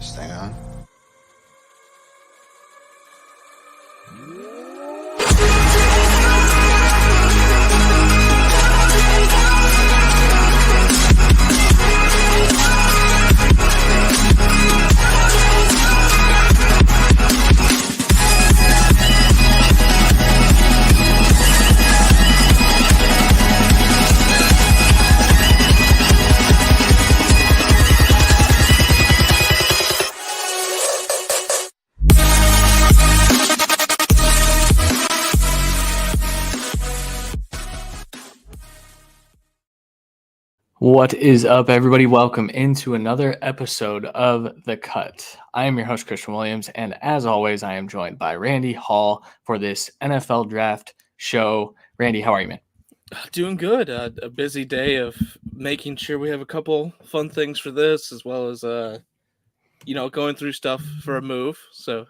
Stay on. What is up, everybody? Welcome into another episode of The Cut. I am your host, Christian Williams, and as always, I am joined by Randy Hall for this NFL draft show. Randy, how are you, man? Doing good. A busy day of making sure we have a couple fun things for this, as well as going through stuff for a move. So,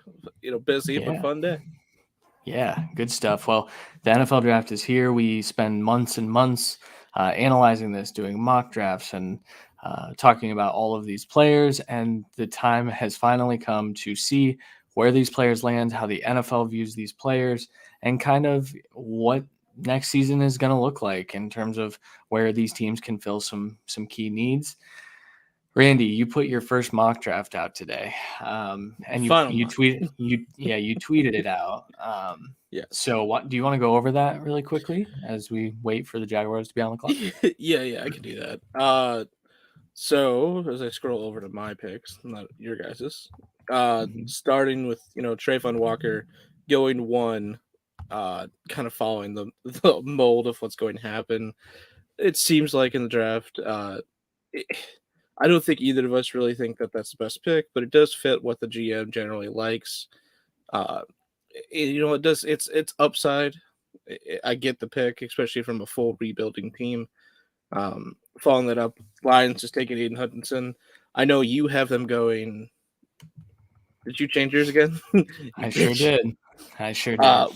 busy but fun day. Yeah, good stuff. Well, the NFL draft is here. We spend months and months analyzing this, doing mock drafts, and talking about all of these players. And the time has finally come to see where these players land, how the NFL views these players, and kind of what next season is going to look like in terms of where these teams can fill some key needs. Randy, you put your first mock draft out today, and you tweeted it out. Yeah. So, what do you want to go over that really quickly as we wait for the Jaguars to be on the clock? Yeah, I can do that. So as I scroll over to my picks, not your guys's, starting with Trayvon Walker going one, kind of following the mold of what's going to happen. It seems like in the draft, I don't think either of us really think that that's the best pick, but it does fit what the GM generally likes. It does. It's upside. I get the pick, especially from a full rebuilding team. Following that up, Lions just taking Aiden Hutchinson. I know you have them going. Did you change yours again? I sure did.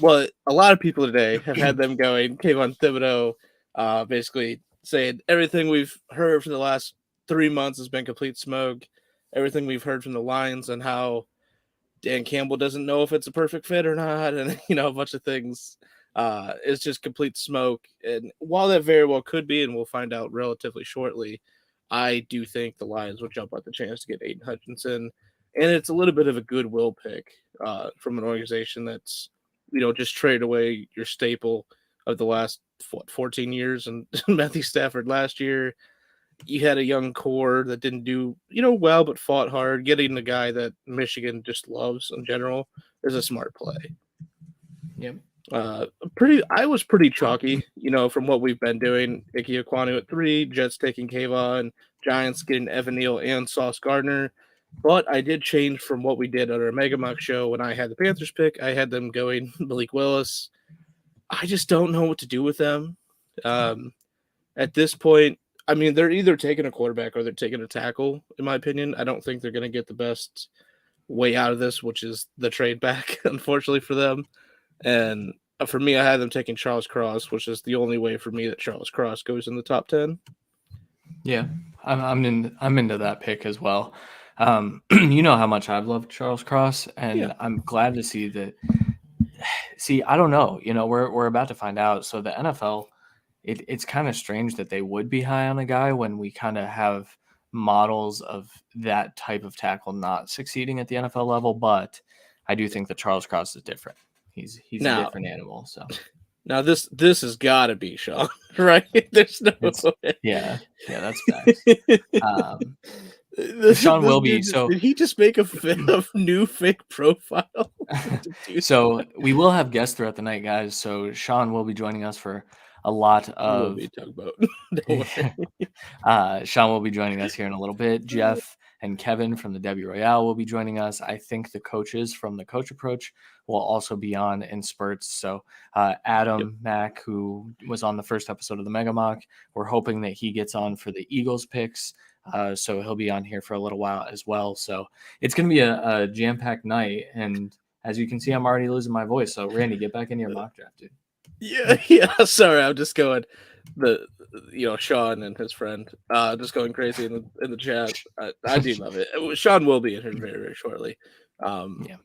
Well, a lot of people today have had them going. Kayvon Thibodeau, basically saying everything we've heard for the last 3 months has been complete smoke. Everything we've heard from the Lions and how Dan Campbell doesn't know if it's a perfect fit or not, and a bunch of things. It's just complete smoke. And while that very well could be, and we'll find out relatively shortly, I do think the Lions will jump at the chance to get Aiden Hutchinson. And it's a little bit of a goodwill pick from an organization that's, just traded away your staple of the last 14 years and Matthew Stafford last year. You had a young core that didn't do, well, but fought hard. Getting the guy that Michigan just loves in general is a smart play. Yep. I was pretty chalky, from what we've been doing. Ike Ekwonu at 3, Jets taking Kayvon, Giants getting Evan Neal and Sauce Gardner. But I did change from what we did on our Mega Mock show when I had the Panthers pick. I had them going Malik Willis. I just don't know what to do with them. At this point, I mean, they're either taking a quarterback or they're taking a tackle, in my opinion. I don't think they're going to get the best way out of this, which is the trade back, unfortunately for them. And for me, I had them taking Charles Cross, which is the only way for me that Charles Cross goes in the top 10. Yeah, I'm into that pick as well. You know how much I've loved Charles Cross, and I'm glad to see that. See, I don't know. We're about to find out. So the NFL, it's kind of strange that they would be high on a guy when we kind of have models of that type of tackle not succeeding at the NFL level. But I do think that Charles Cross is different. He's a different animal. So now this has got to be Sean, right? There's no way. Yeah, that's facts. Sean will be. So did he just make a new fake profile? So we will have guests throughout the night, guys. So Sean will be joining us for a lot of. Sean will be joining us here in a little bit. Jeff and Kevin from the Debbie Royale will be joining us. I think the coaches from the Coach Approach will also be on in spurts. So Adam Mack, who was on the first episode of the Mega Mock, we're hoping that he gets on for the Eagles picks. So he'll be on here for a little while as well. So it's going to be a jam-packed night. And as you can see, I'm already losing my voice. So Randy, get back in your mock draft, dude. Yeah. Sorry, I'm just going Sean and his friend just going crazy in the chat. I do love it. Sean will be in here very, very shortly. Yeah.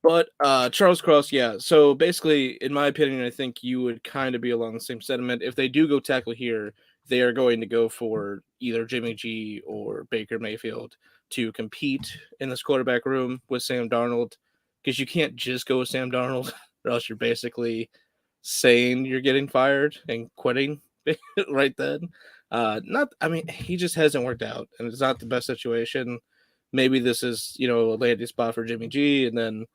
But Charles Cross, yeah. So basically, in my opinion, I think you would kind of be along the same sentiment. If they do go tackle here, they are going to go for either Jimmy G or Baker Mayfield to compete in this quarterback room with Sam Darnold, because you can't just go with Sam Darnold, or else you're basically saying you're getting fired and quitting right then. I mean, he just hasn't worked out, and it's not the best situation. Maybe this is a landing spot for Jimmy G, and then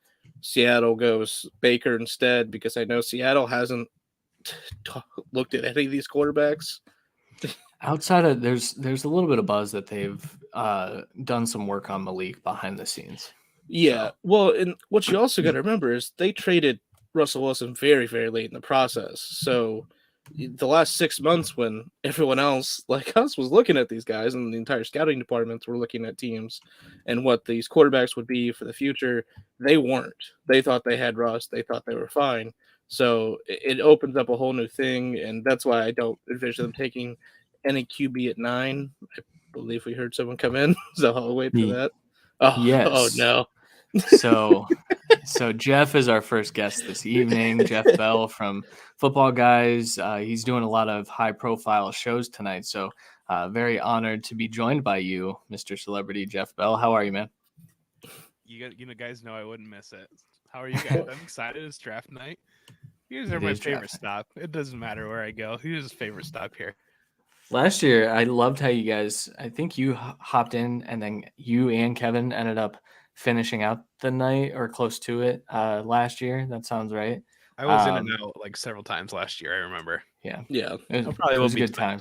Seattle goes Baker instead, because I know Seattle hasn't looked at any of these quarterbacks. Outside of there's a little bit of buzz that they've done some work on Malik behind the scenes. Yeah, So. well, and what you also got to remember is they traded Russell Wilson very, very late in the process. So the last 6 months, when everyone else like us was looking at these guys, and the entire scouting departments were looking at teams and what these quarterbacks would be for the future, they weren't. They thought they had Russ. They thought they were fine. So it opens up a whole new thing, and that's why I don't envision them taking any QB at 9. I believe we heard someone come in, so I'll wait for that. Oh Yes. no. So Jeff is our first guest this evening. Jeff Bell from Football Guys. He's doing a lot of high-profile shows tonight. So very honored to be joined by you, Mr. Celebrity Jeff Bell. How are you, man? You guys know I wouldn't miss it. How are you guys? I'm excited. It's draft night. You guys are my favorite stop. It doesn't matter where I go. Who's favorite stop here? Last year, I loved how you guys, I think you hopped in, and then you and Kevin ended up finishing out the night or close to it last year. That sounds right. I was in and out like several times last year. I remember. Yeah. It probably was a good time.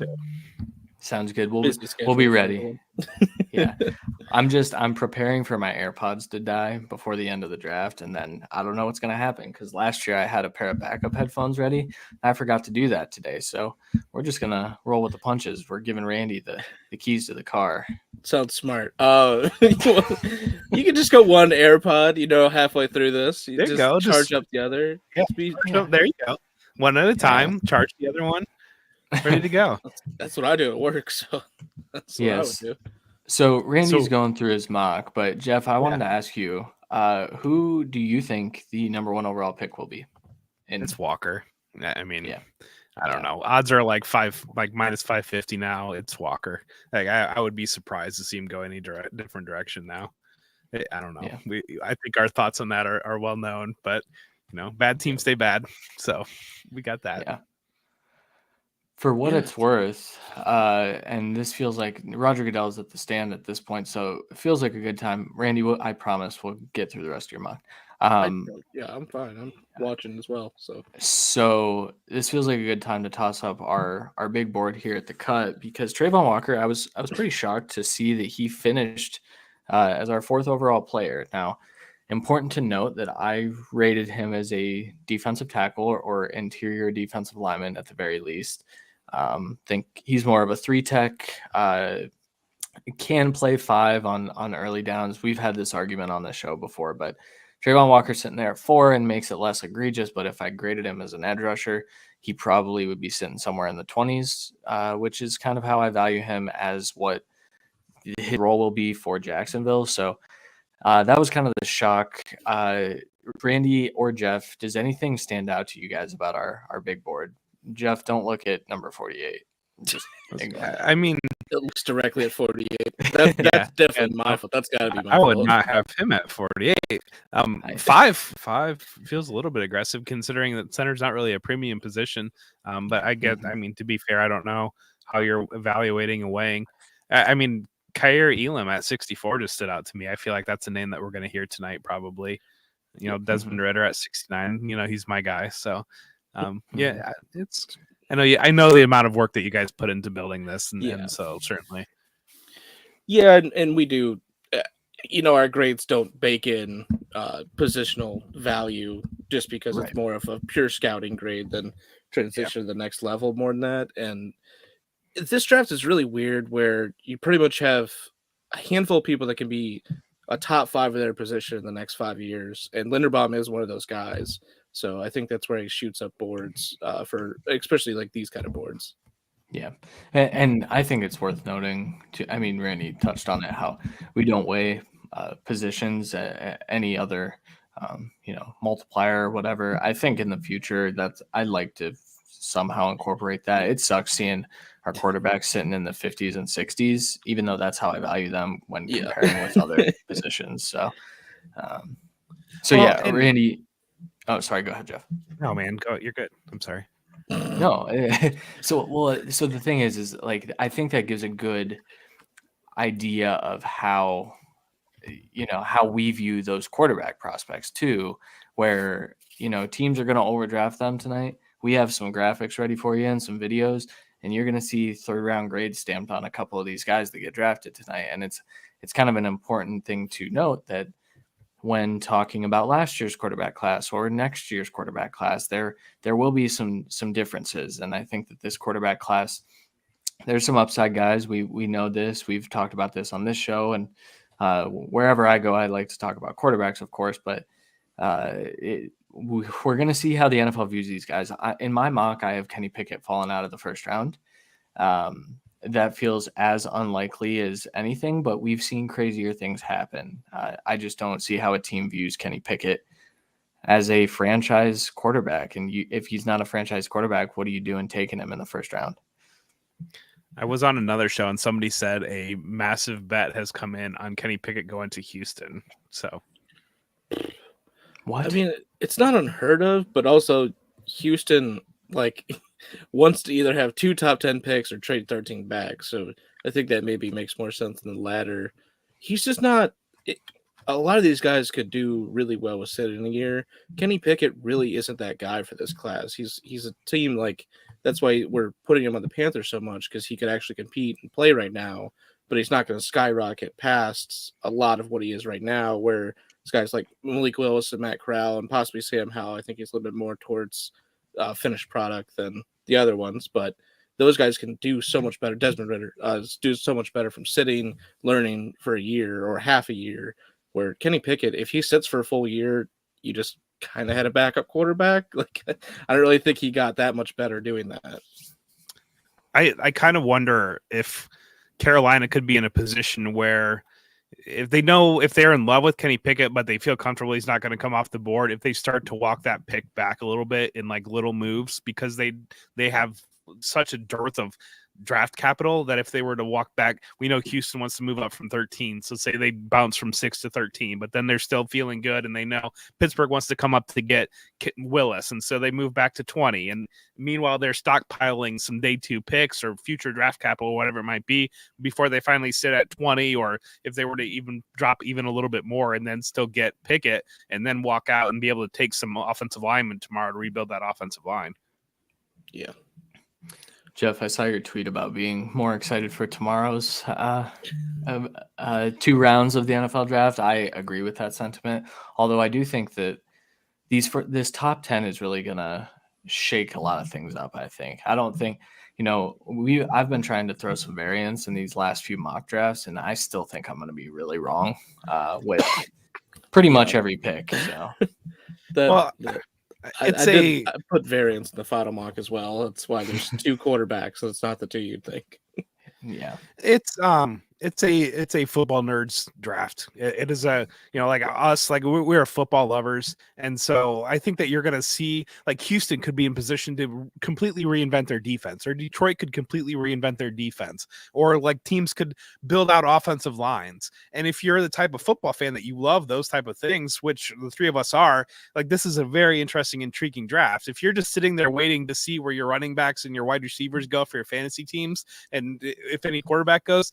Sounds good. We'll be ready. Yeah. I'm preparing for my AirPods to die before the end of the draft, and then I don't know what's going to happen, because last year I had a pair of backup headphones ready. I forgot to do that today, so we're just going to roll with the punches. We're giving Randy the keys to the car. Sounds smart. You can just go one AirPod, halfway through this. You just go. Charge up the other. Yeah. There you go. One at a time. Yeah. Charge the other one. Ready to go. That's what I do at work, so that's what I would do. So Randy's going through his mock, but Jeff, I wanted to ask you, who do you think the number 1 overall pick will be? It's Walker. I mean, I don't know. Odds are like minus 550 now. It's Walker. Like I would be surprised to see him go any different direction now. I don't know. Yeah. I think our thoughts on that are well known, but bad teams stay bad. So we got that. Yeah. For what it's worth, and this feels like Roger Goodell's at the stand at this point, so it feels like a good time. Randy, I promise we'll get through the rest of your mock. I'm fine. I'm watching as well. So this feels like a good time to toss up our big board here at the cut, because Trayvon Walker, I was pretty shocked to see that he finished as our 4th overall player. Now, important to note that I rated him as a defensive tackle or interior defensive lineman at the very least. Think he's more of a 3-tech, can play 5 on early downs. We've had this argument on the show before, but Trayvon Walker sitting there at 4 and makes it less egregious. But if I graded him as an edge rusher, he probably would be sitting somewhere in the 20s, which is kind of how I value him as what his role will be for Jacksonville. So that was kind of the shock. Randy or Jeff, does anything stand out to you guys about our big board? Jeff, don't look at number 48. I mean, it looks directly at 48. That's definitely my fault. That's got to be my fault. I would not have him at 48. 5 feels a little bit aggressive, considering that center's not really a premium position. But I get. I mean, to be fair, I don't know how you're evaluating and weighing. I mean, Khair Elam at 64 just stood out to me. I feel like that's a name that we're going to hear tonight, probably. Desmond Ridder at 69. He's my guy. So, it's. I know the amount of work that you guys put into building this, and so certainly. Yeah, and we do. Our grades don't bake in positional value just because it's more of a pure scouting grade than transition to the next level more than that. And this draft is really weird, where you pretty much have a handful of people that can be a top 5 of their position in the next 5 years. And Linderbaum is one of those guys. So I think that's where he shoots up boards for especially like these kind of boards. Yeah. And I think it's worth noting, I mean, Randy touched on it, how we don't weigh positions, any other, multiplier or whatever. I think in the future I'd like to somehow incorporate that. It sucks seeing our quarterbacks sitting in the 50s and 60s, even though that's how I value them when comparing with other positions. So, Randy. Oh, sorry. Go ahead, Jeff. No, man, go. You're good. I'm sorry. No. So the thing is like, I think that gives a good idea of how we view those quarterback prospects too, where, teams are going to overdraft them tonight. We have some graphics ready for you and some videos, and you're going to see third round grades stamped on a couple of these guys that get drafted tonight. And it's kind of an important thing to note that when talking about last year's quarterback class or next year's quarterback class, there will be some differences. And I think that this quarterback class, there's some upside guys. We know this. We've talked about this on this show, and wherever I go, I like to talk about quarterbacks, of course. But we're going to see how the NFL views these guys. In my mock, I have Kenny Pickett falling out of the first round. That feels as unlikely as anything, but we've seen crazier things happen. I just don't see how a team views Kenny Pickett as a franchise quarterback. And if he's not a franchise quarterback, what are you doing taking him in the first round? I was on another show and somebody said a massive bet has come in on Kenny Pickett going to Houston. So, what? I mean, it's not unheard of, but also Houston wants to either have 2 top 10 picks or trade 13 back. So I think that maybe makes more sense than the latter. He's just not. A lot of these guys could do really well with sitting a year. Kenny Pickett really isn't that guy for this class. He's a team that's why we're putting him on the Panthers so much, because he could actually compete and play right now, but he's not going to skyrocket past a lot of what he is right now, where these guys like Malik Willis and Matt Corral and possibly Sam Howell, I think he's a little bit more towards finished product than the other ones, but those guys can do so much better. Desmond Ridder do so much better from sitting, learning for a year or half a year, where Kenny Pickett, if he sits for a full year, you just kind of had a backup quarterback. I don't really think he got that much better doing that. I kind of wonder if Carolina could be in a position where if they're in love with Kenny Pickett, but they feel comfortable he's not going to come off the board, if they start to walk that pick back a little bit in little moves, because they have such a dearth of draft capital that if they were to walk back, we know Houston wants to move up from 13. So say they bounce from 6 to 13, but then they're still feeling good. And they know Pittsburgh wants to come up to get Willis. And so they move back to 20. And meanwhile, they're stockpiling some day 2 picks or future draft capital, whatever it might be, before they finally sit at 20, or if they were to even drop even a little bit more and then still get Pickett and then walk out and be able to take some offensive linemen tomorrow to rebuild that offensive line. Yeah. Jeff, I saw your tweet about being more excited for tomorrow's 2 rounds of the NFL draft. I agree with that sentiment, although I do think that this top 10 is really going to shake a lot of things up, I think. I don't think, I've been trying to throw some variance in these last few mock drafts, and I still think I'm going to be really wrong with pretty much every pick. So. I put variance in the final mock as well. That's why there's 2 quarterbacks, so it's not the 2 you'd think. Yeah, it's a football nerds draft. It is a like us, we're football lovers, and so I think that you're going to see Houston could be in position to completely reinvent their defense, or Detroit could completely reinvent their defense, or teams could build out offensive lines. And if you're the type of football fan that you love those type of things, which the 3 of us are, this is a very interesting, intriguing draft. If you're just sitting there waiting to see where your running backs and your wide receivers go for your fantasy teams, and if any quarterback goes,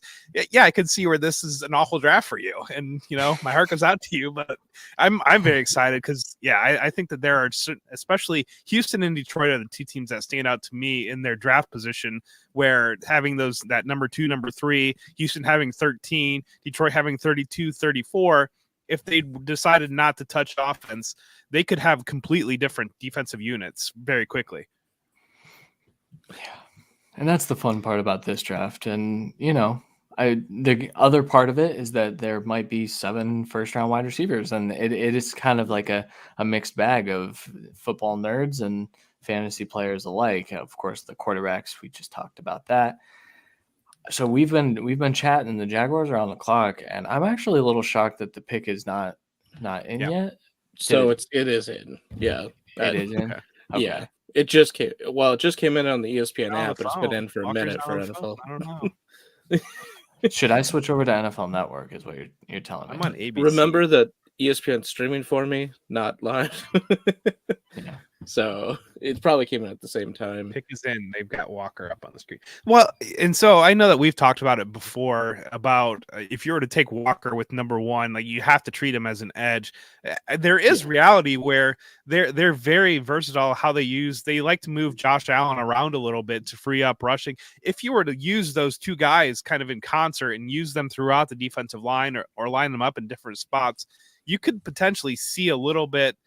yeah, I could see where this is an awful draft for you. And, my heart goes out to you, but I'm very excited because, I think that there are certain, especially Houston and Detroit are the 2 teams that stand out to me in their draft position, where having that number 2, number 3, Houston having 13, Detroit having 32, 34, if they decided not to touch offense, they could have completely different defensive units very quickly. Yeah. And that's the fun part about this draft. And, The other part of it is that there might be 7 first-round wide receivers, and it is kind of like a mixed bag of football nerds and fantasy players alike. Of course, the quarterbacks, we just talked about that. So we've been chatting. The Jaguars are on the clock, and I'm actually a little shocked that the pick is not in yet. So it is in. Yeah, it is in. Okay. Yeah, it just came. Well, it just came in on the ESPN app, but it's been in for a Walker's minute for on the NFL. phone. I don't know. Should I switch over to NFL Network? Is what you're telling me? I'm on ABC. Remember that ESPN streaming for me, not live. Yeah. So it probably came in at the same time. Pick is in. They've got Walker up on the screen. Well, and so I know that we've talked about it before about if you were to take Walker with number 1, like you have to treat him as an edge. There is reality where they're very versatile. How they like to move Josh Allen around a little bit to free up rushing. If you were to use those 2 guys kind of in concert and use them throughout the defensive line or line them up in different spots, you could potentially see a little bit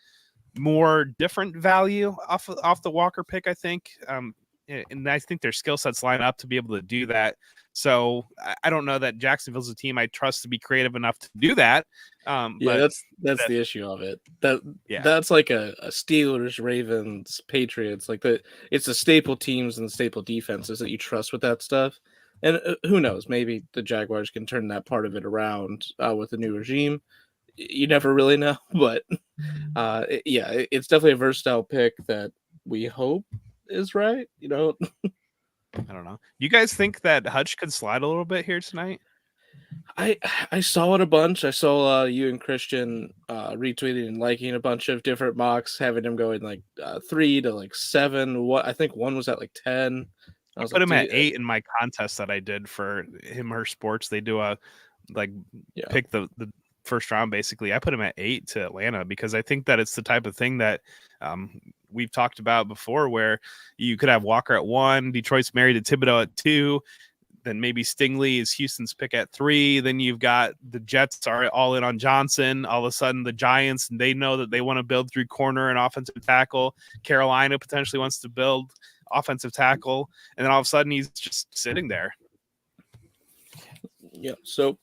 more different value off the Walker pick, I think. And I think their skill sets line up to be able to do that. So I don't know that Jacksonville's a team I trust to be creative enough to do that. But that's the issue of it. That's like a Steelers, Ravens, Patriots. Like it's the staple teams and the staple defenses that you trust with that stuff. And who knows? Maybe the Jaguars can turn that part of it around with the new regime. You never really know, but it's definitely a versatile pick that we hope is right. I don't know. You guys think that Hutch could slide a little bit here tonight? I saw it a bunch. I saw you and Christian retweeting and liking a bunch of different mocks, having him going like 3 to like 7. What I think one was at like 10. I put him at 8 in my contest that I did for him or sports. They do a pick the first round. Basically, I put him at 8 to Atlanta because I think that it's the type of thing that we've talked about before, where you could have Walker at 1, Detroit's married to Thibodeau at 2, then maybe Stingley is Houston's pick at 3. Then you've got the Jets are all in on Johnson. All of a sudden, the Giants, they know that they want to build through corner and offensive tackle. Carolina potentially wants to build offensive tackle, and then all of a sudden he's just sitting there. Yeah. So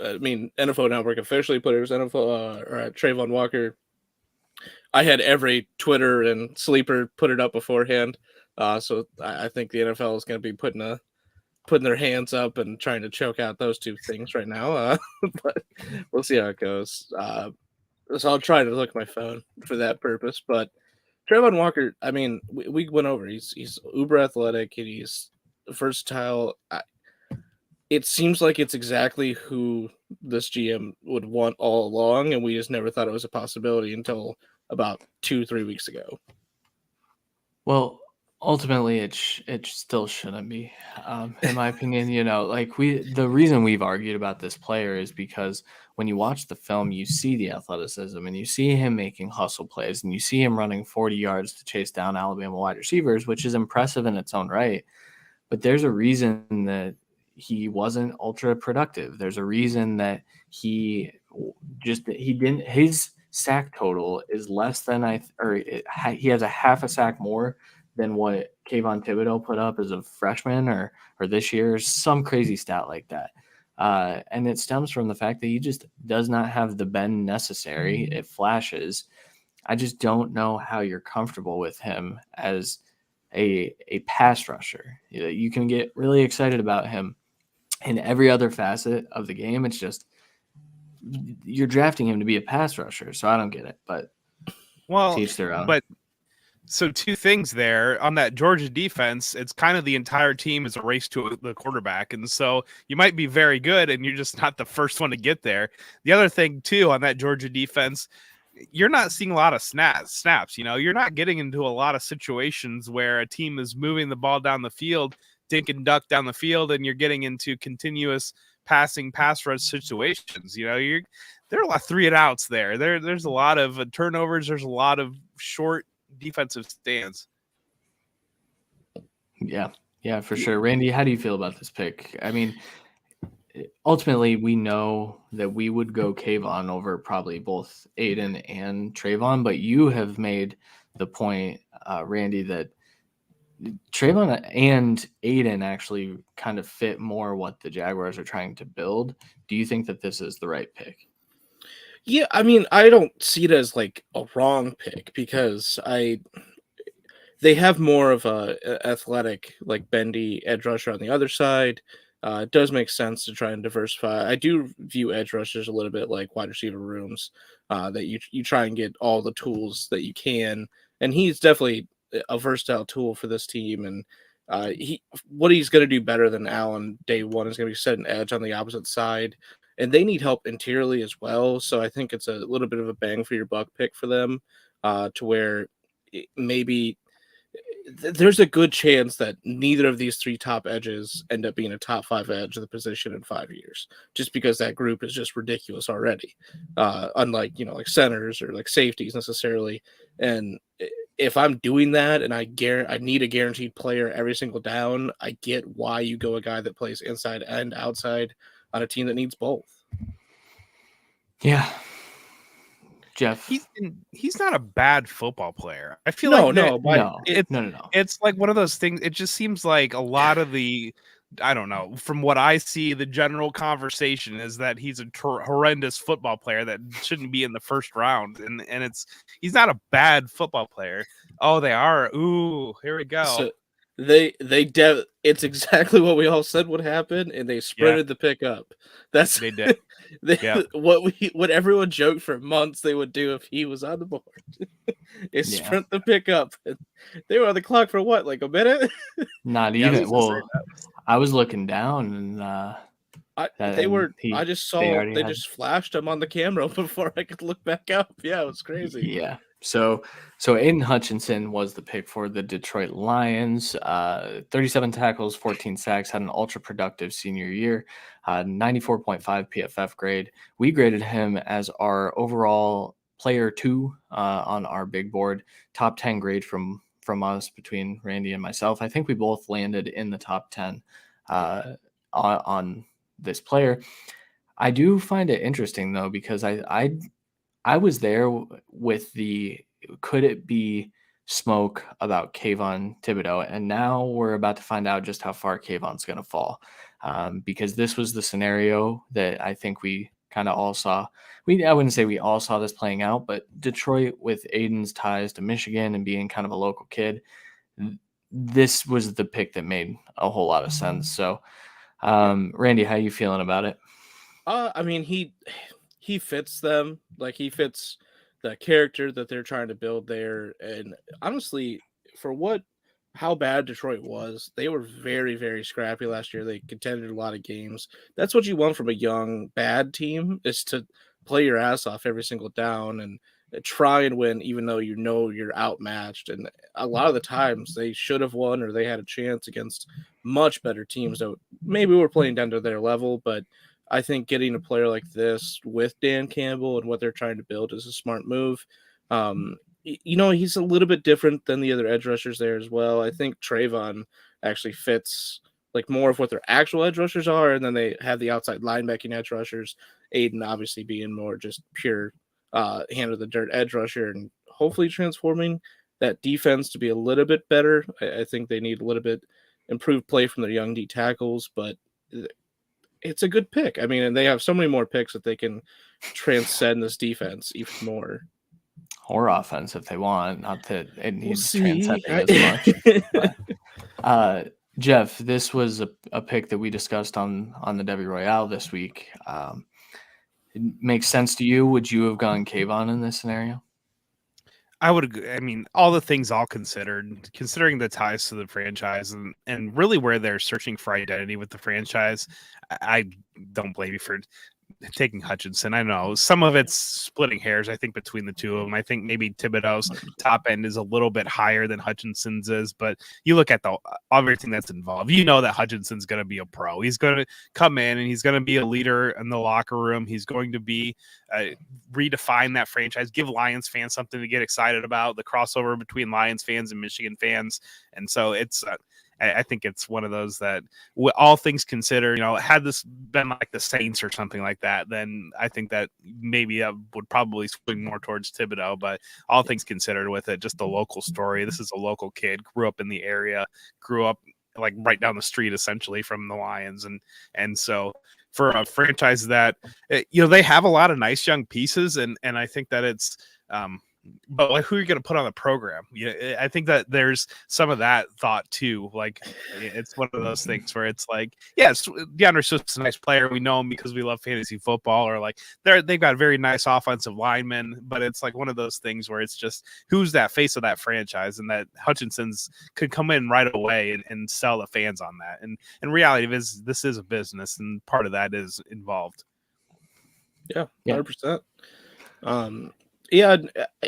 NFL Network officially put it as Trayvon Walker. I had every Twitter and sleeper put it up beforehand. So I think the NFL is going to be putting their hands up and trying to choke out those 2 things right now. But we'll see how it goes. So I'll try to look at my phone for that purpose. But Trayvon Walker, I mean, we went over. He's uber athletic and he's versatile. It seems like it's exactly who this GM would want all along, and we just never thought it was a possibility until about 2-3 weeks ago. Well, ultimately, it still shouldn't be, in my opinion. The reason we've argued about this player is because when you watch the film, you see the athleticism, and you see him making hustle plays, and you see him running 40 yards to chase down Alabama wide receivers, which is impressive in its own right. But there's a reason that he wasn't ultra productive. There's a reason that his sack total is less than he has a half a sack more than what Kayvon Thibodeau put up as a freshman or this year, some crazy stat like that. And it stems from the fact that he just does not have the bend necessary. It flashes. I just don't know how you're comfortable with him as a pass rusher. You can get really excited about him in every other facet of the game. It's just you're drafting him to be a pass rusher, so I don't get it. But teach their own. But so 2 things there on that Georgia defense. It's kind of the entire team is a race to the quarterback, and so you might be very good, and you're just not the first one to get there. The other thing too on that Georgia defense, you're not seeing a lot of snaps. You're not getting into a lot of situations where a team is moving the ball down the field, dink and duck down the field, and you're getting into continuous passing pass rush situations. There are a lot of 3 and outs there. There's a lot of turnovers. There's a lot of short defensive stands. Yeah, for sure. Randy, how do you feel about this pick? I mean, ultimately, we know that we would go Kayvon over probably both Aiden and Trayvon, but you have made the point, Randy, that Trayvon and Aiden actually kind of fit more what the Jaguars are trying to build. Do you think that this is the right pick? Yeah, I mean, I don't see it as like a wrong pick because they have more of a athletic, like bendy edge rusher on the other side. It does make sense to try and diversify. I do view edge rushers a little bit like wide receiver rooms, that you try and get all the tools that you can, and he's definitely a versatile tool for this team. And what he's going to do better than Allen day one is going to be set an edge on the opposite side, and they need help interiorly as well. So I think it's a little bit of a bang for your buck pick for them, to where maybe there's a good chance that neither of these three top edges end up being a top 5 edge of the position in 5 years, just because that group is just ridiculous already. Unlike, like centers or like safeties necessarily. And if I'm doing that and I need a guaranteed player every single down, I get why you go a guy that plays inside and outside on a team that needs both. Yeah. Jeff, he's not a bad football player. I feel no. It's like one of those things. It just seems like a lot of I don't know. From what I see, the general conversation is that he's a horrendous football player that shouldn't be in the first round, and he's not a bad football player. Oh, they are. Ooh, here we go. So it's exactly what we all said would happen, and they sprinted the pick up. That's they did. What everyone joked for months they would do if he was on the board is sprint the pick up. They were on the clock for what, like a minute? Not even. Well, I was looking down, and I just saw they just flashed him on the camera before I could look back up. Yeah, it was crazy. Yeah. So Aiden Hutchinson was the pick for the Detroit Lions. 37 tackles, 14 sacks, had an ultra productive senior year, 94.5 PFF grade. We graded him as our overall player 2 on our big board, top 10 grade from us between Randy and myself. I think we both landed in the top 10 on this player. I do find it interesting though, because I was there with could it be smoke about Kayvon Thibodeaux? And now we're about to find out just how far Kayvon's going to fall, because this was the scenario that I think we kind of all saw. I wouldn't say we all saw this playing out, but Detroit, with Aiden's ties to Michigan and being kind of a local kid, this was the pick that made a whole lot of sense. So, Randy, how are you feeling about it? I mean, he fits them. Like, he fits the character that they're trying to build there. And honestly, for how bad Detroit was, they were very, very scrappy last year. They contended a lot of games. That's what you want from a young, bad team, is to play your ass off every single down and try and win, even though you're outmatched. And a lot of the times they should have won, or they had a chance against much better teams that maybe were playing down to their level. But I think getting a player like this with Dan Campbell and what they're trying to build is a smart move. He's a little bit different than the other edge rushers there as well. I think Trayvon actually fits like more of what their actual edge rushers are, and then they have the outside linebacking edge rushers. Aiden obviously being more just pure hand of the dirt edge rusher, and hopefully transforming that defense to be a little bit better. I think they need a little bit improved play from their young D tackles, but it's a good pick. I mean, and they have so many more picks that they can transcend this defense even more. Or offense if they want. Not that it needs transcending as much. But, Jeff, this was a pick that we discussed on the Debbie Royale this week. It makes sense to you. Would you have gone Kayvon in this scenario? I would. I mean, all the things all considered, considering the ties to the franchise and really where they're searching for identity with the franchise, I don't blame you for taking Hutchinson. I know some of it's splitting hairs, I think, between the two of them. I think maybe Thibodeau's top end is a little bit higher than Hutchinson's is, but you look at everything that's involved. You know that Hutchinson's going to be a pro. He's going to come in and he's going to be a leader in the locker room. He's going to be redefine that franchise, give Lions fans something to get excited about, the crossover between Lions fans and Michigan fans. And so it's I think it's one of those that, all things considered, had this been like the Saints or something like that, then I think that maybe I would probably swing more towards Thibodeau. But all things considered, with it, just a local story. This is a local kid, grew up in the area, grew up like right down the street essentially from the Lions, and so for a franchise that they have a lot of nice young pieces, and I think that it's but like, who are you going to put on the program? Yeah, I think that there's some of that thought too. Like, it's one of those things where it's like, yes, DeAndre Swift's a nice player. We know him because we love fantasy football, or like they've got very nice offensive linemen. But it's like one of those things where it's just, who's that face of that franchise, and that Hutchinson's could come in right away and sell the fans on that. And in reality, this is a business, and part of that is involved. Yeah, 100%. Yeah,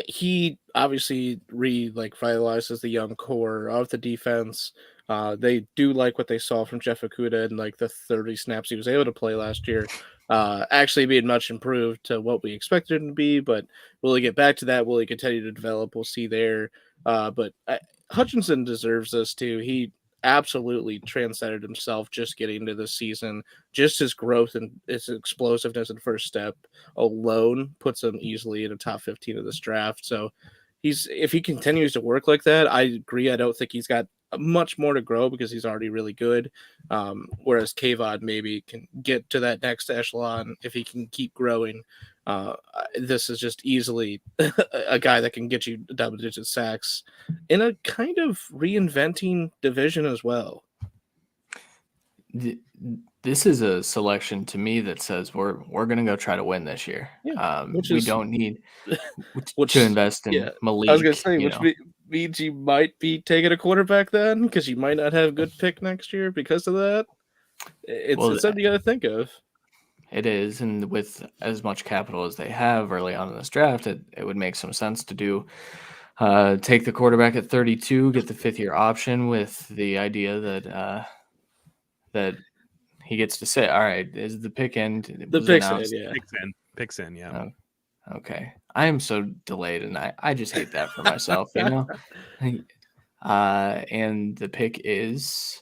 he obviously revitalizes the young core of the defense. They do like what they saw from Jeff Okudah and like the 30 snaps he was able to play last year. Actually being much improved to what we expected him to be, but will he get back to that? Will he continue to develop? We'll see there. But Hutchinson deserves this too. He absolutely transcended himself just getting into this season. Just his growth and his explosiveness and first step alone puts him easily in the top 15 of this draft. So if he continues to work like that, I agree. I don't think he's got much more to grow because he's already really good. Whereas Kayvon maybe can get to that next echelon if he can keep growing. This is just easily a guy that can get you double-digit sacks in a kind of reinventing division as well. This is a selection to me that says we're going to go try to win this year. Yeah, we don't need to invest in Malik. I was going to say, which means you might be taking a quarterback then, because you might not have a good pick next year because of that. It's something you got to think of. It is, and with as much capital as they have early on in this draft, it would make some sense to do take the quarterback at 32, get the fifth-year option with the idea that he gets to say, all right, is the pick in? The pick's in, yeah. Picks in, yeah. Oh, okay. I am so delayed, and I just hate that for myself, you know? And the pick is...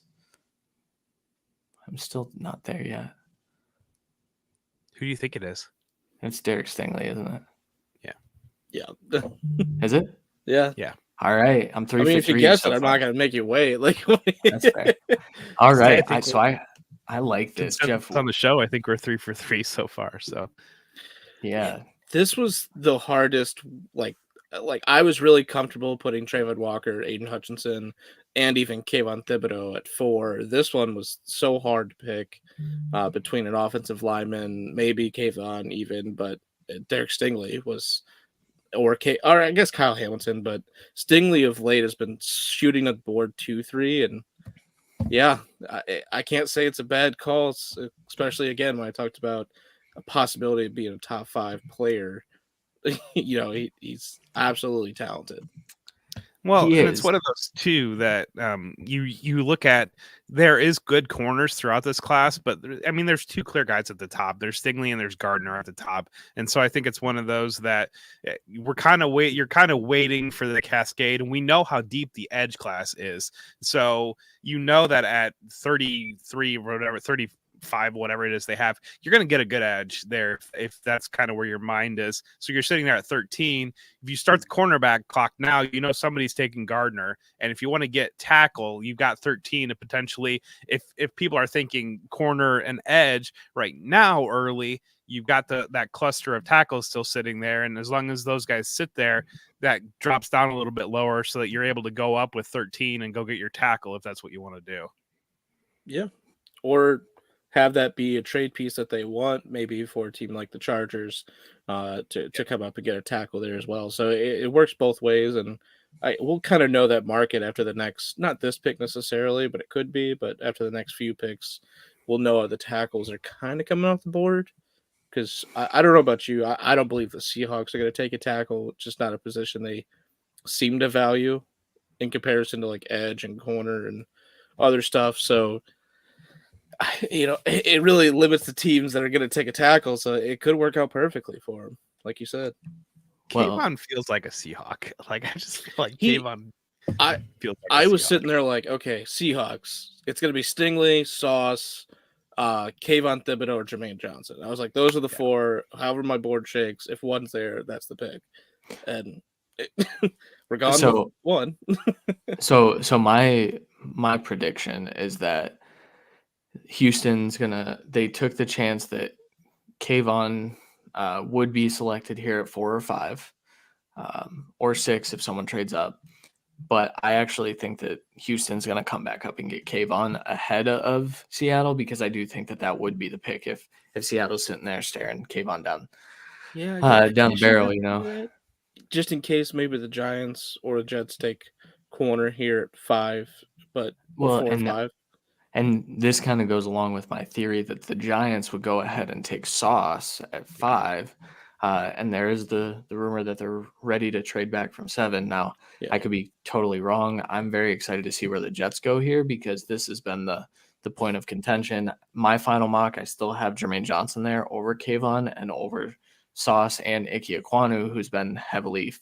I'm still not there yet. Who do you think it is? It's Derek Stingley, isn't it? Yeah. Is it? Yeah. All right. I'm 3 for 3. If you guess it, I'm not going to make you wait. That's fair. All right. I like this. Jeff on the show, I think we're 3 for 3 so far. So yeah. This was the hardest. Like I was really comfortable putting Trayvon Walker, Aiden Hutchinson, and even Kayvon Thibodeau at 4. This one was so hard to pick between an offensive lineman, maybe Kayvon even, but Derek Stingley was, or I guess Kyle Hamilton, but Stingley of late has been shooting at board 2-3, and yeah, I can't say it's a bad call, especially again when I talked about a possibility of being a top 5 player. He's absolutely talented. Well, and it's one of those too that you look at. There is good corners throughout this class, but I mean, there's 2 clear guys at the top. There's Stingley and there's Gardner at the top, and so I think it's one of those that you're kind of waiting for the cascade, and we know how deep the edge class is. So that at 33 or whatever, 35, whatever it is they have, you're going to get a good edge there if that's kind of where your mind is. So you're sitting there at 13. If you start the cornerback clock now, somebody's taking Gardner, and if you want to get tackle, you've got 13 to potentially, if people are thinking corner and edge right now early, you've got that cluster of tackles still sitting there, and as long as those guys sit there, that drops down a little bit lower so that you're able to go up with 13 and go get your tackle if that's what you want to do. Yeah, or have that be a trade piece that they want, maybe for a team like the Chargers to come up and get a tackle there as well. So it works both ways, and we'll kind of know that market after the next, not this pick necessarily, but it could be, but after the next few picks, we'll know how the tackles are kind of coming off the board. Because I don't know about you, I don't believe the Seahawks are going to take a tackle. It's just not a position they seem to value in comparison to like edge and corner and other stuff. So it really limits the teams that are going to take a tackle, so it could work out perfectly for him, like you said. Kayvon feels like a Seahawk. Like, I just feel like Kayvon I feels like I a was Seahawk. sitting there like, okay, Seahawks. It's gonna be Stingley, Sauce, Kayvon Thibodeau, or Jermaine Johnson. I was like, those are the four. However, my board shakes. If one's there, that's the pick. And we're gone with one. so my prediction is that Houston's they took the chance that Kayvon would be selected here at 4 or 5, or 6 if someone trades up. But I actually think that Houston's going to come back up and get Kayvon ahead of Seattle, because I do think that would be the pick if Seattle's sitting there staring Kayvon down down the barrel, you know. Just in case maybe the Giants or the Jets take corner here at 5, but 4 or 5. And this kind of goes along with my theory that the Giants would go ahead and take Sauce at 5. And there is the rumor that they're ready to trade back from 7. Now, I could be totally wrong. I'm very excited to see where the Jets go here, because this has been the point of contention. My final mock, I still have Jermaine Johnson there over Kayvon and over Sauce and Ike Ekwonu, who's been heavily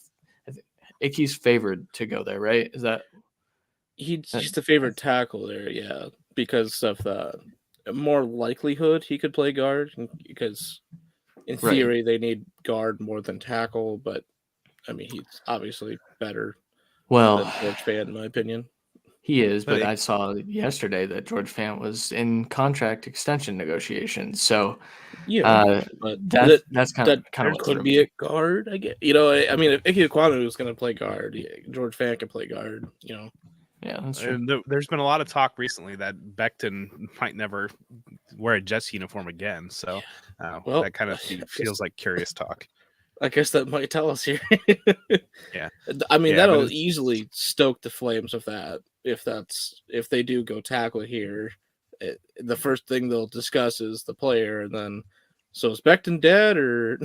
– Ike's favored to go there, right? Is that – He's the favorite tackle there, yeah, because of the more likelihood he could play guard, because in theory they need guard more than tackle, but I mean he's obviously better than George Fant, in my opinion. He is, but I saw yesterday that George Fant was in contract extension negotiations. So but that's kind of what could be a guard. I get, I mean, if Ike Ekwonu is going to play guard, George Fant can play guard. Yeah, that's true. There's been a lot of talk recently that Becton might never wear a Jets uniform again. So that kind of feels like curious talk. I guess that might tell us here. Yeah. I mean, that'll easily stoke the flames of that. If they do go tackle here, the first thing they'll discuss is the player, and then, so is Becton dead or?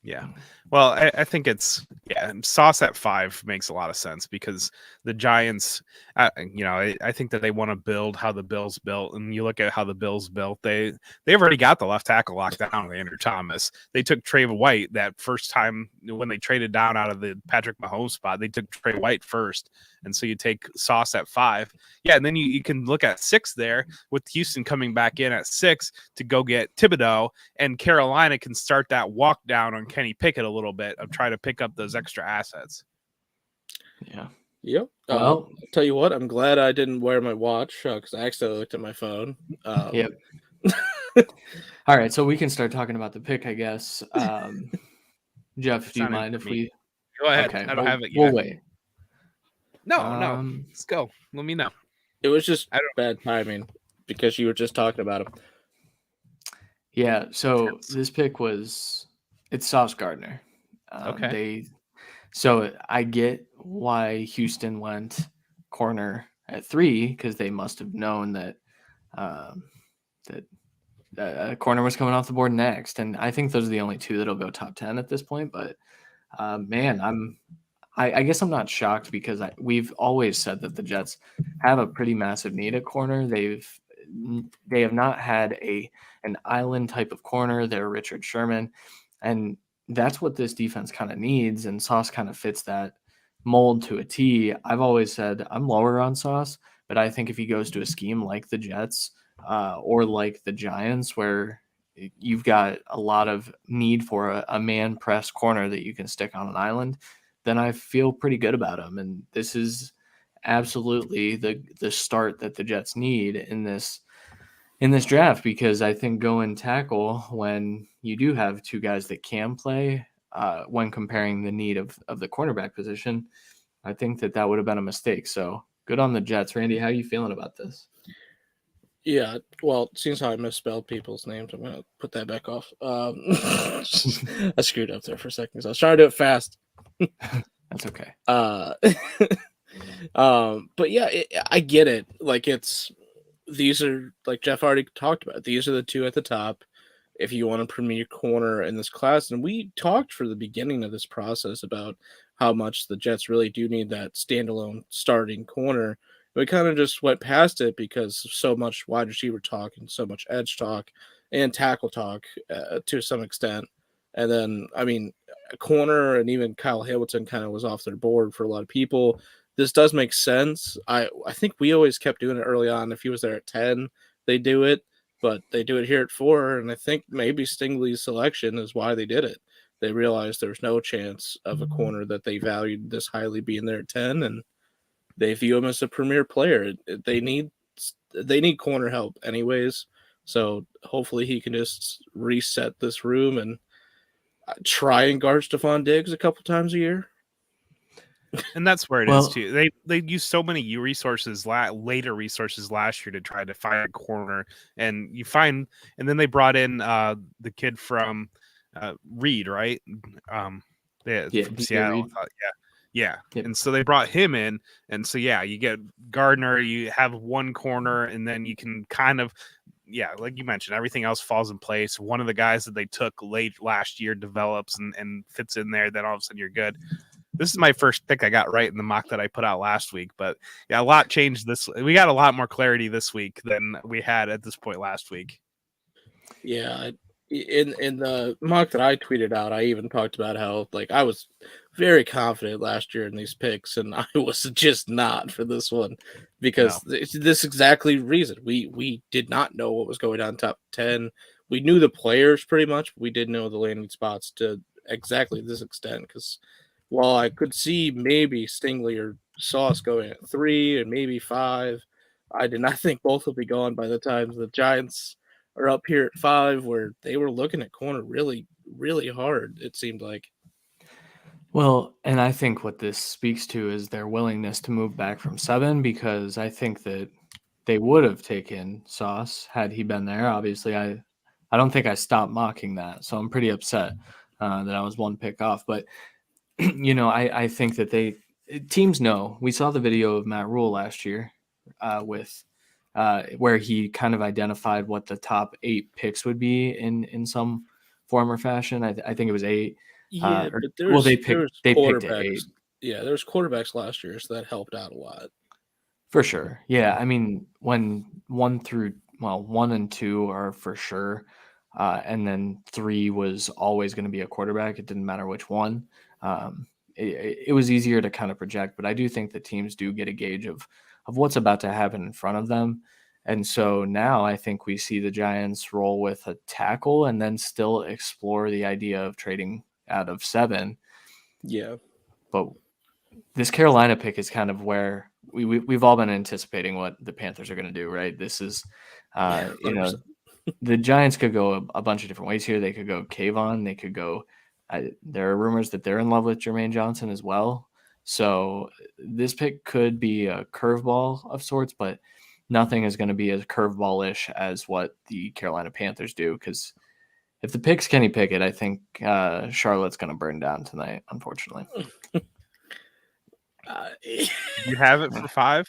Yeah. Well, I think it's Sauce at 5 makes a lot of sense, because the Giants, I think that they want to build how the Bills built, and you look at how the Bills built. They've already got the left tackle locked down with Andrew Thomas. They took Trey White that first time when they traded down out of the Patrick Mahomes spot. They took Trey White first, and so you take Sauce at 5. Yeah, and then you can look at 6 there with Houston coming back in at 6 to go get Thibodeau, and Carolina can start that walk down on Kenny Pickett a little bit of trying to pick up those extra assets. Yeah. Yep. Well, I'll tell you what, I'm glad I didn't wear my watch because I accidentally looked at my phone. Yep. All right, so we can start talking about the pick, I guess. Jeff, do you mind if we go ahead? Okay, I don't have it yet. We'll wait. No. Let's go. Let me know. It was just bad timing because you were just talking about him. Yeah, so this pick it's Sauce Gardner. Okay. So I get why Houston went corner at 3, because they must have known that a corner was coming off the board next, and I think those are the only 2 that'll go top 10 at this point. But man, I guess I'm not shocked, because we've always said that the Jets have a pretty massive need at corner. They have not had an island type of corner. They're Richard Sherman, and that's what this defense kind of needs, and Sauce kind of fits that mold to a T. I've always said I'm lower on Sauce, but I think if he goes to a scheme like the Jets or like the Giants, where you've got a lot of need for a man press corner that you can stick on an island, then I feel pretty good about him. And this is absolutely the start that the Jets need in this draft, because I think going tackle when you do have 2 guys that can play, when comparing the need of the cornerback position, I think that would have been a mistake. So good on the Jets. Randy, how are you feeling about this? Yeah, well, seems how I misspelled people's names, I'm going to put that back off. I screwed up there for a second because I was trying to do it fast. That's okay. But yeah, I get it. Like, these are, like Jeff already talked about, these are the 2 at the top if you want a premier corner in this class. And we talked for the beginning of this process about how much the Jets really do need that standalone starting corner. We kind of just went past it because of so much wide receiver talk and so much edge talk and tackle talk to some extent. And then, I mean, a corner and even Kyle Hamilton kind of was off their board for a lot of people. this does make sense. I think we always kept doing it early on. If he was there at 10, they do it, but they do it here at 4. And I think maybe Stingley's selection is why they did it. They realized there was no chance of a corner that they valued this highly being there at 10, and they view him as a premier player. They need corner help anyways. So hopefully he can just reset this room and try and guard Stephon Diggs a couple times a year. And that's where it is too. They used so many resources, later resources last year to try to find a corner, and then they brought in the kid from Reed, right? From Seattle. Yeah. Yep. And so they brought him in, and so you get Gardner. You have one corner, and then you can kind of. Yeah, like you mentioned, everything else falls in place. One of the guys that they took late last year develops and fits in there. Then all of a sudden you're good. This is my first pick I got right in the mock that I put out last week. But a lot changed this. We got a lot more clarity this week than we had at this point last week. Yeah, in the mock that I tweeted out, I even talked about how I was very confident last year in these picks, and I was just not for this one because it's this exactly reason. We did not know what was going on top 10. We knew the players pretty much, but we didn't know the landing spots to exactly this extent. Because while I could see maybe Stingley or Sauce going at 3 and maybe 5, I did not think both will be gone by the time the Giants are up here at 5, where they were looking at corner really, really hard, it seemed like. Well, and I think what this speaks to is their willingness to move back from 7, because I think that they would have taken Sauce had he been there. Obviously, I don't think I stopped mocking that, so I'm pretty upset that I was one pick off. But, I think that teams know. We saw the video of Matt Rule last year with where he kind of identified what the top 8 picks would be in some form or fashion. I think it was 8. Yeah, but they picked 8. Yeah, there was quarterbacks last year, so that helped out a lot. For sure. Yeah, I mean, when 1 and 2 are for sure, and then 3 was always going to be a quarterback. It didn't matter which one. It was easier to kind of project, but I do think that teams do get a gauge of what's about to happen in front of them. And so now I think we see the Giants roll with a tackle and then still explore the idea of trading out of 7. Yeah. But this Carolina pick is kind of where we've all been anticipating what the Panthers are going to do, right? This is, the Giants could go a bunch of different ways here. They could go Kayvon. They could go, there are rumors that they're in love with Jermaine Johnson as well. So this pick could be a curveball of sorts, but nothing is going to be as curveball-ish as what the Carolina Panthers do, because if the pick's Kenny Pickett, I think Charlotte's going to burn down tonight, unfortunately. You have it for 5?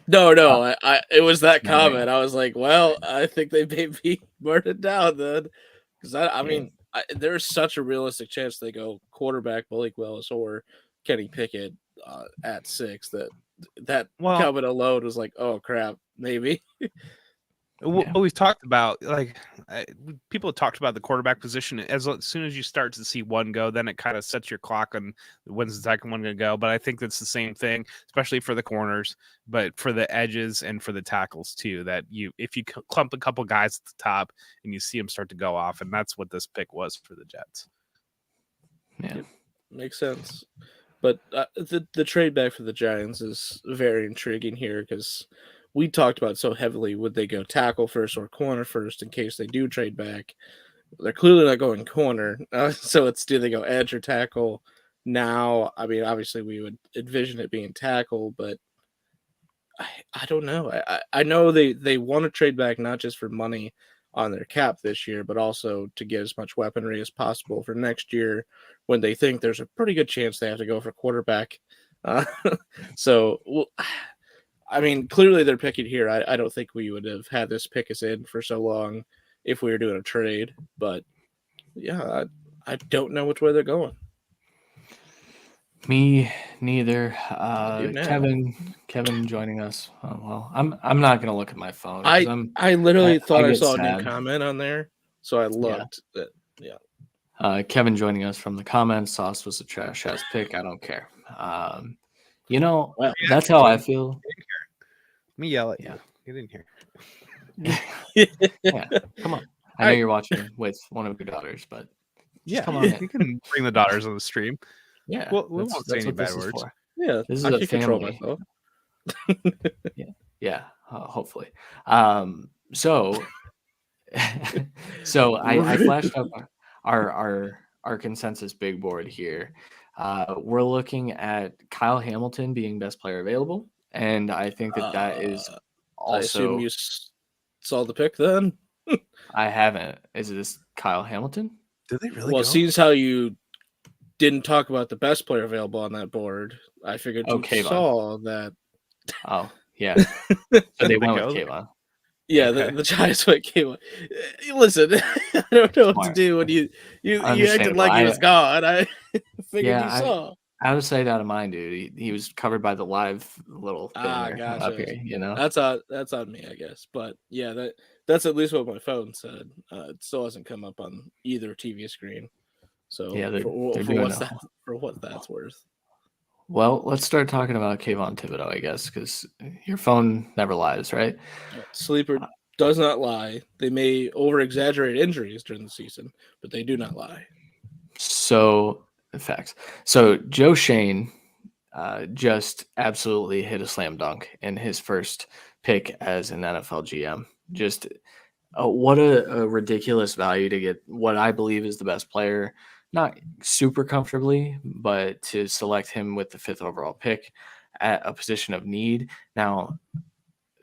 No. It was that comment. I was like, well, I think they maybe burn it down then. Because, I mean, there's such a realistic chance they go quarterback Malik Willis or Kenny Pickett at 6 that comment alone was like, oh, crap, maybe. What we've talked about, people have talked about the quarterback position. As soon as you start to see one go, then it kind of sets your clock on when's the second one going to go. But I think that's the same thing, especially for the corners, but for the edges and for the tackles too. That if you clump a couple guys at the top and you see them start to go off, and that's what this pick was for the Jets. Yeah, it makes sense. But the trade back for the Giants is very intriguing here because we talked about so heavily, would they go tackle first or corner first in case they do trade back? They're clearly not going corner. So it's, do they go edge or tackle now? I mean, obviously we would envision it being tackle, but I don't know. I know they want to trade back not just for money on their cap this year, but also to get as much weaponry as possible for next year when they think there's a pretty good chance they have to go for quarterback. I mean, clearly they're picking here. I don't think we would have had this pick us in for so long if we were doing a trade. But, yeah, I don't know which way they're going. Me neither. Kevin joining us. Oh, well, I'm not going to look at my phone. I literally thought I saw a new comment on there, so I looked. Kevin joining us from the comments. Sauce was a trash-ass pick. I don't care. Wow. Yeah, That's how I feel. Let me yell at you. Get in here. Yeah, come on. I know you're watching with one of your daughters, but just come on in. You can bring the daughters on the stream. Yeah, we won't say any bad words. Yeah, this is I a can control family. myself. Yeah, hopefully. So I flashed up our consensus big board here. We're looking at Kyle Hamilton being best player available, and I think that is also. I assume you saw the pick then. I haven't. Is this Kyle Hamilton? Did they really? Well, go? seems how you didn't talk about the best player available on that board. I figured you saw that. Oh, yeah. So they went with Kayvon. Yeah, okay. the Giants went Kayvon. Listen, I don't know what to do when you acted like he was gone. I figured you saw. Out of sight, out of mind, dude. He was covered by the live little banner gotcha. up here. That's on me, I guess. But yeah, that's at least what my phone said. It still hasn't come up on either TV screen. So yeah, for what that's worth. Well, let's start talking about Kayvon Thibodeau, I guess, because your phone never lies, right? Sleeper does not lie. They may over-exaggerate injuries during the season, but they do not lie. So, facts. So, Joe Shane just absolutely hit a slam dunk in his first pick as an NFL GM. Just what a ridiculous value to get what I believe is the best player. Not super comfortably, but to select him with the 5th overall pick at a position of need. Now,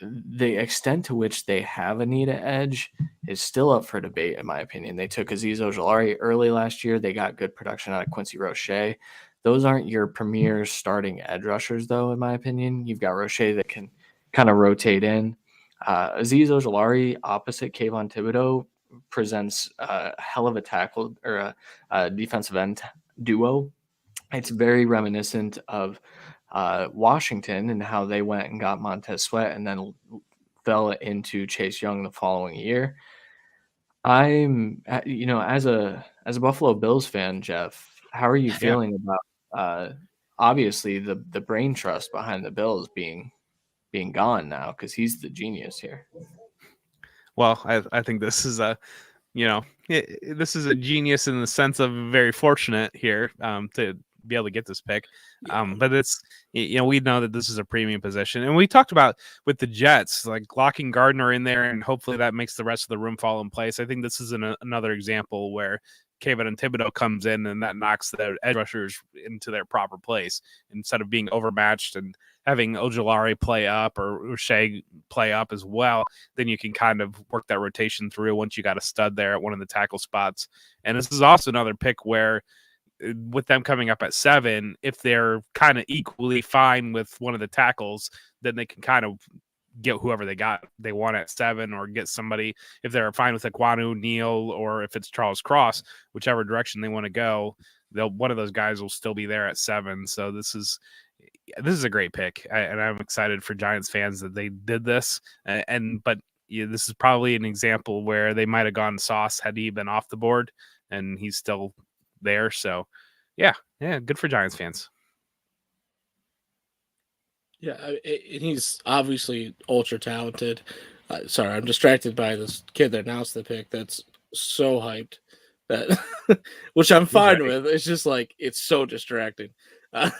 the extent to which they have a need at edge is still up for debate, in my opinion. They took Azeez Ojulari early last year. They got good production out of Quincy Roche. Those aren't your premier starting edge rushers, though, in my opinion. You've got Roche that can kind of rotate in. Azeez Ojulari, opposite Kayvon Thibodeau, presents a hell of a tackle or a defensive end duo. It's very reminiscent of Washington and how they went and got Montez Sweat and then fell into Chase Young the following year. I'm, as a Buffalo Bills fan, Jeff, how are you feeling about obviously the brain trust behind the Bills being gone now because he's the genius here? Well, I think this is this is a genius in the sense of very fortunate here to be able to get this pick. But it's, we know that this is a premium position. And we talked about with the Jets, like locking Gardner in there, and hopefully that makes the rest of the room fall in place. I think this is another example where Kayvon and Thibodeau comes in and that knocks the edge rushers into their proper place instead of being overmatched and having Ojulari play up or Roche play up as well. Then you can kind of work that rotation through once you got a stud there at one of the tackle spots. And this is also another pick where with them coming up at 7, if they're kind of equally fine with one of the tackles, then they can kind of get whoever they want at 7, or get somebody if they're fine with Ekwonu, Neal, or if it's Charles Cross, whichever direction they want to go, one of those guys will still be there at 7. So this is a great pick, and I'm excited for Giants fans that they did this. But this is probably an example where they might have gone Sauce had he been off the board, and he's still there. So yeah, good for Giants fans. Yeah, and he's obviously ultra talented. Sorry, I'm distracted by this kid that announced the pick. That's so hyped, that which I'm fine with. It's just like it's so distracting. But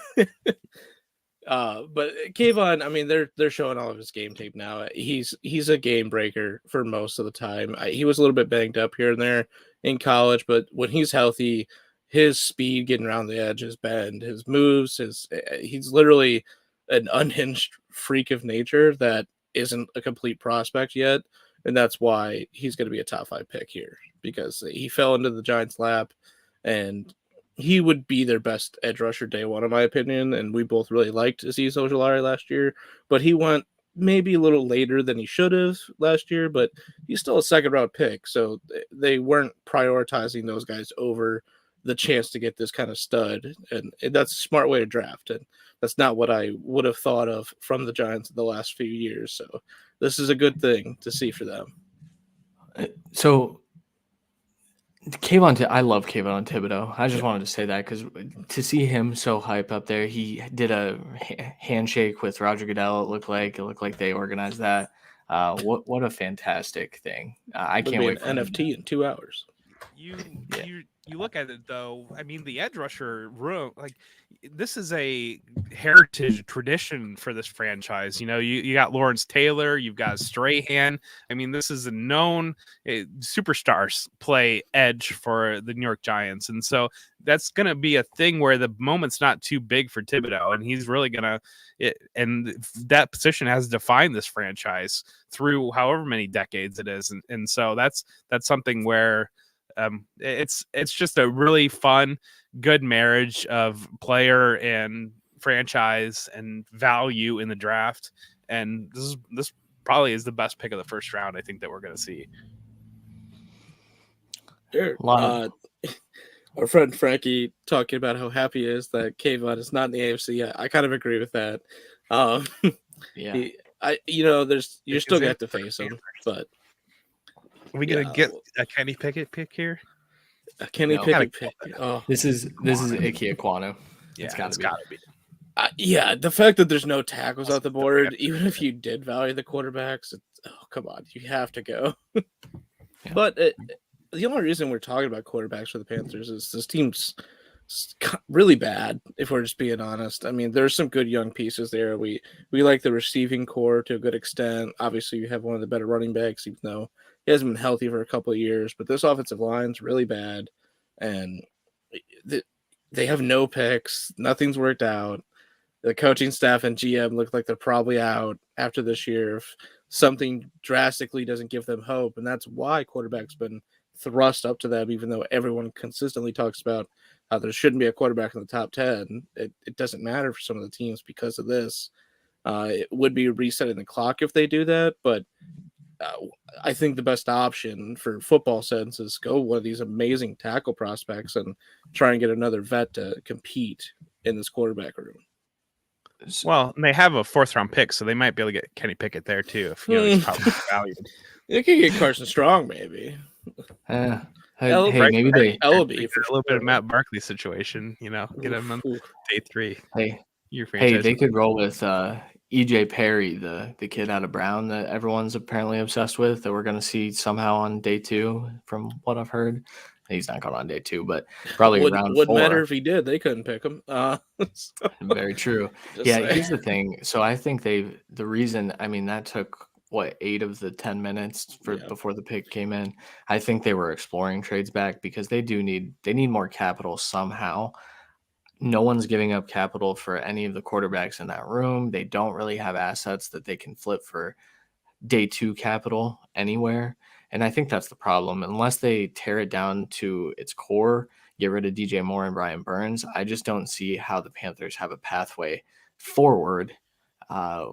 Kayvon, I mean, they're showing all of his game tape now. He's a game breaker for most of the time. He was a little bit banged up here and there in college, but when he's healthy, his speed getting around the edge, his bend, his moves, he's literally an unhinged freak of nature that isn't a complete prospect yet. And that's why he's going to be a top 5 pick here, because he fell into the Giants' lap and he would be their best edge rusher day one, in my opinion. And we both really liked Azeez Ojulari last year, but he went maybe a little later than he should have last year, but he's still a 2nd round pick. So they weren't prioritizing those guys over the chance to get this kind of stud. And that's a smart way to draft. And that's not what I would have thought of from the Giants in the last few years. So this is a good thing to see for them. So I love Kayvon Thibodeau. I just wanted to say that because to see him so hype up there, he did a handshake with Roger Goodell. It looked like they organized that. What a fantastic thing! I Would can't be wait an for him. NFT in 2 hours. You look at it though. I mean, the edge rusher room, like this is a heritage tradition for this franchise. You know, you got Lawrence Taylor, you've got Strahan. I mean, this is a known superstars play edge for the New York Giants, and so that's going to be a thing where the moment's not too big for Thibodeau, and he's really going to. And that position has defined this franchise through however many decades it is, and so that's something where. It's just a really fun, good marriage of player and franchise and value in the draft. And this probably is the best pick of the first round I think that we're going to see. Sure. Our friend Frankie talking about how happy he is that Kayvon is not in the AFC. I kind of agree with that. Yeah. You're still going to have to face him, but. Are we gonna get a Kenny Pickett pick here? A Kenny Pickett pick. Oh, this is Ike Ekwonu. Yeah, it's gotta be. Yeah, the fact that there's no tackles off the board, even if you did value the quarterbacks, come on, you have to go. Yeah. But the only reason we're talking about quarterbacks for the Panthers is this team's really bad, if we're just being honest. I mean, there's some good young pieces there. We like the receiving core to a good extent. Obviously, you have one of the better running backs, even though he hasn't been healthy for a couple of years. But this offensive line's really bad, and they have no picks. Nothing's worked out. The coaching staff and GM look like they're probably out after this year if something drastically doesn't give them hope. And that's why quarterback's been thrust up to them, even though everyone consistently talks about how there shouldn't be a quarterback in the top 10. It doesn't matter for some of the teams because of this. It would be resetting the clock if they do that, but I think the best option for football sense is go one of these amazing tackle prospects and try and get another vet to compete in this quarterback room. Well, and they have a 4th-round pick, so they might be able to get Kenny Pickett there too if he's probably valued. They could get Carson Strong, maybe. Maybe they Ellaby for a little bit of Matt Barkley situation. You know, get him on day 3. They could roll with EJ Perry, the kid out of Brown that everyone's apparently obsessed with, that we're going to see somehow on day 2, from what I've heard. He's not going on day 2, but probably round 4. Wouldn't matter if he did. They couldn't pick him. Very true. Here's the thing. So I think the reason, I mean, that took 8 of the 10 minutes before the pick came in. I think they were exploring trades back because they need more capital somehow. No one's giving up capital for any of the quarterbacks in that room. They don't really have assets that they can flip for day 2 capital anywhere. And I think that's the problem. Unless they tear it down to its core, get rid of DJ Moore and Brian Burns, I just don't see how the Panthers have a pathway forward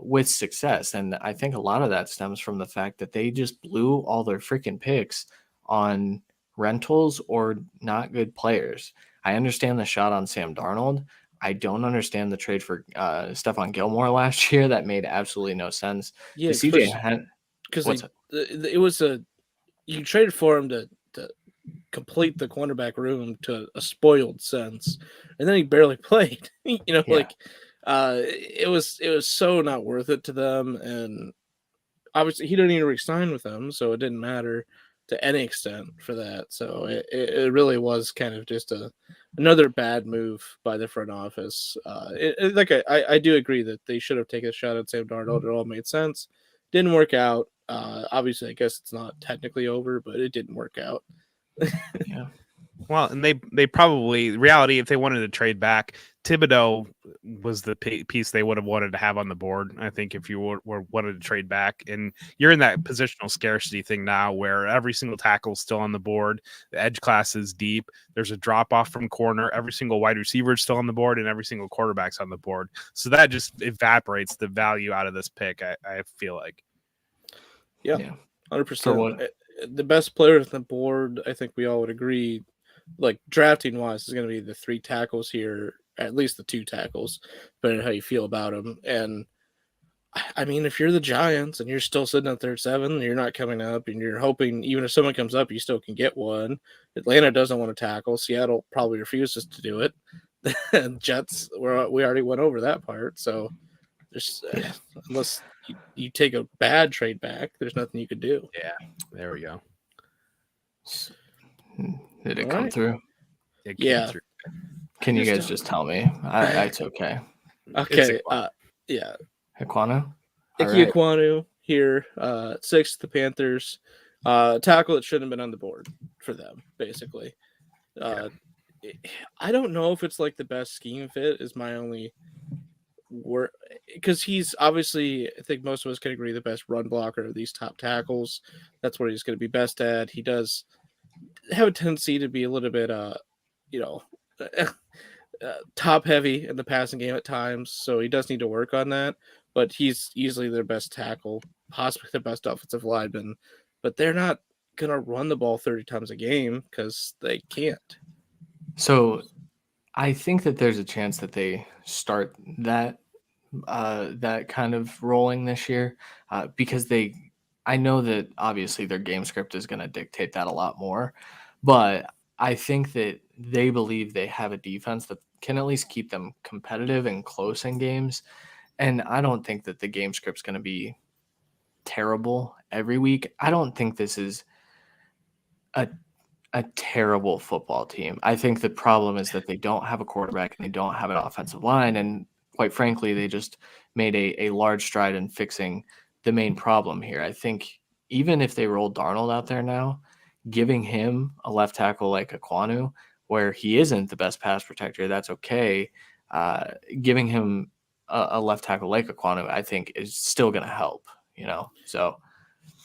with success. And I think a lot of that stems from the fact that they just blew all their freaking picks on rentals or not good players. I understand the shot on Sam Darnold. I don't understand the trade for Stephon Gilmore last year. That made absolutely no sense. Yeah, because it was you traded for him to complete the cornerback room to a spoiled sense, and then he barely played. It was so not worth it to them, and obviously he didn't even re-sign with them, so it didn't matter to any extent for that. So it really was kind of just another bad move by the front office. I do agree that they should have taken a shot at Sam Darnold. It all made sense. Didn't work out. Obviously, I guess it's not technically over, but it didn't work out. Yeah. Well, and they probably, reality, if they wanted to trade back, Thibodeau was the piece they would have wanted to have on the board. I think if you wanted to trade back, and you're in that positional scarcity thing now where every single tackle is still on the board. The edge class is deep. There's a drop off from corner. Every single wide receiver is still on the board, and every single quarterback's on the board. So that just evaporates the value out of this pick, I feel like. Yeah. 100%. The best player on the board, I think we all would agree, like drafting wise, is going to be the 3 tackles here, at least the 2 tackles, depending on how you feel about them. And I mean, if you're the Giants and you're still sitting at 37, you're not coming up, and you're hoping even if someone comes up, you still can get one. Atlanta doesn't want to tackle. Seattle probably refuses to do it. And Jets, we already went over that part. So there's unless you take a bad trade back, there's nothing you could do. Yeah, there we go. Did it come through? It came through. Can you guys just tell me? It's okay. Okay. Yeah. Ekwonu? Ike Ekwonu here, 6th, the Panthers. Tackle that shouldn't have been on the board for them, basically. I don't know if it's like the best scheme fit is my only word, because he's obviously, I think most of us can agree, the best run blocker of these top tackles. That's what he's going to be best at. He does have a tendency to be a little bit, top heavy in the passing game at times, so he does need to work on that. But he's easily their best tackle, possibly the best offensive lineman. But they're not going to run the ball 30 times a game because they can't. So I think that there's a chance that they start that kind of rolling this year because I know that obviously their game script is going to dictate that a lot more. But I think that they believe they have a defense that can at least keep them competitive and close in games. And I don't think that the game script's going to be terrible every week. I don't think this is a terrible football team. I think the problem is that they don't have a quarterback and they don't have an offensive line. And quite frankly, they just made a large stride in fixing the main problem here. I think even if they roll Darnold out there now, giving him a left tackle like Ekwonu, where he isn't the best pass protector, that's okay. Giving him a left tackle like Ekwonu, I think, is still going to help, so.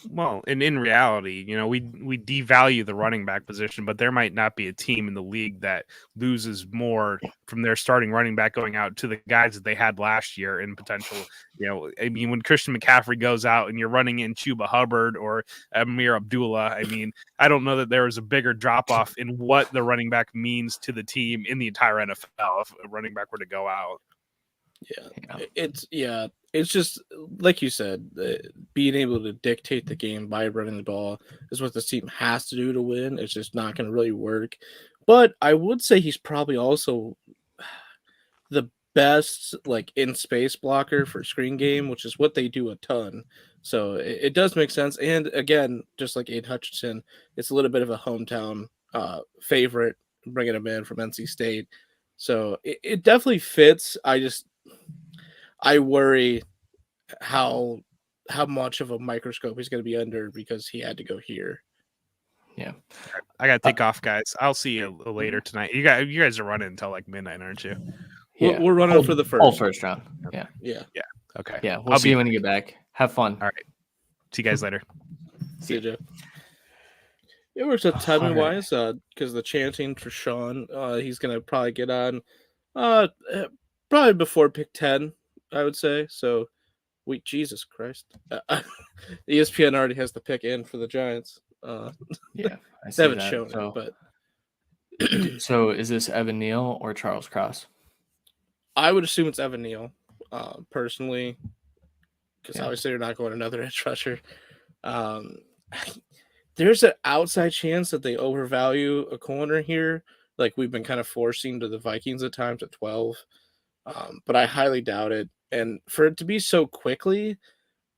Well, and in reality, we devalue the running back position, but there might not be a team in the league that loses more from their starting running back going out to the guys that they had last year in potential. I mean, when Christian McCaffrey goes out and you're running in Chuba Hubbard or Amir Abdullah, I mean, I don't know that there is a bigger drop off in what the running back means to the team in the entire NFL if a running back were to go out. It's just like you said, being able to dictate the game by running the ball is what this team has to do to win. It's just not going to really work. But I would say he's probably also the best in space blocker for screen game, which is what they do a ton. So it does make sense. And again, just like Aiden Hutchinson, it's a little bit of a hometown favorite, bringing him in from NC State. So it definitely fits. I worry how much of a microscope he's going to be under because he had to go here. Yeah, I got to take off, guys. I'll see you later tonight. You guys are running until midnight, aren't you? Yeah, we're running for the first round. Yeah. Okay. Yeah, we'll see you when you get back. Have fun. All right. See you guys later. See you, Joe. It works out timing wise because the chanting for Sean, he's going to probably get on probably before pick 10. I would say so. Jesus Christ! ESPN already has the pick in for the Giants. I see they haven't shown it, but so is this Evan Neal or Charles Cross? I would assume it's Evan Neal, personally, because obviously they're not going another edge rusher. There's an outside chance that they overvalue a corner here, like we've been kind of forcing to the Vikings at times at 12. But I highly doubt it. And for it to be so quickly,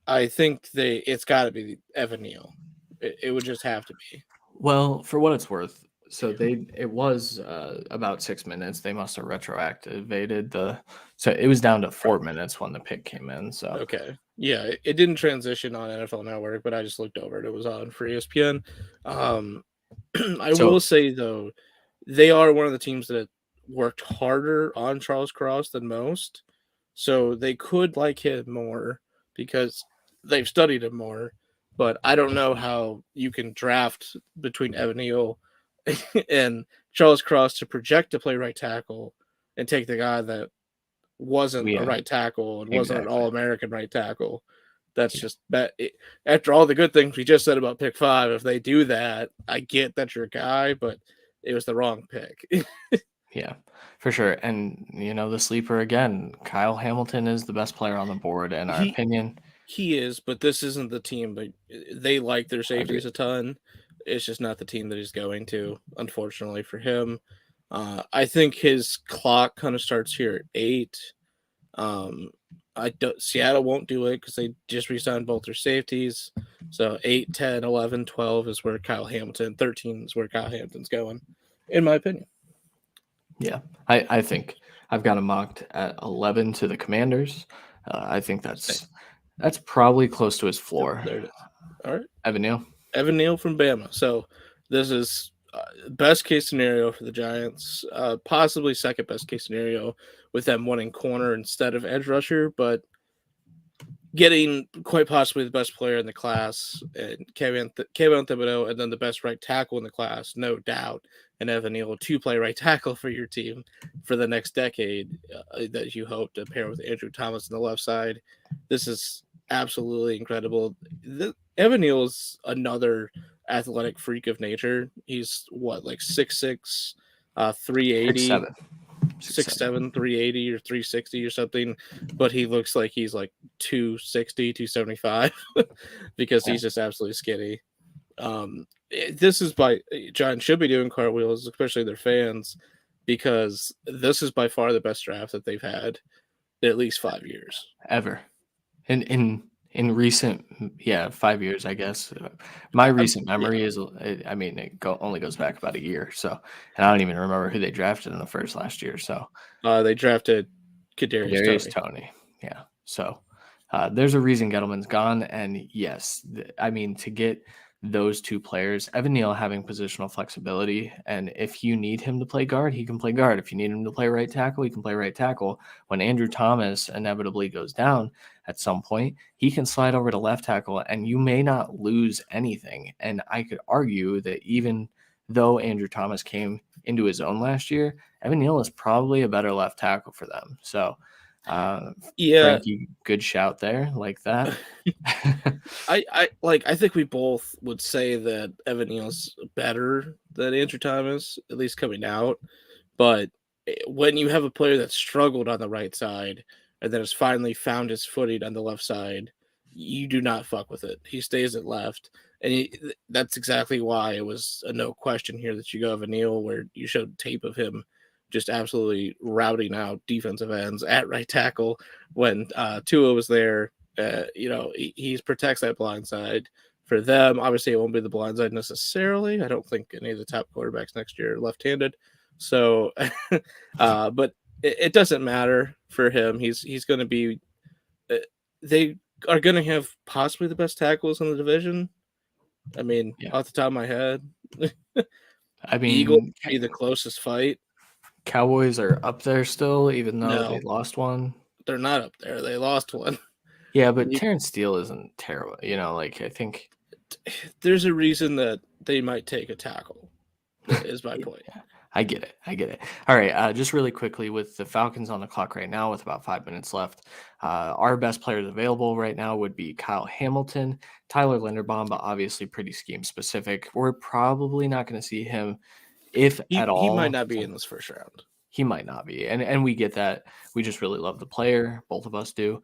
I think it's got to be Evan Neal. It would just have to be. Well, for what it's worth, so it was about 6 minutes. They must have retroactivated so it was down to 4 minutes when the pick came in. So okay, yeah, it didn't transition on NFL Network, but I just looked over it. It was on for ESPN. I will say though, they are one of the teams that worked harder on Charles Cross than most. So they could like him more because they've studied him more. But I don't know how you can draft between Evan Neal and Charles Cross to project to play right tackle and take the guy that wasn't a right tackle and wasn't an All-American right tackle. That's just that. After all the good things we just said about pick 5, if they do that, I get that you're a guy, but it was the wrong pick. Yeah, for sure. And, the sleeper again, Kyle Hamilton is the best player on the board, in our He opinion. he is, but this isn't the team. But they like their safeties Agreed. a ton. It's just not the team that he's going to, unfortunately for him. I think his clock kind of starts here at 8. Seattle won't do it because they just re-signed both their safeties. So 8, 10, 11, 12 is where Kyle Hamilton, 13 is where Kyle Hamilton's going, in my opinion. Yeah, I think I've got him mocked at 11 to the Commanders. I think that's probably close to his floor. There it is. All right. Evan Neal from Bama. So this is best case scenario for the Giants, possibly second best case scenario with them winning corner instead of edge rusher, but getting quite possibly the best player in the class, and Kayvon Thibodeau, and then the best right tackle in the class, no doubt, and Evan Neal to play right tackle for your team for the next decade that you hope to pair with Andrew Thomas on the left side. This is absolutely incredible. Evan Neal is another athletic freak of nature. He's like 6'6", 380. 6'7", 380 or 360 or something, but he looks like he's like 260, 275 because he's just absolutely skinny. This is Giants should be doing cartwheels, especially their fans, because this is by far the best draft that they've had in at least 5 years. Ever. In recent, 5 years, I guess. My recent memory is, it only goes back about a year. So, and I don't even remember who they drafted in the first last year. So, they drafted Kadarius Toney. Yeah. So, there's a reason Gettleman's gone. And yes, to get those two players, Evan Neal having positional flexibility, and if you need him to play guard, he can play guard. If you need him to play right tackle, he can play right tackle. When Andrew Thomas inevitably goes down at some point, he can slide over to left tackle, and you may not lose anything. And I could argue that even though Andrew Thomas came into his own last year, Evan Neal is probably a better left tackle for them. So, Frankie, good shout there, like that. I think we both would say that Evan Neal's better than Andrew Thomas, at least coming out. But when you have a player that struggled on the right side and then has finally found his footing on the left side, you do not fuck with it. He stays at left, and that's exactly why it was a no question here that you go Evan Neal, where you showed tape of him just absolutely routing out defensive ends at right tackle when Tua was there. He protects that blind side for them. Obviously, it won't be the blind side necessarily. I don't think any of the top quarterbacks next year are left-handed. So, but it doesn't matter for him. He's going to be. They are going to have possibly the best tackles in the division. Off the top of my head, Eagles be the closest fight. Cowboys are up there still, even though they lost one. They're not up there. They lost one. Yeah, but Terrence Steele isn't terrible. I think there's a reason that they might take a tackle, is my point. Yeah, I get it. All right, just really quickly, with the Falcons on the clock right now with about 5 minutes left, our best players available right now would be Kyle Hamilton, Tyler Linderbaum, but obviously pretty scheme specific. We're probably not going to see him, if at all. He might not be in this first round. He might not be, and we get that. We just really love the player. Both of us do.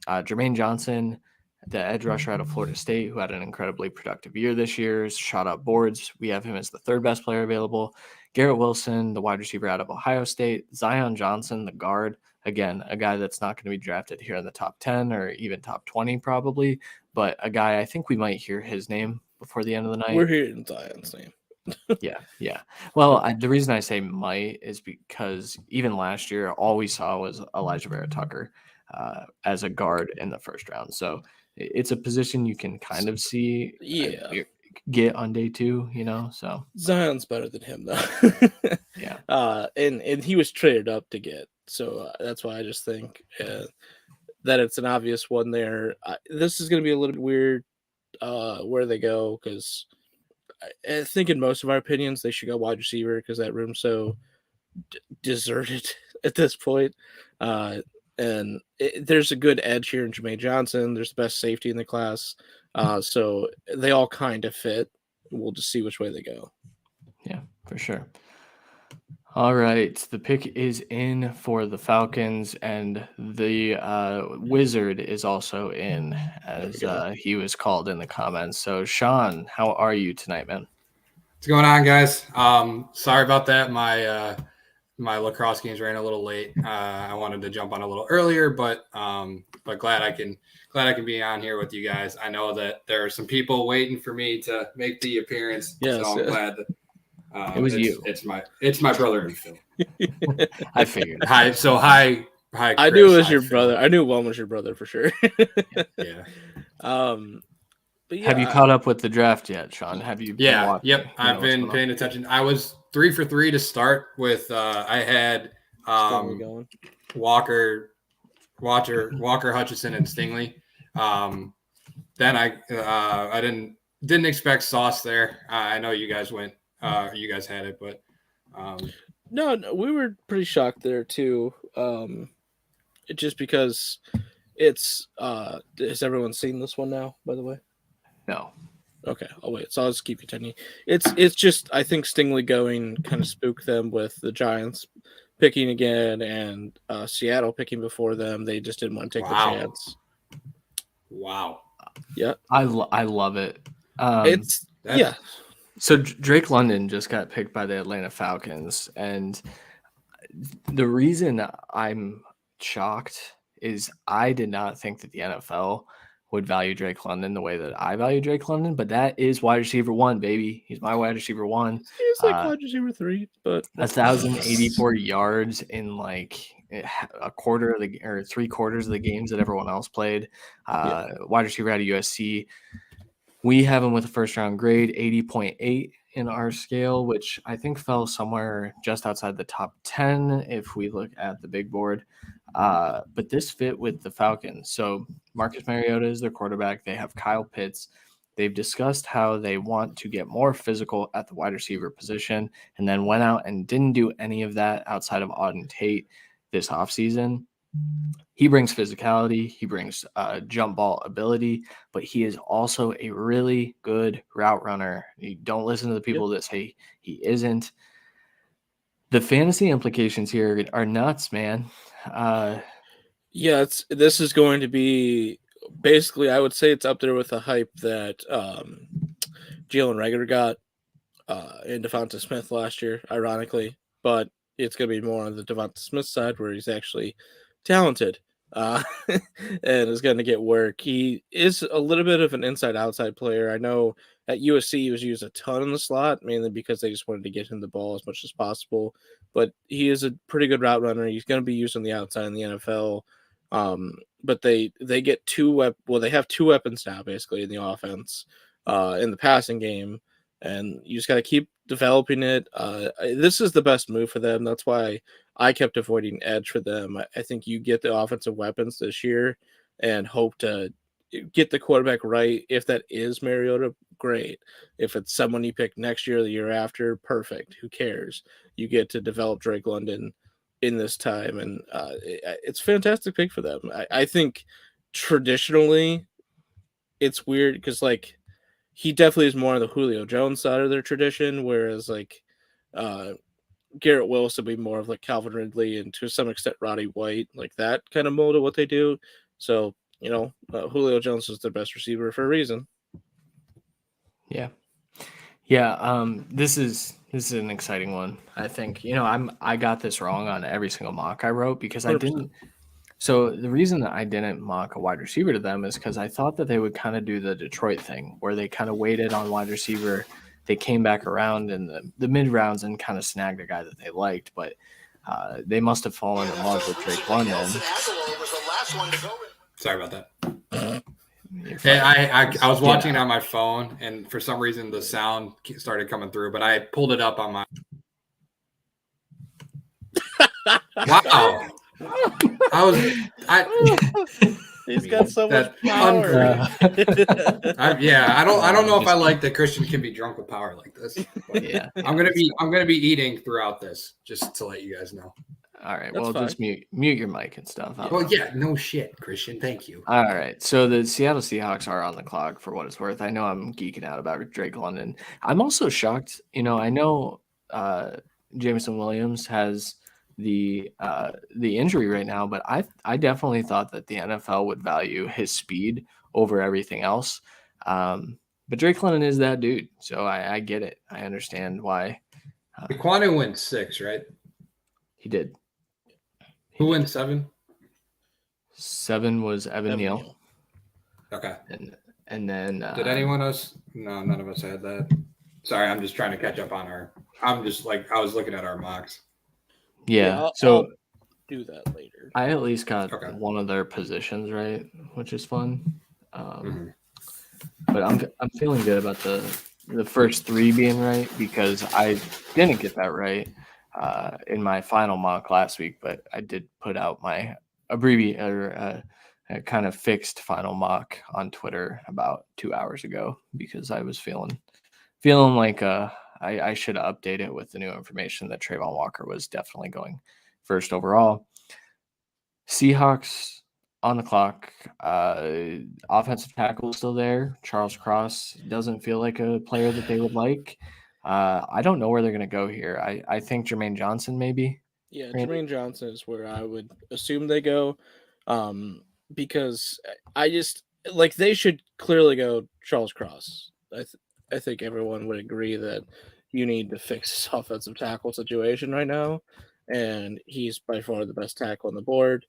Jermaine Johnson, the edge rusher out of Florida State, who had an incredibly productive year this year, shot up boards. We have him as the third best player available. Garrett Wilson, the wide receiver out of Ohio State. Zion Johnson, the guard. Again, a guy that's not going to be drafted here in the top 10 or even top 20 probably, but a guy I think we might hear his name before the end of the night. We're hearing Zion's name. Yeah. Well, the reason I say might is because even last year, all we saw was Elijah Vera Tucker as a guard in the first round. So it's a position you can kind of see get on day 2, so. Zion's better than him, though. Yeah. And he was traded up to get. So that's why I just think that it's an obvious one there. This is going to be a little bit weird where they go, because I think in most of our opinions, they should go wide receiver because that room's so deserted at this point. And there's a good edge here in Jermaine Johnson. There's the best safety in the class. So they all kind of fit. We'll just see which way they go. Yeah, for sure. All right, the pick is in for the Falcons, and the Wizard is also in, as he was called in the comments. So, Sean, how are you tonight, man? What's going on, guys? Sorry about that. My lacrosse games ran a little late. I wanted to jump on a little earlier, but glad I can be on here with you guys. I know that there are some people waiting for me to make the appearance, so I'm glad that. It was you. It's my brother and Phil. I figured. Hi, Chris, I knew it was your brother. I knew one was your brother for sure. Yeah. But yeah. Have you caught up with the draft yet, Sean? Have you? Yep. I've been paying attention. I was 3 for 3 to start with. I had Walker, Hutchinson, and Stingley. Then I didn't expect Sauce there. I know you guys went. You guys had it, but no, we were pretty shocked there too. Just because it's has everyone seen this one now, by the way? No. Okay, I'll wait. So I'll just keep continuing. It's just I think Stingley going kind of spooked them with the Giants picking again and Seattle picking before them. They just didn't want to take the chance. Wow. Yeah. I love it. Yeah. So Drake London just got picked by the Atlanta Falcons, and the reason I'm shocked is I did not think that the NFL would value Drake London the way that I value Drake London, but that is wide receiver 1, baby. He's my wide receiver 1. He's like wide receiver 3, but 1,084 yards in like a quarter of or 3/4 of the games that everyone else played. Wide receiver out of USC. We have him with a first-round grade, 80.8 in our scale, which I think fell somewhere just outside the top 10 if we look at the big board. But this fit with the Falcons. So Marcus Mariota is their quarterback. They have Kyle Pitts. They've discussed how they want to get more physical at the wide receiver position and then went out and didn't do any of that outside of Auden Tate this offseason. He brings physicality, he brings jump ball ability, but he is also a really good route runner. You don't listen to the people that say he isn't. The fantasy implications here are nuts, man. This is going to be basically, I would say it's up there with the hype that Jalen Reagor got in Devonta Smith last year, ironically, but it's going to be more on the Devonta Smith side where he's actually talented and is going to get work. He is a little bit of an inside-outside player. I know at USC he was used a ton in the slot, mainly because they just wanted to get him the ball as much as possible. But he is a pretty good route runner. He's going to be used on the outside in the NFL. But they get they have 2 weapons now, basically, in the offense, in the passing game. And you just got to keep developing it. This is the best move for them. That's why I kept avoiding edge for them. I think you get the offensive weapons this year and hope to get the quarterback right. If that is Mariota, great. If it's someone you pick next year or the year after, perfect. Who cares? You get to develop Drake London in this time, and it's a fantastic pick for them. I think traditionally it's weird because, like, he definitely is more on the Julio Jones side of their tradition, whereas, like, Garrett Wilson would be more of like Calvin Ridley and to some extent Roddy White, like that kind of mold of what they do. So, Julio Jones is their best receiver for a reason. Yeah. This is an exciting one. I think, I got this wrong on every single mock I wrote because 100%. I didn't. So the reason that I didn't mock a wide receiver to them is because I thought that they would kind of do the Detroit thing where they kind of waited on wide receiver. They came back around in the mid rounds and kind of snagged a guy that they liked, but they must have fallen in love with Drake London. Sorry about that. I was watching it on my phone, and for some reason the sound started coming through, but I pulled it up on my. Wow. He's got so much power. I don't know if I like that Christian can be drunk with power like this. Yeah, I'm gonna be eating throughout this, just to let you guys know. All right, well, just mute your mic and stuff. Well, yeah, no shit, Christian. Thank you. All right, so the Seattle Seahawks are on the clock for what it's worth. I know I'm geeking out about Drake London. I'm also shocked. I know Jameson Williams has the injury right now, but I definitely thought that the NFL would value his speed over everything else. But Drake London is that dude, so I get it. I understand why. Aquanu went 6, right? He did. Who went 7? 7 was Evan Neal. Okay. And then did anyone else? No, none of us had that. Sorry, I'm just trying to catch up on our. I'm just like I was looking at our mocks. Yeah, I'll do that later. I at least got one of their positions right, which is fun. But I'm feeling good about the first 3 being right because I didn't get that right in my final mock last week, but I did put out my kind of fixed final mock on Twitter about 2 hours ago because I was feeling like I should update it with the new information that Trayvon Walker was definitely going first overall. Seahawks on the clock. Offensive tackle is still there. Charles Cross doesn't feel like a player that they would like. I don't know where they're going to go here. I think Jermaine Johnson maybe. Yeah, Jermaine Johnson is where I would assume they go. Because I just like they should clearly go Charles Cross. I think everyone would agree that you need to fix this offensive tackle situation right now, and he's by far the best tackle on the board.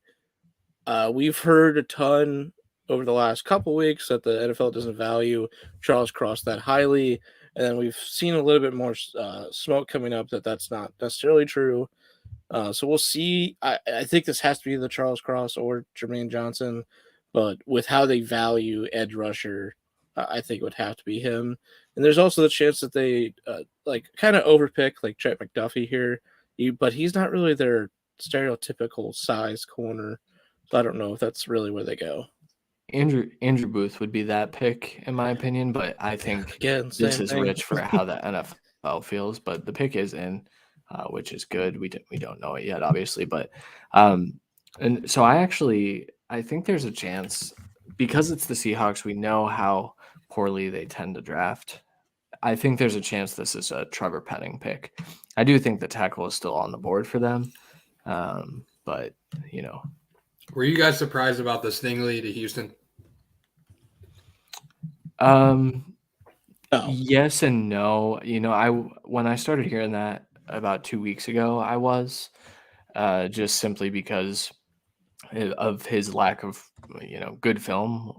We've heard a ton over the last couple weeks that the NFL doesn't value Charles Cross that highly, and then we've seen a little bit more smoke coming up that that's not necessarily true. So we'll see. I think this has to be the Charles Cross or Jermaine Johnson, but with how they value edge rusher, I think it would have to be him. And there's also the chance that they kind of overpick like Trent McDuffie here, but he's not really their stereotypical size corner. So I don't know if that's really where they go. Andrew Booth would be that pick in my opinion, but I think this is rich for how the NFL feels. But the pick is in. Which is good. We don't know it yet, obviously, but and so I think there's a chance because it's the Seahawks. We know how poorly they tend to draft. I think there's a chance this is a Trevor Penning pick. I do think the tackle is still on the board for them, but Were you guys surprised about the Stingley to Houston? Yes and no. When I started hearing that about 2 weeks ago, I was just simply because of his lack of good film.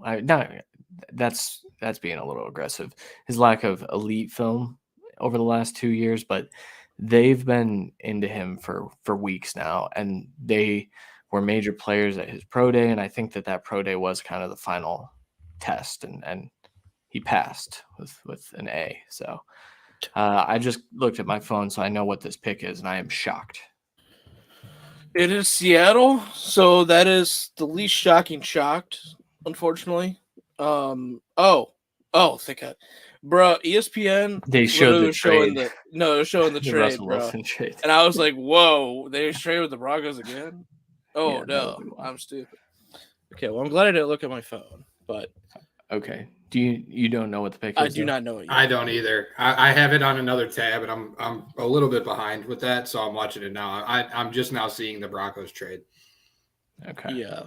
That's being a little aggressive. His lack of elite film over the last 2 years, but they've been into him for weeks now, and they were major players at his pro day, and I think that pro day was kind of the final test, and he passed with an A. So I just looked at my phone, so I know what this pick is, and I am shocked. It is Seattle, so that is the least shocking shocked, unfortunately. Thank God. Bro, ESPN they showed the trade. Showing the trade, Russell bro. Wilson trade. And I was like, whoa, they traded with the Broncos again? Oh, yeah, no, I'm stupid. Okay, well, I'm glad I didn't look at my phone, but okay. You don't know what the pick is? I do not know it yet. I don't either. I have it on another tab, and I'm a little bit behind with that, so I'm watching it now. I'm just now seeing the Broncos trade. Okay. Yeah.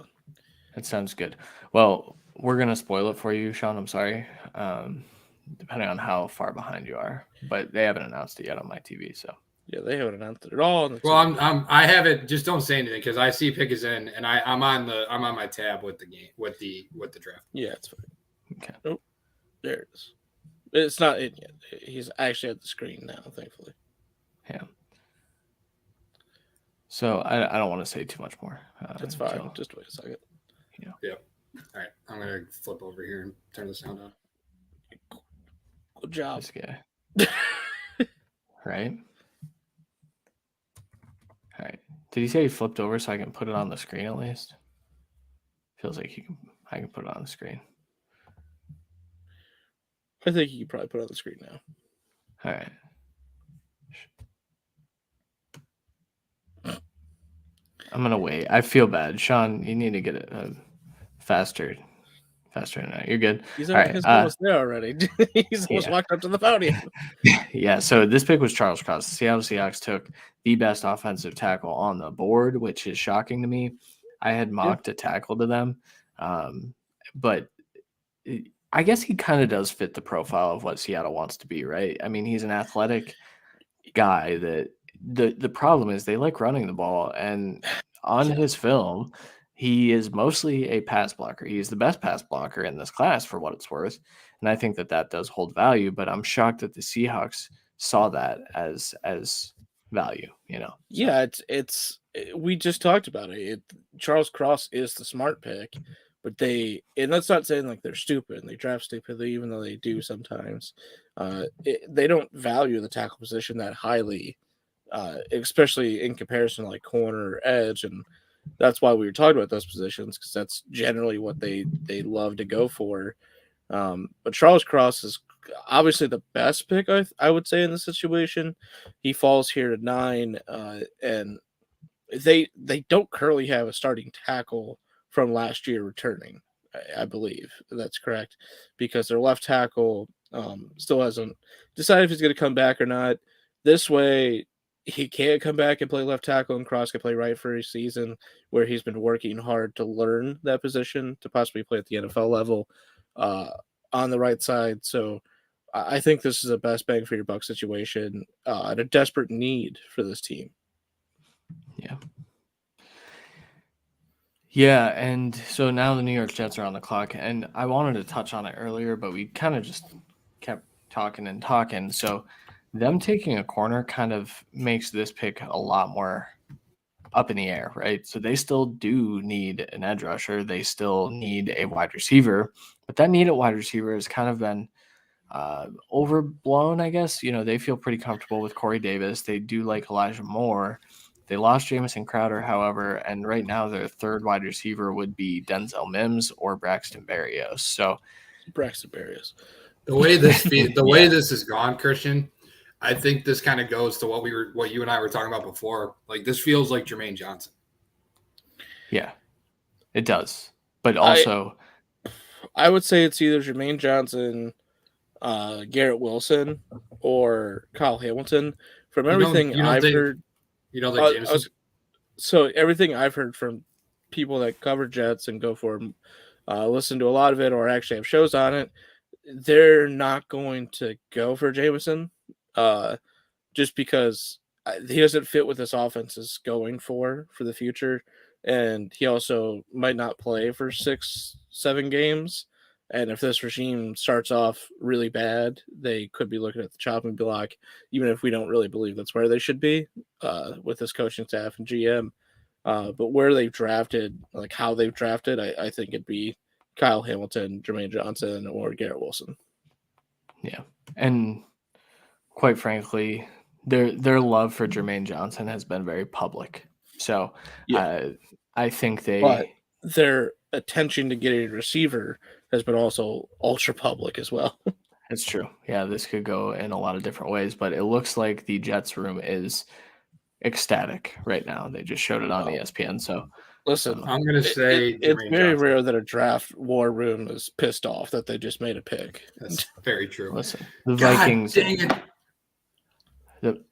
That sounds good. Well, we're going to spoil it for you, Sean. I'm sorry, depending on how far behind you are. But they haven't announced it yet on my TV, so. Yeah, they haven't announced it at all. Well, I have it. Just don't say anything because I see pick is in, and I'm on my tab with the game with the draft. Yeah, it's fine. Okay. Oh, there it is. It's not in yet. He's actually at the screen now, thankfully. Yeah. So I don't want to say too much more. That's fine. Just wait a second. Yeah. All right. I'm gonna flip over here and turn the sound on. Good job. This guy. Right. All right. Did he say he flipped over so I can put it on the screen at least? Feels like I can put it on the screen. I think you can probably put it on the screen now. All right. I'm going to wait. I feel bad. Sean, you need to get a faster Faster than that. You're good. He's All right. almost there already. He's almost walked up to the podium. Yeah. So this pick was Charles Cross. The Seattle Seahawks took the best offensive tackle on the board, which is shocking to me. I had mocked a tackle to them, but I guess he kind of does fit the profile of what Seattle wants to be, right? I mean, he's an athletic guy that the problem is they like running the ball, and on his film, he is mostly a pass blocker. He's the best pass blocker in this class for what it's worth. And I think that does hold value, but I'm shocked that the Seahawks saw that as value, So. Yeah, we just talked about it. Charles Cross is the smart pick, but and that's not saying like they're stupid and they draft stupidly, even though they do sometimes. They don't value the tackle position that highly, especially in comparison to like corner or edge, and that's why we were talking about those positions, because that's generally what they love to go for. But Charles Cross is obviously the best pick, I would say, in this situation. He falls here to 9, and they don't currently have a starting tackle from last year returning. I believe that's correct, because their left tackle still hasn't decided if he's going to come back or not. This way, he can't come back and play left tackle, and Cross can play right for a season, where he's been working hard to learn that position to possibly play at the NFL level on the right side. So I think this is a best bang for your buck situation and a desperate need for this team. Yeah. Yeah, and so now the New York Jets are on the clock, and I wanted to touch on it earlier, but we kind of just kept talking. So them taking a corner kind of makes this pick a lot more up in the air, right? So they still do need an edge rusher. They still need a wide receiver, but that need at wide receiver has kind of been overblown, I guess. They feel pretty comfortable with Corey Davis. They do like Elijah Moore. They lost Jamison Crowder, however, and right now their third wide receiver would be Denzel Mims or Braxton Berrios. So Braxton Berrios. The way this has gone, Christian, I think this kind of goes to what you and I were talking about before. Like, this feels like Jermaine Johnson. Yeah, it does. But also, I would say it's either Jermaine Johnson, Garrett Wilson, or Kyle Hamilton. From everything I've heard, you don't think Jameson? So everything I've heard from people that cover Jets and go for them, listen to a lot of it, or actually have shows on it, they're not going to go for Jameson, just because he doesn't fit what this offense is going for the future, and he also might not play for 6-7 games. And if this regime starts off really bad, they could be looking at the chopping block, even if we don't really believe that's where they should be with this coaching staff and GM. But where they've drafted, like how they've drafted, I think it'd be Kyle Hamilton, Jermaine Johnson, or Garrett Wilson. Yeah. And quite frankly, their love for Jermaine Johnson has been very public. So I think their attention to getting a receiver has been also ultra public as well. It's true. Yeah, this could go in a lot of different ways, but it looks like the Jets room is ecstatic right now. They just showed it on ESPN. So listen, I'm going to say it's very rare that a draft war room is pissed off that they just made a pick. That's very true. Listen, the Vikings. Dang it.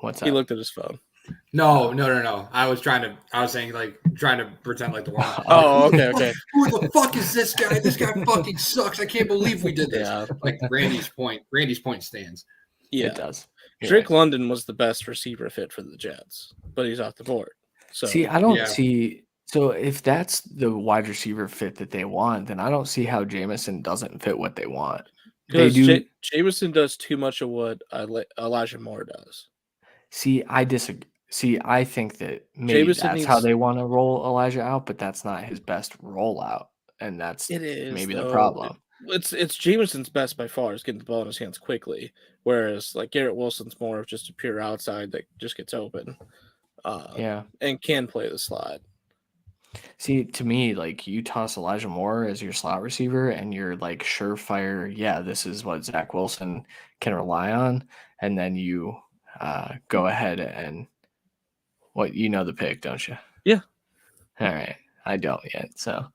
What's that? He looked at his phone. No. I was trying to pretend like the one. Oh, okay. Who the fuck is this guy? This guy fucking sucks. I can't believe we did this. Yeah. Like Randy's point stands. Yeah, it does. Drake London was the best receiver fit for the Jets, but he's off the board. So see, I don't see. So if that's the wide receiver fit that they want, then I don't see how Jameson doesn't fit what they want. They do. Jameson does too much of what Elijah Moore does. See, I disagree. See, I think that maybe that's how they want to roll Elijah out, but that's not his best rollout, and that's maybe the problem. It's Jameson's best by far is getting the ball in his hands quickly, whereas like Garrett Wilson's more of just a pure outside that just gets open, and can play the slot. See, to me, like you toss Elijah Moore as your slot receiver, and you're like surefire. Yeah, this is what Zach Wilson can rely on, and then you go ahead and the pick, don't you? Yeah. All right. I don't yet. So,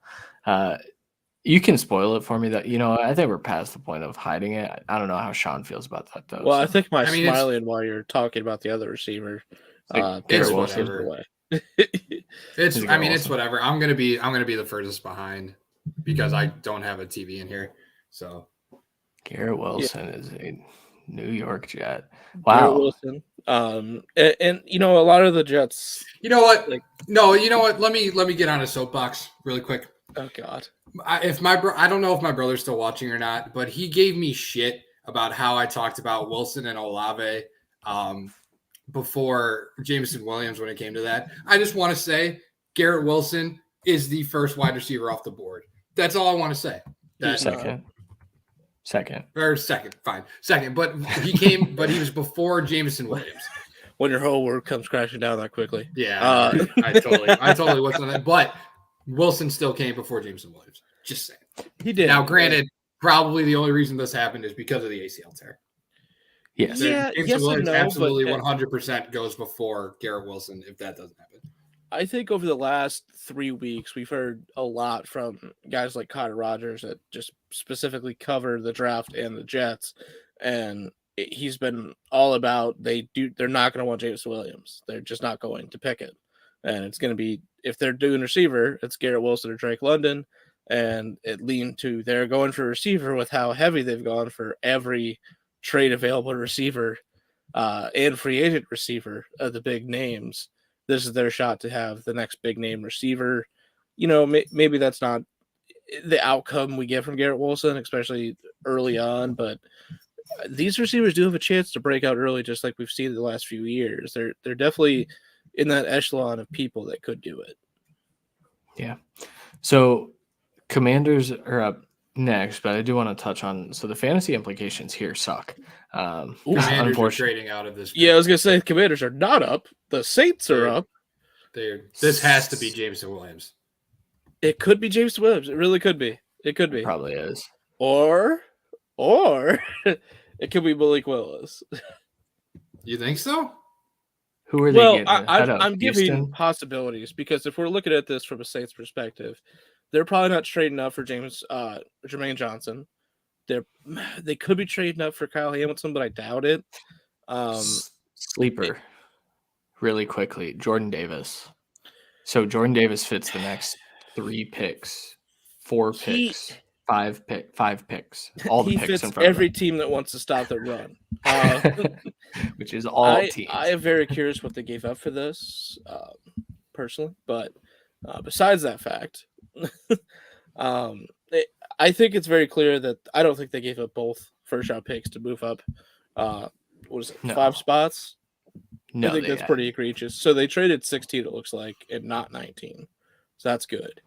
You can spoil it for me. That I think we're past the point of hiding it. I don't know how Sean feels about that though. Well, I so. think I mean, it's- smiling while you're talking about the other receiver, Garrett gives Wilson. it away. It's Garrett I mean, it's Wilson. whatever. I'm gonna be the furthest behind because I don't have a TV in here. So Garrett Wilson is a New York Jet. Garrett Wow. Wilson. And a lot of the Jets. you know what? Like- No, you know what? Let me get on a soapbox really quick. Oh God. I don't know if my brother's still watching or not, but he gave me shit about how I talked about Wilson and Olave before Jameson Williams when it came to that. I just want to say Garrett Wilson is the first wide receiver off the board. That's all I want to say. Second. Or second, fine. Second, but he was before Jameson Williams. When your whole world comes crashing down that quickly. Yeah, I totally was on that. But Wilson still came before Jameson Williams. Just saying. He did. Now, granted, probably the only reason this happened is because of the ACL tear. Yes. Yeah, Jameson yes and Williams no, absolutely but 100% goes before Garrett Wilson if that doesn't happen. I think over the last 3 weeks, we've heard a lot from guys like Connor Rogers that just specifically cover the draft and the Jets. And he's been all about they're not going to want James Williams. They're just not going to pick it. And it's going to be, if they're doing receiver, it's Garrett Wilson or Drake London. And it leaned to they're going for receiver with how heavy they've gone for every trade available receiver and free agent receiver of the big names. This is their shot to have the next big name receiver. Maybe that's not the outcome we get from Garrett Wilson, especially early on, but these receivers do have a chance to break out early, just like we've seen in the last few years. They're definitely in that echelon of people that could do it. Yeah. So Commanders are up next, but I do want to touch on the fantasy implications here suck. Commanders are trading out of this. Yeah, I was gonna say Commanders are not up. The Saints are up. This has to be Jameson Williams. It could be James Williams. It really could be. It could be. It probably is. Or it could be Malik Willis. You think so? Who are they Well, getting? I'm giving possibilities because if we're looking at this from a Saints perspective, they're probably not trading up for Jermaine Johnson. They could be trading up for Kyle Hamilton, but I doubt it. Sleeper, really quickly, Jordan Davis. So Jordan Davis fits the next 3 picks, 4 picks, 5 picks. All the he picks fits in front every of team that wants to stop the run. which is all teams. I am very curious what they gave up for this, personally. But besides that fact, I think it's very clear that I don't think they gave up both first-round picks to move up. What is it, 5 spots? No, I think that's pretty egregious. So they traded 16, it looks like, and not 19. So that's good.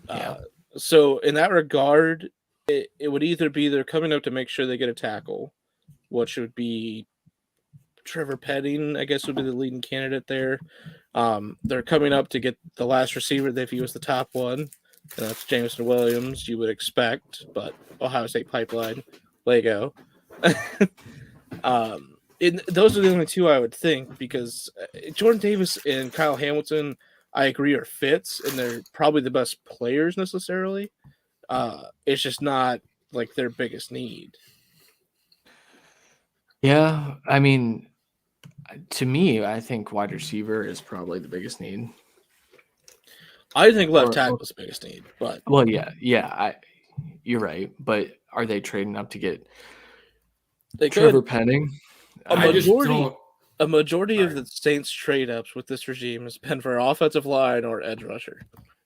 Yeah. So in that regard, it would either be they're coming up to make sure they get a tackle, which would be Trevor Penning, I guess, would be the leading candidate there. They're coming up to get the last receiver if he was the top one. And that's Jameson Williams, you would expect, but Ohio State pipeline, Lego. Those are the only 2 I would think, because Jordan Davis and Kyle Hamilton, I agree, are fits, and they're probably the best players necessarily. It's just not like their biggest need. Yeah, I mean, to me, I think wide receiver is probably the biggest need. I think left tackle is the biggest need, but well, yeah, you're right. But are they trading up to get Trevor Penning? A majority of the Saints trade ups with this regime has been for offensive line or edge rusher.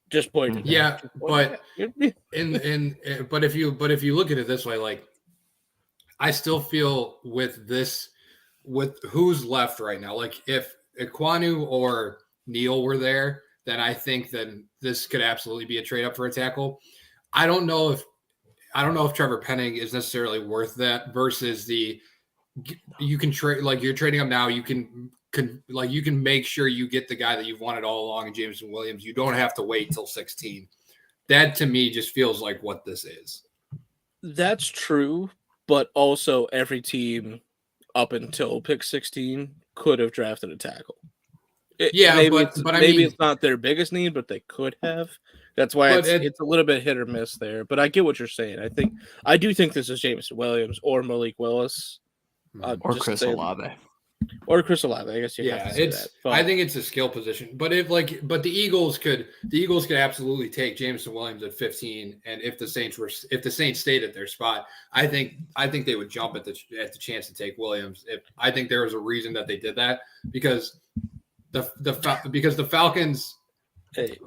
Just pointing. Yeah, but but if you look at it this way, like I still feel with who's left right now, like if Ekwonu or Neal were there, then I think that this could absolutely be a trade up for a tackle. I don't know if Trevor Penning is necessarily worth that versus you can trade, like you're trading up now. You can make sure you get the guy that you've wanted all along in Jameson Williams. You don't have to wait till 16. That to me just feels like what this is. That's true, but also every team up until pick 16 could have drafted a tackle. Maybe it's not their biggest need, but they could have. That's why it's a little bit hit or miss there. But I get what you're saying. I do think this is Jameson Williams or Malik Willis. Or Chris Olave. Or Chris Olave, I guess have to say that. I think it's a skill position. But the Eagles could absolutely take Jameson Williams at 15. And if the Saints stayed at their spot, I think they would jump at the chance to take Williams. I think there was a reason that they did that because the Falcons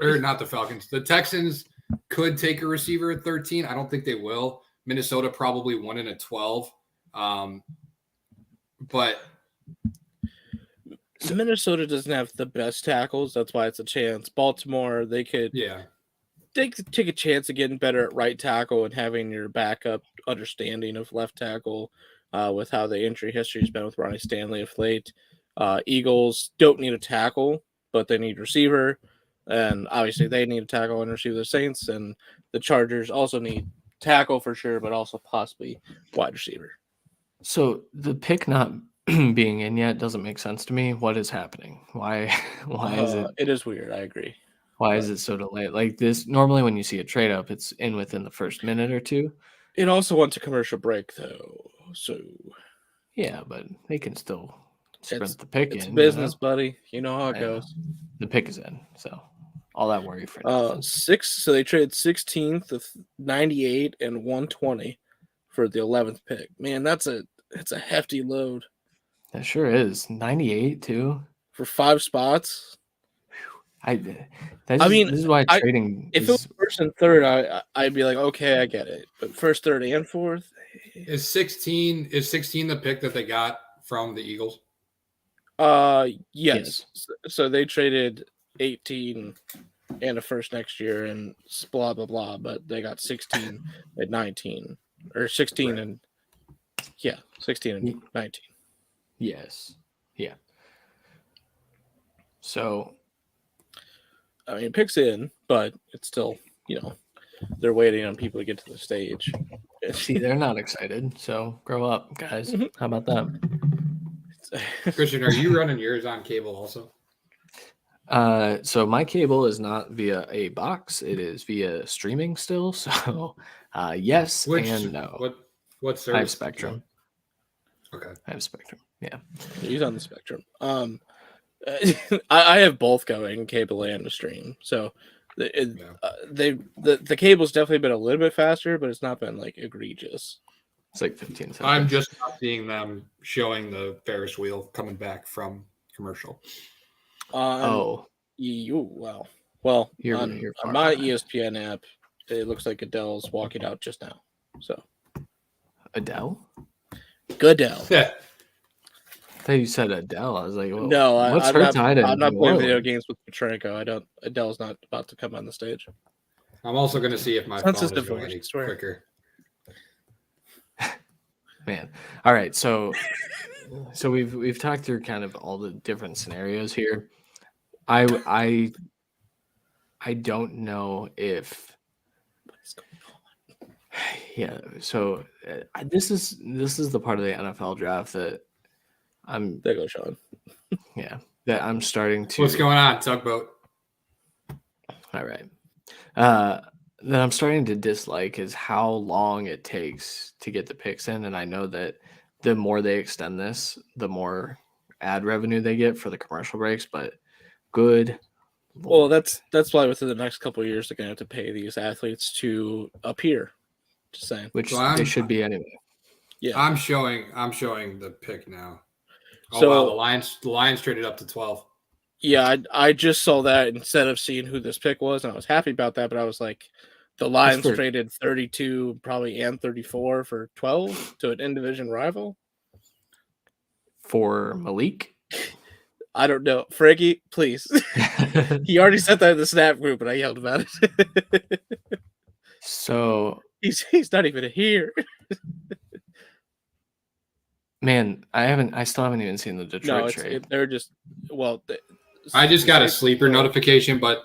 or not the Falcons, the Texans could take a receiver at 13. I don't think they will. Minnesota probably won in at 12. But Minnesota doesn't have the best tackles. That's why it's a chance. Baltimore, they could take a chance of getting better at right tackle and having your backup understanding of left tackle with how the injury history has been with Ronnie Stanley of late. Eagles don't need a tackle, but they need receiver. And obviously they need a tackle and receiver. The Saints and the Chargers also need tackle for sure, but also possibly wide receiver. So the pick not being in yet doesn't make sense to me. What is happening? Why is it? It is weird. I agree. Why is it so delayed? Like this, normally when you see a trade up, it's in within the first minute or two. It also went to commercial break though, so yeah, but they can still sprint the pick it's in. Business, buddy. You know how it goes. The pick is in, so all that worry for nothing. So they traded 16th of 98 and 120 for the 11th pick. Man, it's a hefty load. That sure is. 98 too for 5 spots. This is why trading. If it was first and third, I'd be like, okay, I get it. But first, third, and fourth. Is 16 the pick that they got from the Eagles? Yes. So they traded 18 and a first next year and blah blah blah, but they got 16 at 19 or 16 and 16 and 19. Yes. Yeah. So I mean, picks in, but it's still, they're waiting on people to get to the stage. See, they're not excited. So grow up, guys. Mm-hmm. How about that? Christian, are you running yours on cable also? So my cable is not via a box; it is via streaming still. So, yes and no. What service? I have Spectrum. Okay, I have Spectrum. Yeah, he's on the Spectrum. I have both going, cable and the stream. So, the cable's definitely been a little bit faster, but it's not been like egregious. It's like 15 seconds. I'm just not seeing them showing the Ferris wheel coming back from commercial. Wow. Well, you're on my ESPN app, it looks like Adele's walking out just now. So, Adele? Goodell. Yeah. I thought you said Adele. I was like, well, no, what's her title? I'm not playing video games with Petrenko. Adele's not about to come on the stage. I'm also going to see if my phone is going any quicker. Man. All right. So we've talked through kind of all the different scenarios here. I don't know if so this is the part of the NFL draft that there goes Sean. Yeah, that I'm starting to. What's going on, Tugboat? All right. That I'm starting to dislike is how long it takes to get the picks in, and I know that the more they extend this, the more ad revenue they get for the commercial breaks. But good. Well, that's why within the next couple of years they're gonna have to pay these athletes to appear. Just saying, which they should be anyway. Yeah, I'm showing the pick now. Oh, so wow, the Lions traded up to 12. Yeah, I just saw that instead of seeing who this pick was, and I was happy about that. But I was like, the Lions traded 32 probably and 34 for 12 to an in-division rival. For Malik? I don't know. Frankie, please. He already said that in the Snap group, and I yelled about it. So he's not even here. Man, I still haven't even seen the Detroit trade. They're just I just got a sleeper notification, but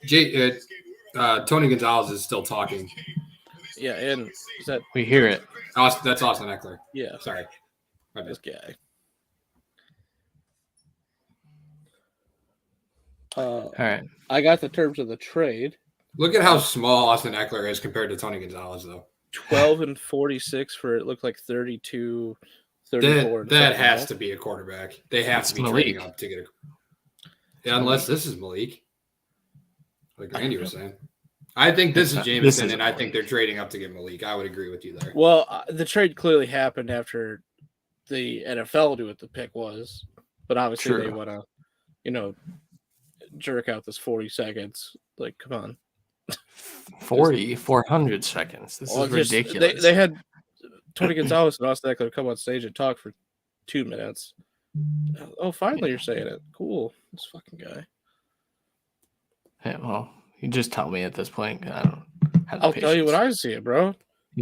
Tony Gonzalez is still talking. Yeah, and we hear it. That's Austin Eckler. Yeah, sorry, this guy. All right. I got the terms of the trade. Look at how small Austin Eckler is compared to Tony Gonzalez, though. 12 and 46 for it looked like 32, 34. That has to be a quarterback. They have to be trading up to get a. Yeah, unless this is Malik, like Randy was saying. I think this is Jameson, and I think they're trading up to get Malik. I would agree with you there. Well, the trade clearly happened after the NFL knew what the pick was, but obviously they want to, jerk out this 40 seconds. Like, come on. 400 seconds. This is ridiculous. They had Tony Gonzalez and Austin Eckler come on stage and talk for 2 minutes. Oh, finally you're saying it. Cool. This fucking guy. Yeah, well, you just tell me at this point. I don't have I'll tell you what I see it, bro.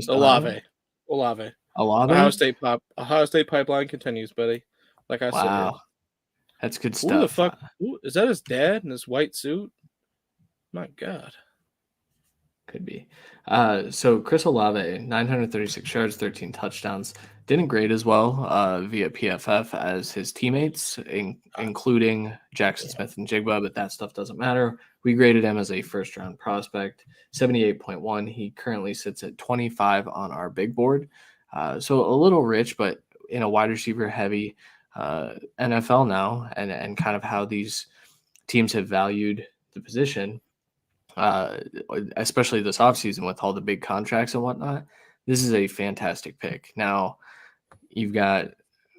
Olave. Ohio State pipeline continues, buddy. Like I said. Wow. That's good stuff. Who the fuck? Is that his dad in his white suit? My God. Could be. So Chris Olave, 936 yards, 13 touchdowns. Didn't grade as well via PFF as his teammates, including Jackson Smith and Jigba, but that stuff doesn't matter. We graded him as a first-round prospect, 78.1. He currently sits at 25 on our big board. So a little rich, but in a wide receiver-heavy NFL now, and kind of how these teams have valued the position, especially this offseason with all the big contracts and whatnot. This is a fantastic pick. Now, you've got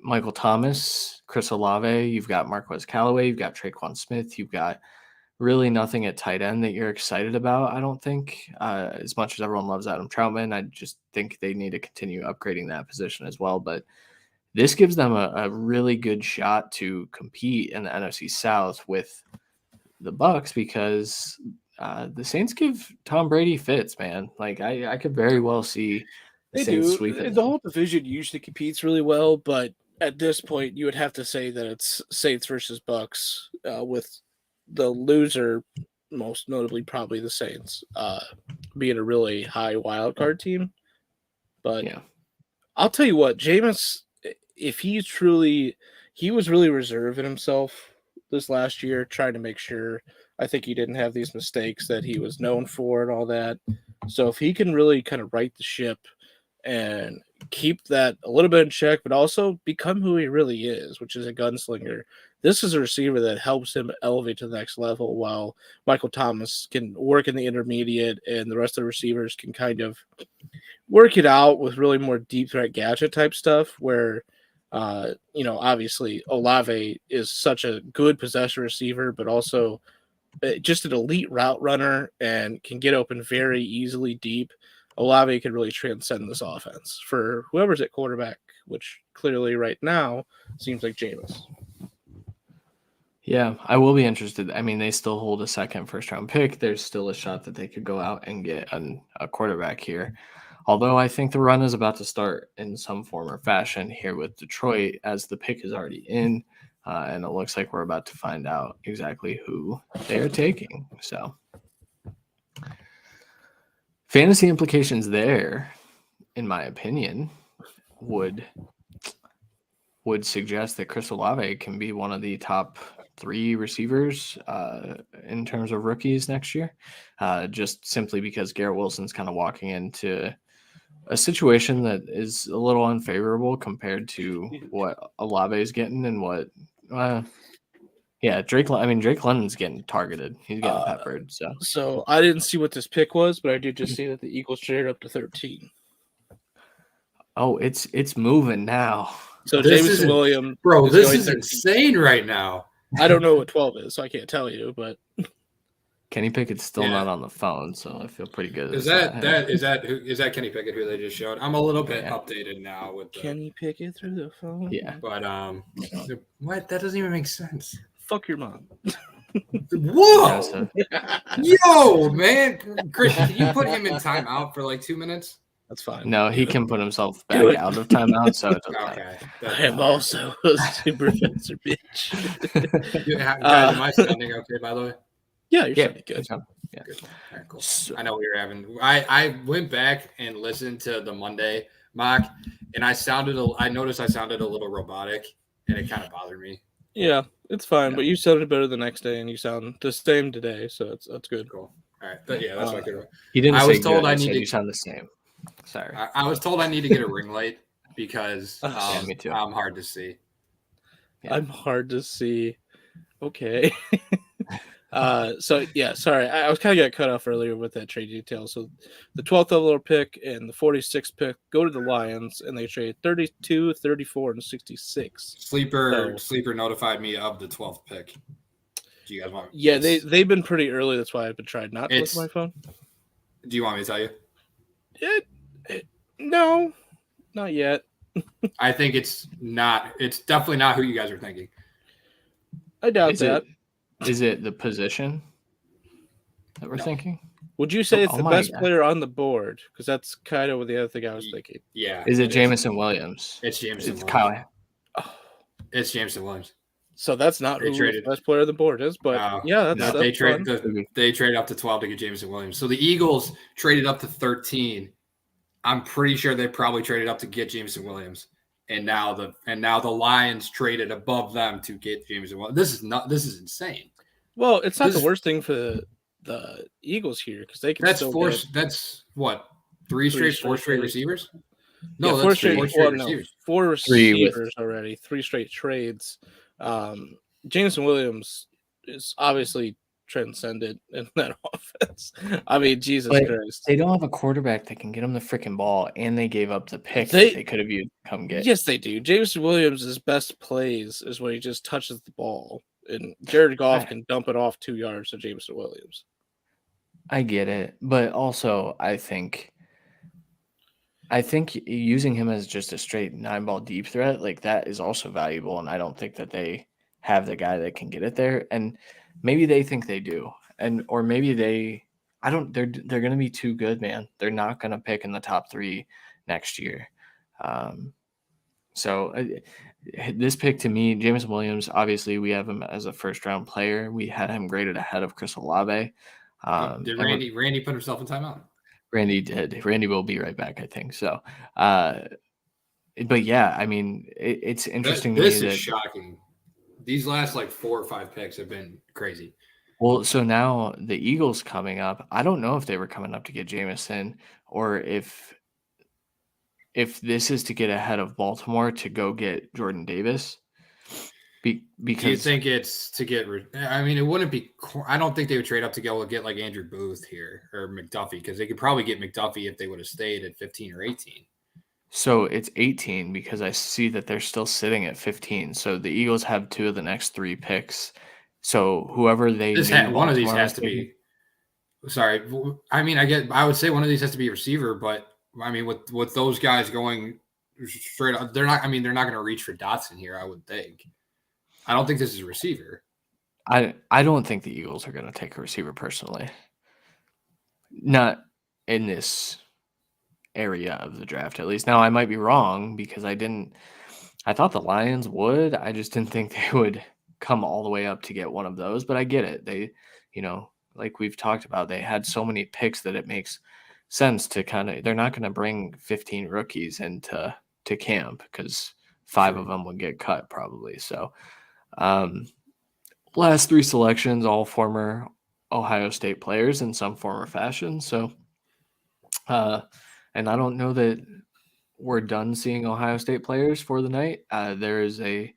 Michael Thomas, Chris Olave, you've got Marquez Callaway, you've got Traquan Smith, you've got really nothing at tight end that you're excited about, I don't think. As much as everyone loves Adam Troutman, I just think they need to continue upgrading that position as well. But this gives them a really good shot to compete in the NFC South with the Bucs, because the Saints give Tom Brady fits, man. Like I could very well see the Saints sweeping. The whole division usually competes really well, but at this point, you would have to say that it's Saints versus Bucs, with the loser, most notably probably the Saints, being a really high wild card team. But yeah, I'll tell you what, Jameis, if he was really reserving himself this last year, trying to make sure. I think he didn't have these mistakes that he was known for and all that. So if he can really kind of right the ship and keep that a little bit in check, but also become who he really is, which is a gunslinger, this is a receiver that helps him elevate to the next level, while Michael Thomas can work in the intermediate and the rest of the receivers can kind of work it out with really more deep threat gadget type stuff where, obviously Olave is such a good possession receiver, but also just an elite route runner and can get open very easily deep. Olave can really transcend this offense for whoever's at quarterback, which clearly right now seems like Jameis. Yeah, I will be interested. I mean, they still hold a second first-round pick. There's still a shot that they could go out and get a quarterback here. Although I think the run is about to start in some form or fashion here with Detroit, as the pick is already in. And it looks like we're about to find out exactly who they are taking. So, fantasy implications there, in my opinion, would suggest that Chris Olave can be one of the top 3 receivers in terms of rookies next year, just simply because Garrett Wilson's kind of walking into a situation that is a little unfavorable compared to what Olave is getting and what Drake London's getting targeted. He's getting peppered. So I didn't see what this pick was, but I did just see that the Eagles traded up to 13. Oh, it's moving now. So Jameson Williams, bro, this is insane right now. I don't know what 12 is, so I can't tell you, but Kenny Pickett's still not on the phone, so I feel pretty good. Is that Kenny Pickett who they just showed? I'm a little bit updated now with Kenny Pickett through the phone. Yeah, but what? That doesn't even make sense. Fuck your mom. Whoa, yo, man, Chris, can you put him in timeout for like 2 minutes? That's fine. No, he can put himself back out of timeout, so it's okay. I am also a super fencer bitch. Guys, am I sounding okay, by the way? Yeah, you're sounding good. Yeah. Good. All right, cool. I know we were having. I went back and listened to the Monday mock, and I noticed I sounded a little robotic, and it kind of bothered me. Yeah, it's fine, Yeah. but you sounded better the next day, and you sound the same today, so that's good. Cool. All right. That's what I could. He didn't I say was told good. I He need said to. you sound the same. Sorry. I was told I need to get a ring light because Yeah, me too. I'm hard to see. Yeah. I'm hard to see. Okay. So yeah, sorry, I was kind of got cut off earlier with that trade detail. So the 12th overall pick and the 46th pick go to the Lions, and they trade 32, 34, and 66. Sleeper notified me of the 12th pick. Do you guys want? Yeah, they've been pretty early. That's why I've been trying not to look at my phone. Do you want me to tell you? No, not yet. I think it's not. It's definitely not who you guys are thinking. I doubt that. Is it the position that we're thinking? Would you say it's the best player on the board? Because that's kind of what the other thing I was thinking. Yeah. Is it Jameson Williams? It's Jameson Williams. Kyle. It's Jameson Williams. So that's not who the best player on the board is, but that's they traded up to 12 to get Jameson Williams. So the Eagles traded up to 13. I'm pretty sure they probably traded up to get Jameson Williams, and now the Lions traded above them to get Jameson Williams. This is insane. Well, it's not the worst thing for the Eagles here because they can. That's what 4 straight receivers. No, yeah, four straight receivers. 4 receivers already. 3 straight trades. Jameson Williams is obviously transcended in that offense. I mean, Jesus Christ. They don't have a quarterback that can get them the freaking ball, and they gave up the pick they could have used to come get. Yes, they do. Jameson Williams' best plays is when he just touches the ball, and Jared Goff can dump it off 2 yards to Jameson Williams. I get it, but also I think using him as just a straight 9-ball deep threat, like that is also valuable, and I don't think that they have the guy that can get it there. And maybe they think they do, or maybe they're going to be too good, man. They're not going to pick in the top 3 next year. So this pick to me, Jameson Williams, obviously we have him as a first-round player. We had him graded ahead of Chris Olave. Did Randy put himself in timeout? Randy did. Randy will be right back, I think. So, but yeah, I mean, it's interesting. This is shocking. These last 4 or 5 picks have been crazy. Well, so now the Eagles coming up. I don't know if they were coming up to get Jameson or if this is to get ahead of Baltimore to go get Jordan Davis. Because do you think it's to get? I mean, it wouldn't be. I don't think they would trade up to go get Andrew Booth here or McDuffie because they could probably get McDuffie if they would have stayed at 15 or 18. So it's 18 because I see that they're still sitting at 15. So the Eagles have 2 of the next 3 picks. So whoever they one of these has to be. Sorry, I mean, I would say one of these has to be a receiver, but I mean, with those guys going straight up, they're not. I mean, they're not going to reach for Dotson here. I would think. I don't think this is a receiver. I don't think the Eagles are going to take a receiver personally. Not in this area of the draft, at least. Now, I might be wrong because I thought the Lions would. I just didn't think they would come all the way up to get one of those, but I get it. They, like we've talked about, they had so many picks that it makes sense to they're not going to bring 15 rookies into camp because 5 of them would get cut probably. So, last 3 selections, all former Ohio State players in some form or fashion. So, and I don't know that we're done seeing Ohio State players for the night. There is a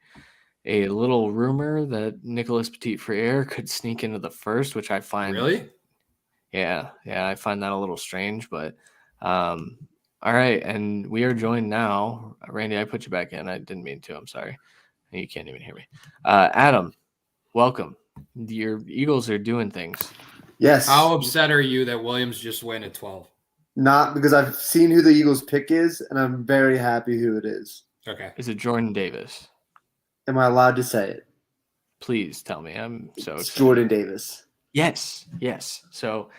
little rumor that Nicholas Petit-Frere could sneak into the first, which I find really, yeah, I find that a little strange. But all right, and we are joined now. Randy, I put you back in. I didn't mean to. I'm sorry. You can't even hear me. Adam, welcome. Your Eagles are doing things. Yes. How upset are you that Williams just went at 12? Not because I've seen who the Eagles pick is, and I'm very happy who it is. Okay. Is it Jordan Davis? Am I allowed to say it? Please tell me. I'm so it's excited. Jordan Davis. Yes. So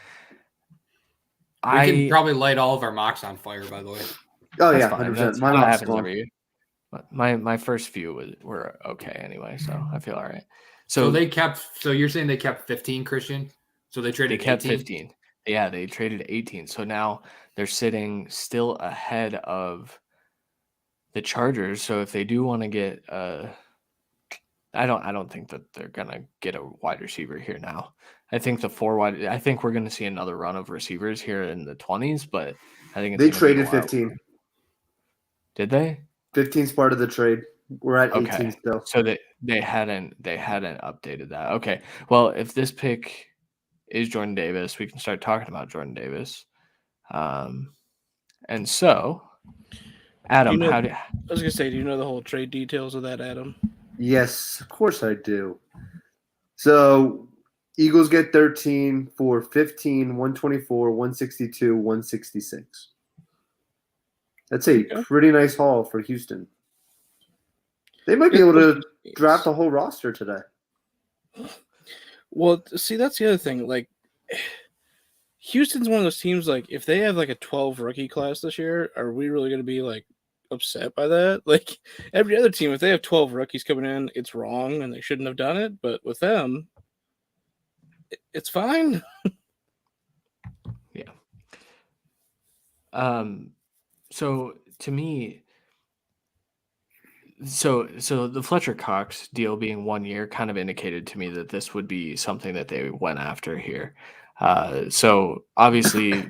we can probably light all of our mocks on fire, by the way. Oh, yeah, 100%. My mock's happens every year. My first few were okay anyway, so I feel all right. So they kept. So you're saying they kept 15, Christian? So they traded. They kept 15. Yeah, they traded 18. So now they're sitting still ahead of the Chargers. So if they do want to get a I don't think that they're gonna get a wide receiver here now. I think I think we're gonna see another run of receivers here in the 20s, but I think it's They gonna be traded a lot. 15. Did they? 15's part of the trade. We're at 18 Okay. still. So they hadn't updated that. Okay. Well, if this pick is Jordan Davis, we can start talking about Jordan Davis. And so, Adam, I how do was gonna say, do you know the whole trade details of that, Adam? Yes, of course I do. So Eagles get 13 for 15, 124, 162, 166. That's a pretty nice haul for Houston. They might be able to draft a whole roster today. Well, see, that's the other thing. Like, Houston's one of those teams, like, if they have, like, a 12 rookie class this year, are we really going to be, like, upset by that? Like, every other team, if they have 12 rookies coming in, it's wrong and they shouldn't have done it. But with them, it's fine. Yeah. So to me, so the Fletcher Cox deal being 1 year kind of indicated to me that this would be something that they went after here. So obviously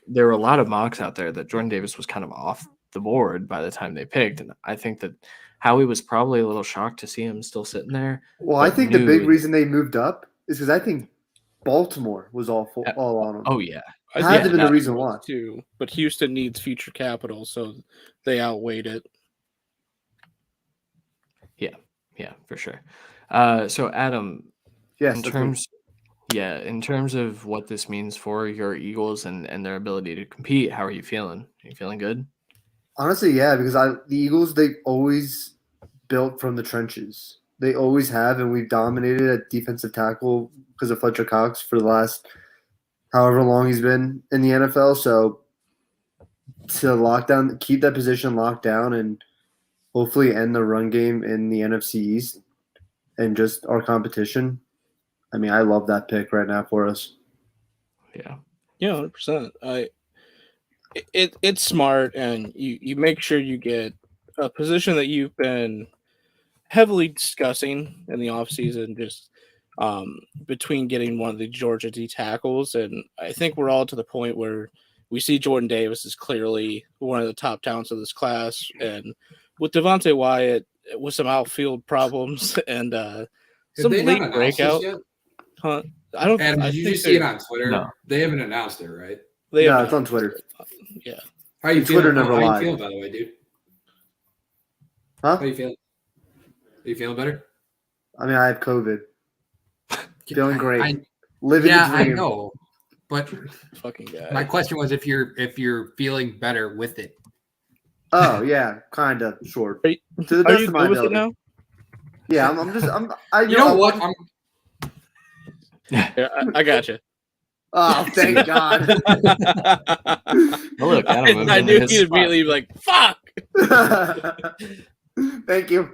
there were a lot of mocks out there that Jordan Davis was kind of off the board by the time they picked. And I think that Howie was probably a little shocked to see him still sitting there. Well, I think the big reason they moved up is because I think Baltimore was all on them. Oh, yeah. Had to have been the reason why. Too, but Houston needs future capital, so they outweighed it. Yeah, for sure. So Adam, yes, in terms of what this means for your Eagles and their ability to compete, how are you feeling? Are you feeling good? Honestly, yeah, because the Eagles, they always built from the trenches. They always have, and we've dominated at defensive tackle because of Fletcher Cox for the last however long he's been in the NFL. So to keep that position locked down and hopefully end the run game in the NFC East and just our competition. I mean, I love that pick right now for us. Yeah, 100%. It's smart, and you make sure you get a position that you've been heavily discussing in the offseason, just between getting one of the Georgia D tackles. And I think we're all to the point where we see Jordan Davis is clearly one of the top talents of this class. And with Devontae Wyatt, with some outfield problems and some late breakout. Huh? Adam, did you just see it on Twitter? No. They haven't announced it, right? Yeah, it's on Twitter. Yeah. How are you feeling? Twitter never lied. How you feeling, by the way, dude? Huh? How you feeling? Are you feeling better? I mean, I have COVID. Feeling great. Living the dream. I know. But fucking guy. My question was if you're feeling better with it. Oh yeah, kind of short. Are you good with it now? Yeah, you know what? Yeah, I got you. Oh, thank God. Look, I knew he'd immediately be like, "Fuck." Thank you.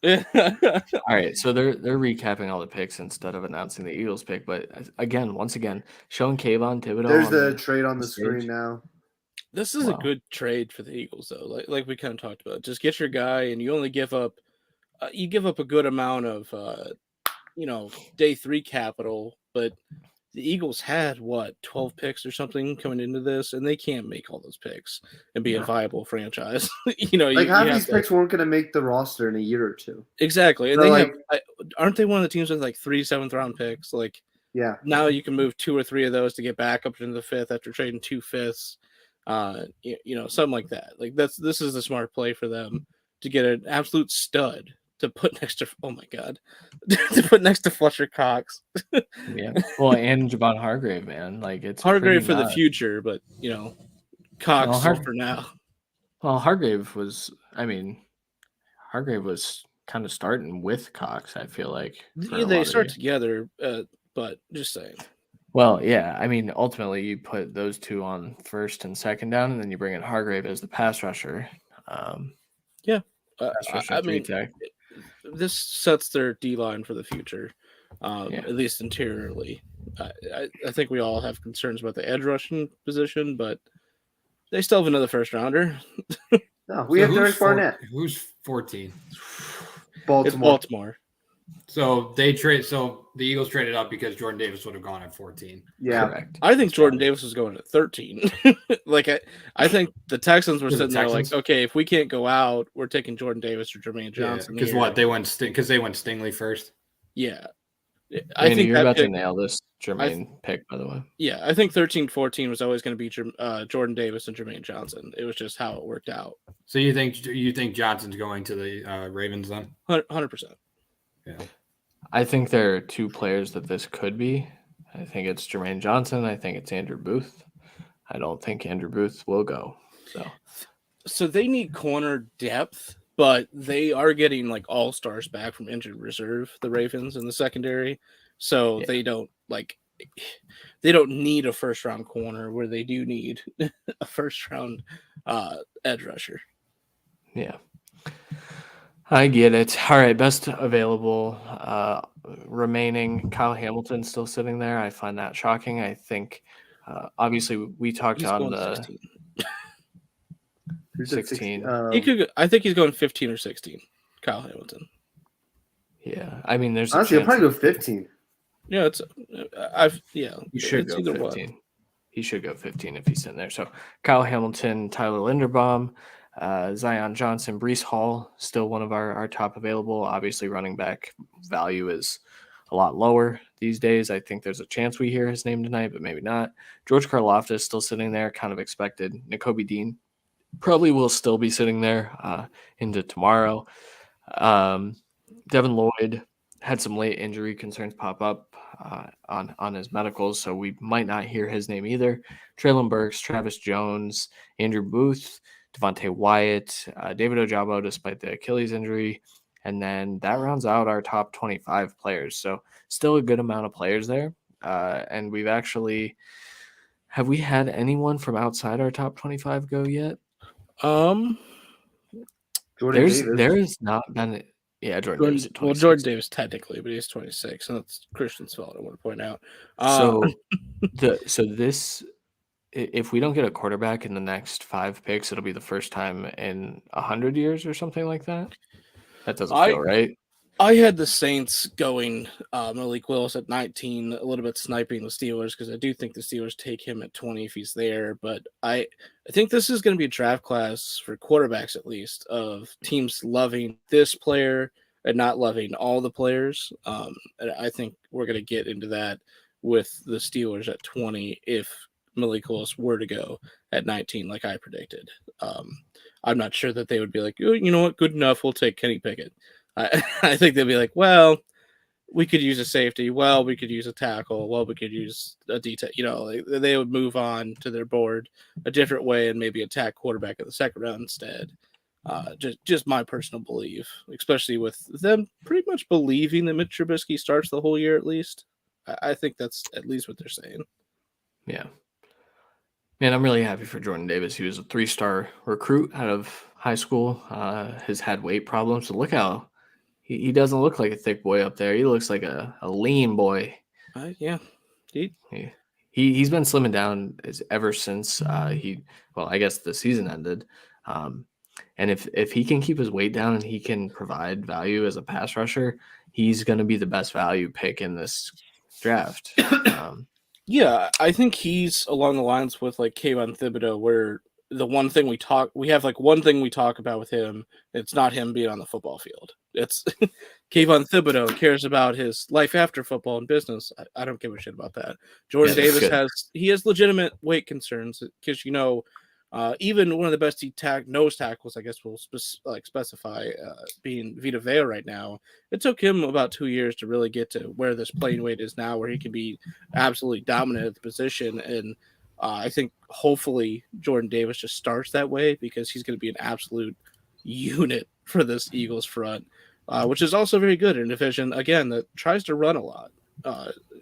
All right, so they're recapping all the picks instead of announcing the Eagles pick. But once again, showing Kayvon Thibodeau. There's the trade on the screen now. This is a good trade for the Eagles, though. Like we kind of talked about, just get your guy, and you only give up, a good amount of, day 3 capital. But the Eagles had 12 picks or something coming into this, and they can't make all those picks and be a viable franchise. Half these picks weren't going to make the roster in a year or two. Exactly, and so aren't they one of the teams with 3 7th-round picks? Yeah. Now you can move 2 or 3 of those to get back up into the 5th after trading 2 5ths. Something like that. This is a smart play for them to get an absolute stud to put next to Fletcher Cox. Yeah. Well, and Javon Hargrave, man. It's Hargrave for the future, but Cox for now. Well, Hargrave was kind of starting with Cox, I feel like. Yeah, they start together, but just saying. Well, yeah, ultimately you put those two on first and second down, and then you bring in Hargrave as the pass rusher. This sets their D-line for the future, at least interiorly. I think we all have concerns about the edge rushing position, but they still have another first-rounder. No, we have Derek Barnett. Who's 14? Baltimore. It's Baltimore. So the Eagles traded up because Jordan Davis would have gone at 14. Yeah. Correct. I think Jordan Davis was going at 13. I think the Texans were sitting there like, okay, if we can't go out, we're taking Jordan Davis or Jermaine Johnson. Because they went Stingley first. Yeah. I think you're about to nail this Jermaine pick, by the way. Yeah, I think 13-14 was always going to be Jordan Davis and Jermaine Johnson. It was just how it worked out. So you think Johnson's going to the Ravens then? 100%. Yeah. I think there are two players that this could be. I think it's Jermaine Johnson. I think it's Andrew Booth. I don't think Andrew Booth will go. So they need corner depth, but they are getting like all-stars back from injured reserve, the Ravens in the secondary. So they don't need a first-round corner where they do need a first-round edge rusher. Yeah. I get it. All right, best available remaining. Kyle Hamilton still sitting there. I find that shocking. I think, obviously, we talked on the 16. I think he's going 15 or 16. Kyle Hamilton. Yeah, I mean, there's honestly, I'll probably go 15. Yeah, You should go 15. He should go 15 if he's in there. So Kyle Hamilton, Tyler Linderbaum, Zion Johnson, Breece Hall, still one of our top available. Obviously, running back value is a lot lower these days. I think there's a chance we hear his name tonight, but maybe not. George Karlaftis still sitting there, kind of expected. Nakobe Dean probably will still be sitting there into tomorrow. Devin Lloyd had some late injury concerns pop up on his medicals, so we might not hear his name either. Treylon Burks, Travis Jones, Andrew Booth, Devontae Wyatt, David Ojabo, despite the Achilles injury. And then that rounds out our top 25 players. So still a good amount of players there. And we've actually – have we had anyone from outside our top 25 go yet? Jordan Davis. There's not been – yeah, Jordan Davis at 26. Well, Jordan Davis technically, but he's 26, and that's Christian's fault, I want to point out. So this – if we don't get a quarterback in the next 5 picks, it'll be the first time in 100 years or something like that. That doesn't feel right. I had the Saints going Malik Willis at 19, a little bit sniping the Steelers because I do think the Steelers take him at 20 if he's there. But I think this is going to be a draft class for quarterbacks, at least, of teams loving this player and not loving all the players. And I think we're going to get into that with the Steelers at 20 if Malik Willis were to go at 19 like I predicted. I'm not sure that they would be like, oh, you know what, good enough, we'll take Kenny Pickett. I think they'd be like, well, we could use a safety. Well, we could use a tackle. Well, we could use a detail. They would move on to their board a different way and maybe attack quarterback in the second round instead. Just my personal belief, especially with them pretty much believing that Mitch Trubisky starts the whole year at least. I think that's at least what they're saying. Yeah. Man, I'm really happy for Jordan Davis. He was a 3-star recruit out of high school. Has had weight problems. So look how he doesn't look like a thick boy up there. He looks like a lean boy. Yeah. He's been slimming down ever since I guess the season ended. And if he can keep his weight down and he can provide value as a pass rusher, he's going to be the best value pick in this draft. Yeah, I think he's along the lines with like Kayvon Thibodeau, where we have one thing we talk about with him. It's not him being on the football field. It's Kayvon Thibodeau cares about his life after football and business. I don't give a shit about that. Jordan Davis has legitimate weight concerns because even one of the best nose tackles, I guess we'll specify, being Vita Vea right now, it took him about 2 years to really get to where this playing weight is now, where he can be absolutely dominant at the position. And I think hopefully Jordan Davis just starts that way because he's going to be an absolute unit for this Eagles front, which is also very good in a division, again, that tries to run a lot.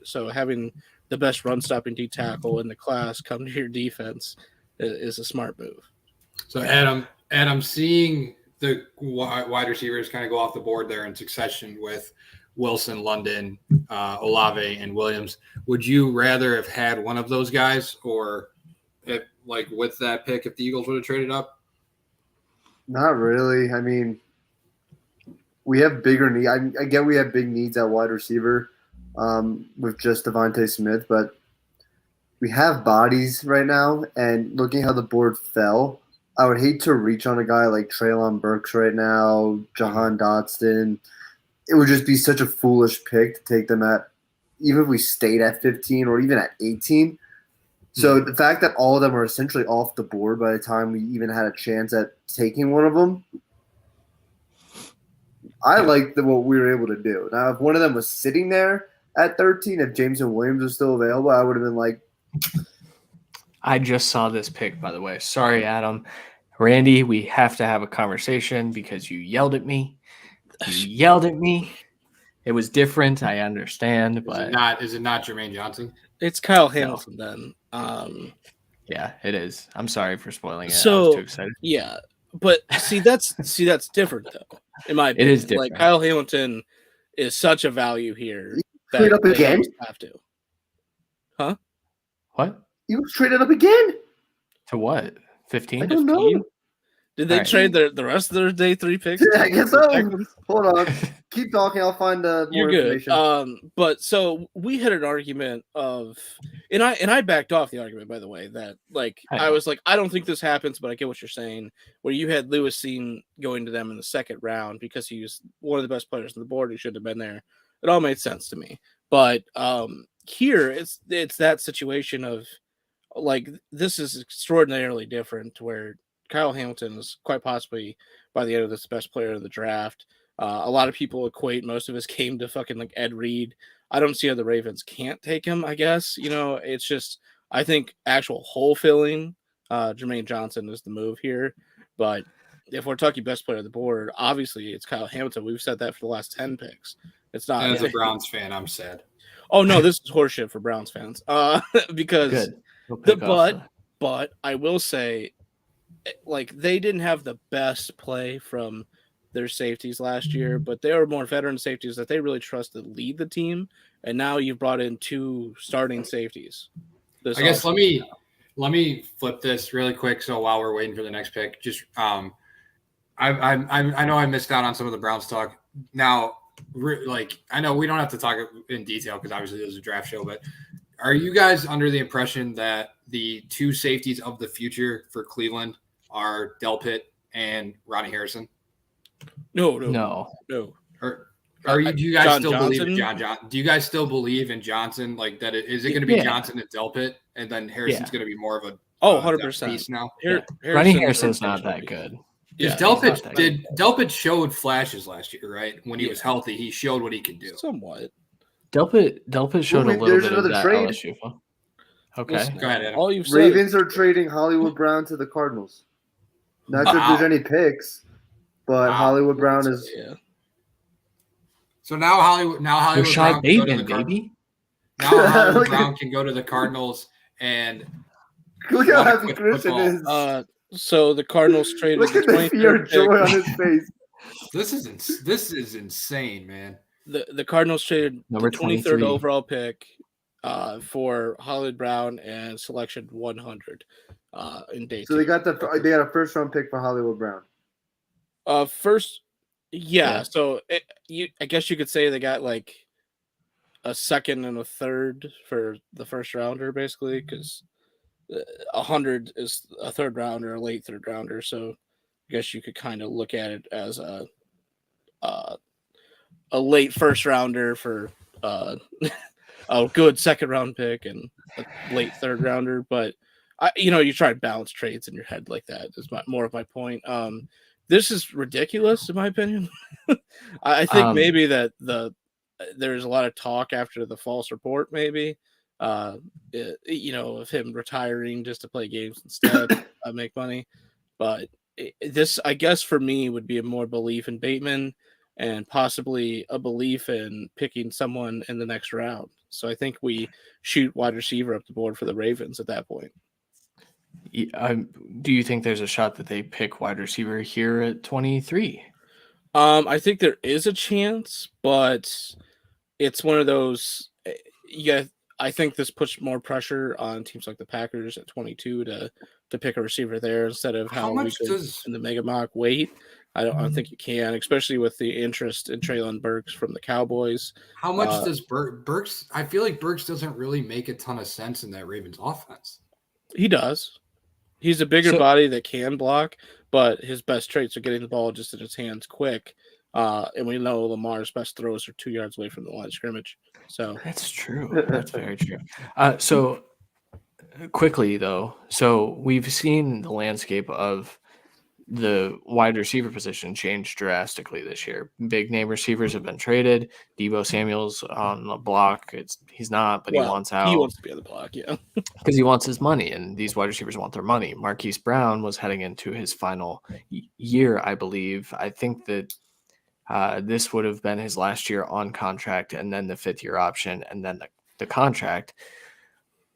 So having the best run-stopping D tackle in the class come to your defense is a smart move. So Adam, seeing the wide receivers kind of go off the board there in succession with Wilson, London, Olave, and Williams, would you rather have had one of those guys, or with that pick, if the Eagles would have traded up? Not really. I mean, we have bigger need. I get we have big needs at wide receiver with just Devontae Smith, but we have bodies right now. And looking how the board fell, I would hate to reach on a guy like Treylon Burks right now, Jahan Dotson. It would just be such a foolish pick to take them at, even if we stayed at 15 or even at 18. So the fact that all of them are essentially off the board by the time we even had a chance at taking one of them, I liked what we were able to do. Now, if one of them was sitting there at 13, if Jameson Williams was still available, I would have been like. I just saw this pick, by the way. Sorry, Adam. Randy, we have to have a conversation because you yelled at me. It was different. I understand, but is it not Jermaine Johnson? It's Kyle Hamilton then. Yeah, it is. I'm sorry for spoiling it. So, I was too excited. Yeah, but that's different though. In my opinion, It is different. Like Kyle Hamilton is such a value here. Trade up again? Have to. Huh? What? You traded up again? To what? 15? I don't know. Did they trade the rest of their day 3 picks? Yeah, I guess so. Hold on. Keep talking. I'll find more You're good. information. But so we had an argument of, and I backed off the argument, by the way, that I was like, I don't think this happens, but I get what you're saying. Where you had Lewis Seen going to them in the 2nd round because he was one of the best players on the board. He should have been there. It all made sense to me. But here it's that situation of this is extraordinarily different where Kyle Hamilton is quite possibly by the end of this best player of the draft. A lot of people equate most of his game to fucking Ed Reed. I don't see how the Ravens can't take him, I guess. It's just, I think actual hole filling, Jermaine Johnson is the move here. But if we're talking best player of the board, obviously it's Kyle Hamilton. We've said that for the last 10 picks. It's not. And as a Browns fan, I'm sad. Oh, no, this is horseshit for Browns fans. Because but I will say, they didn't have the best play from their safeties last year, but they were more veteran safeties that they really trusted lead the team. And now you've brought in 2 starting safeties. I guess let me flip this really quick. So while we're waiting for the next pick, just I know I missed out on some of the Browns talk. Now, I know we don't have to talk in detail because obviously this is a draft show, but are you guys under the impression that the 2 safeties of the future for Cleveland are Delpit and Ronnie Harrison? No. Do you guys still believe in Johnson? Do you guys still believe in Johnson? That is it going to be Johnson and Delpit, and then Harrison's going to be more of a 100% piece now? Ronnie Harrison's not that good. Yeah, Delpit showed flashes last year, right? When he was healthy, he showed what he could do. Somewhat. Delpit showed a little bit of that trade. LSU. Okay. Listen, go ahead, Adam. All you've said. Ravens are trading Hollywood Brown to any picks, but Hollywood Brown is. Yeah. So now Hollywood Brown Bateman, baby. Now Hollywood Brown can go to the Cardinals and look how happy Christian is. So the Cardinals traded. Look at the fear of joy on his face. This is insane, man. The Cardinals traded number the 23rd overall pick for Hollywood Brown and selection 100 in day 2. So they got a first round pick for Hollywood Brown. So I guess you could say they got a 2nd and a 3rd for the first rounder, basically, because 100 is a 3rd rounder, a late 3rd rounder. So I guess you could kind of look at it as a late 1st rounder for a good 2nd round pick and a late 3rd rounder. But you try to balance trades in your head like that is more of my point. This is ridiculous, in my opinion. I think maybe that there's a lot of talk after the false report, maybe, of him retiring just to play games instead, make money. But this, I guess, for me, would be a more belief in Bateman and possibly a belief in picking someone in the next round. So I think we shoot wide receiver up the board for the Ravens at that point. Do you think there's a shot that they pick wide receiver here at 23? I think there is a chance, but it's one of those. I think this puts more pressure on teams like the Packers at 22 to pick a receiver there instead of how we could in the Mega Mock wait. I don't think you can, especially with the interest in Treylon Burks from the Cowboys. How much does Burks? I feel like Burks doesn't really make a ton of sense in that Ravens offense. He does. He's a bigger body that can block, but his best traits are getting the ball just in his hands quick. And we know Lamar's best throws are 2 yards away from the line of scrimmage. So that's true. That's very true. So quickly though, so we've seen the landscape of the wide receiver position changed drastically this year. Big name receivers have been traded. Deebo Samuel's on the block. He's not, but he wants out. He wants to be on the block, yeah. Because he wants his money, and these wide receivers want their money. Marquise Brown was heading into his final year, I believe. I think that this would have been his last year on contract, and then the 5th-year option, and then the contract.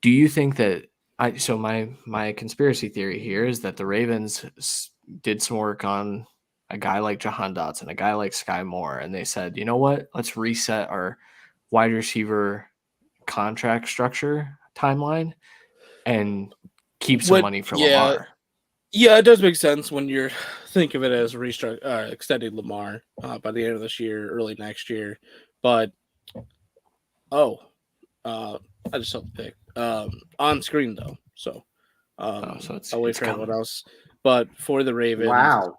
Do you think that so my conspiracy theory here is that the Ravens did some work on a guy like Jahan Dotson, a guy like Sky Moore, and they said, you know what? Let's reset our wide receiver contract structure timeline and keep some money for Lamar. Yeah, it does make sense when you're think of it as extending Lamar by the end of this year, early next year. But I just saw the pick on screen though, so it's I'll wait for everyone else. But for the Ravens, wow,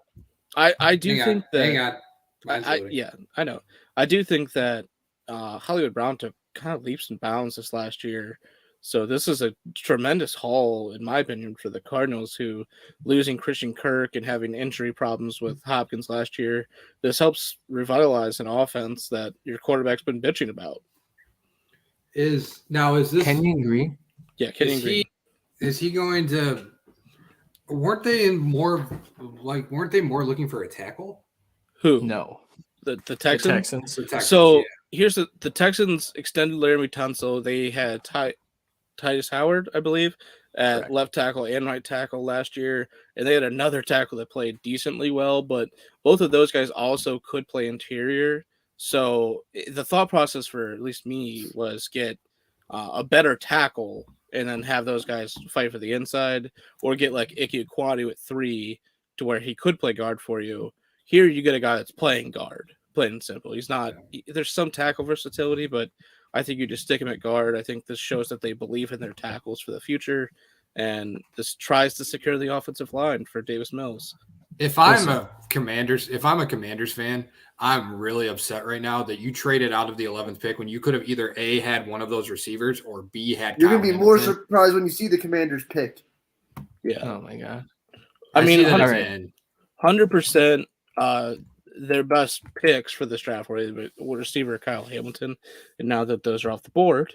I do think that. Hang on. I know. I do think that Hollywood Brown took kind of leaps and bounds this last year. So this is a tremendous haul, in my opinion, for the Cardinals, who losing Christian Kirk and having injury problems with Hopkins last year. This helps revitalize an offense that your quarterback's been bitching about. Is this Kenyon Green? Yeah, Kenyon Green. Is he going to? Weren't they more looking for a tackle? Who? No. The Texans? The Texans. So here's the Texans extended Laramie Tunsil. They had Titus Howard, I believe, at left tackle and right tackle last year. And they had another tackle that played decently well, but both of those guys also could play interior. So the thought process for at least me was get a better tackle and then have those guys fight for the inside, or get like Ike Ekwonu with 3 to where he could play guard for you. Here you get a guy that's playing guard, plain and simple. He's not – there's some tackle versatility, but I think you just stick him at guard. I think this shows that they believe in their tackles for the future, and this tries to secure the offensive line for Davis Mills. If I'm a Commanders fan, I'm really upset right now that you traded out of the 11th pick when you could have either A, had one of those receivers, or B, had You're going to be more surprised when you see the Commanders pick. Yeah. Oh, my God. I mean, 100% their best picks for this draft were the receiver Kyle Hamilton, and now that those are off the board,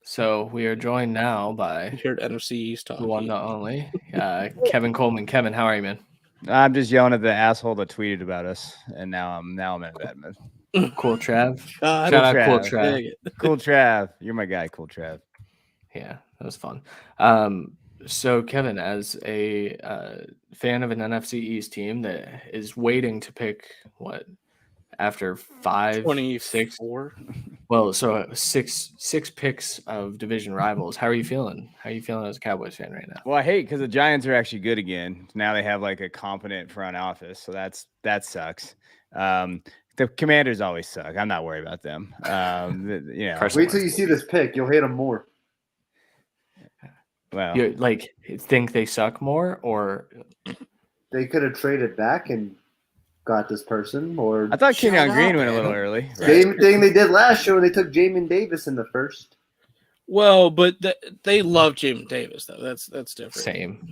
So we are joined now by here at NFC East talk. The one, not only, Kevin Coleman. Kevin, how are you, man? I'm just yelling at the asshole that tweeted about us, and now I'm in a bad mood. Cool Trav. Shout out Cool Trav. Cool Trav. You're my guy, Cool Trav. Yeah, that was fun. So, Kevin, as a fan of an NFC East team that is waiting to pick after 26, well, so six picks of division rivals. How are you feeling? How are you feeling as a Cowboys fan right now? Well, I hate because the Giants are actually good again. Now they have like a competent front office, so that sucks. The Commanders always suck. I'm not worried about them. Wait till you see this pick. You'll hate them more. Well, you think they suck more, or they could have traded back and got this person, or I thought Kenyon Green went a little early. Same thing they did last year when they took Jamin Davis in the first. Well, but they love Jamin Davis though. That's different.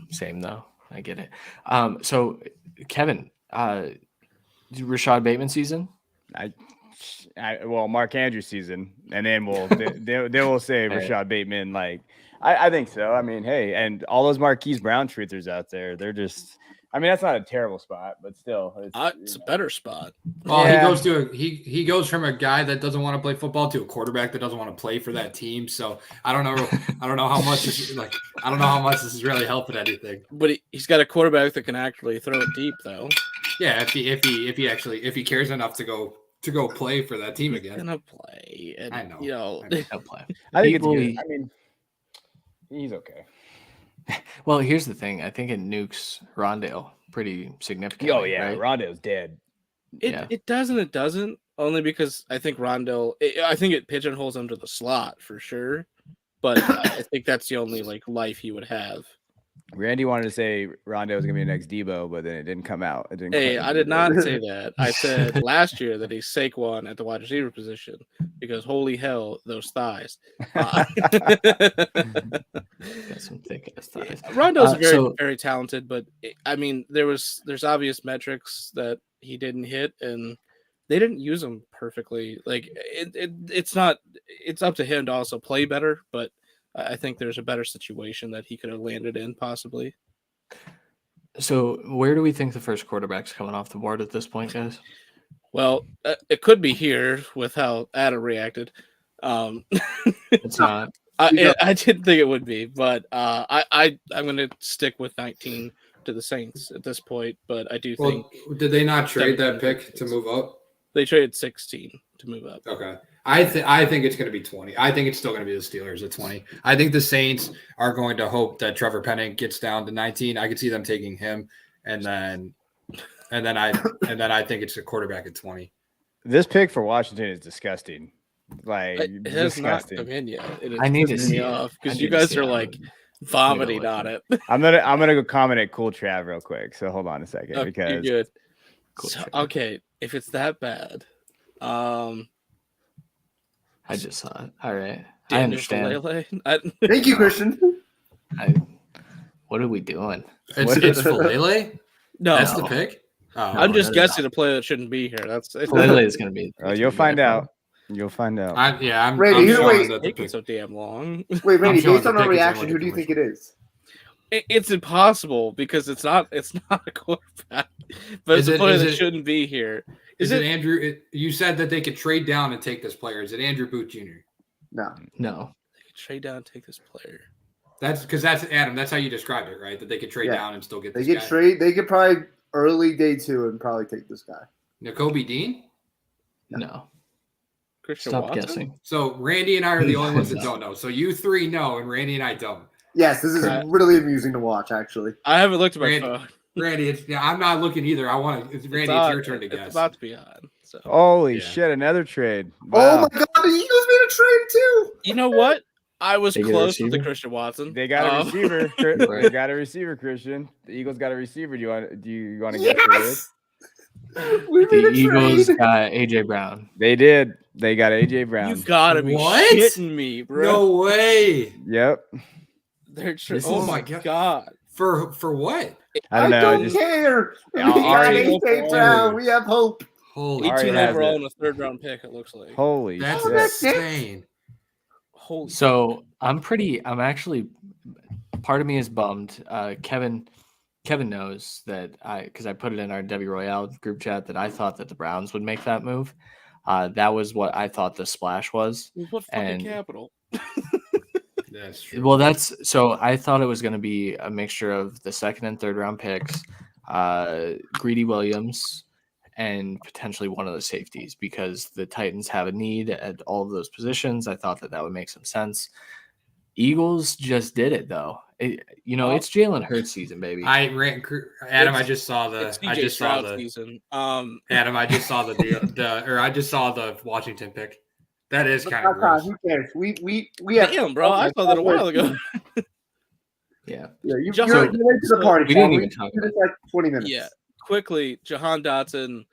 Same though. I get it. So Kevin, Rashad Bateman season. Well, Mark Andrews season, and then we'll say Rashad Bateman. I think so. I mean, hey, and all those Marquise Brown truthers out there, they're just. I mean, that's not a terrible spot, but still, it's a better spot. Well, he goes from a guy that doesn't want to play football to a quarterback that doesn't want to play for that team. So I don't know how much this is really helping anything. But he's got a quarterback that can actually throw it deep, though. Yeah, if he cares enough to go play for that team again. He's gonna play. And, I know. He'll play. I think it's good. I mean, he's okay. Well, here's the thing. I think it nukes Rondale pretty significantly. Oh yeah, right? Rondo's dead. It doesn't. Only because I think Rondale. I think it pigeonholes him to the slot for sure. But I think that's the only like life he would have. Randy wanted to say Rondo was gonna be the next Debo, but then it didn't come out. It didn't. Hey, I did not say that. I said last year that he's Saquon at the wide receiver position because holy hell, those thighs. Got some thick ass thighs. Rondo's very talented, but I mean, there's obvious metrics that he didn't hit, and they didn't use him perfectly. Like it's up to him to also play better, but I think there's a better situation that he could have landed in possibly. So where do we think the first quarterback's coming off the board at this point, guys? Well, it could be here with how Adam reacted. It's not. I didn't think it would be, but I'm going to stick with 19 to the Saints at this point. But I do think. Did they not trade that pick to move up? They traded 16 to move up. Okay. I think it's going to be 20. I think it's still going to be the Steelers at 20. I think the Saints are going to hope that Trevor Penning gets down to 19. I could see them taking him, and then I think it's a quarterback at 20. This pick for Washington is disgusting. Like It has disgusting. not come in yet. I need to see off because you guys are like vomiting on it. I'm gonna go comment at Cool Trav real quick. So hold on a second Okay, because good. Cool. Okay, if it's that bad, I just saw it. All right. I understand. Thank you, Christian. What are we doing? It's Filele? No, That's the pick? Oh, I'm just guessing a player that shouldn't be here. That's Filele is going to be. you'll find out. You'll find out. I'm Randy, either way, showing that the taking pick. so damn long. Wait, Randy, showing based the on our pick is reaction, like who a do you think it is? It's impossible because it's not a quarterback, but it's a player that shouldn't be here. Is it Andrew? You said that they could trade down and take this player. Is it Andrew Booth Jr.? No. They could trade down and take this player. That's because that's Adam. That's how you described it, right? That they could trade down and still get this guy. They could probably early day 2 and probably take this guy. N'Kobe Dean? No. Christian Stop Watson? guessing. So Randy and I are the only ones that don't know. So you three know, and Randy and I don't. Yes, this is really amusing to watch. Actually, I haven't looked at my phone. Randy, I'm not looking either. Randy, it's your turn to guess. It's about to be on. So. Holy shit! Another trade. Wow. Oh my god! The Eagles made a trade too. You know what? I was close with the Christian Watson. They got a receiver. They got a receiver, Christian. The Eagles got a receiver. Do you want to guess who it is? The Eagles got AJ Brown. They did. They got AJ Brown. You gotta be shitting me, bro. No way. Yep. They're oh my god. For what? I don't know. I don't care. We got AJ Brown. We have hope. Holy 18 overall and a 3rd round pick. It looks like. Holy that's shit. insane. Holy. So I'm actually. Part of me is bummed. Kevin knows that because I put it in our Debbie Royale group chat that I thought that the Browns would make that move. That was what I thought the splash was. What fucking capital? That's true. Well, so I thought it was going to be a mixture of the 2nd and 3rd round picks, Greedy Williams, and potentially one of the safeties because the Titans have a need at all of those positions. I thought that would make some sense. Eagles just did it though. It's Jalen Hurts season, baby. Adam, I just saw the season. Adam, I just saw the Washington pick. That is kind of gross. Who cares? We have. Damn, bro, I saw that a while ago. Yeah. You're late to the party. We didn't even talk about it. Like 20 minutes. Yeah. Quickly, Jahan Dotson.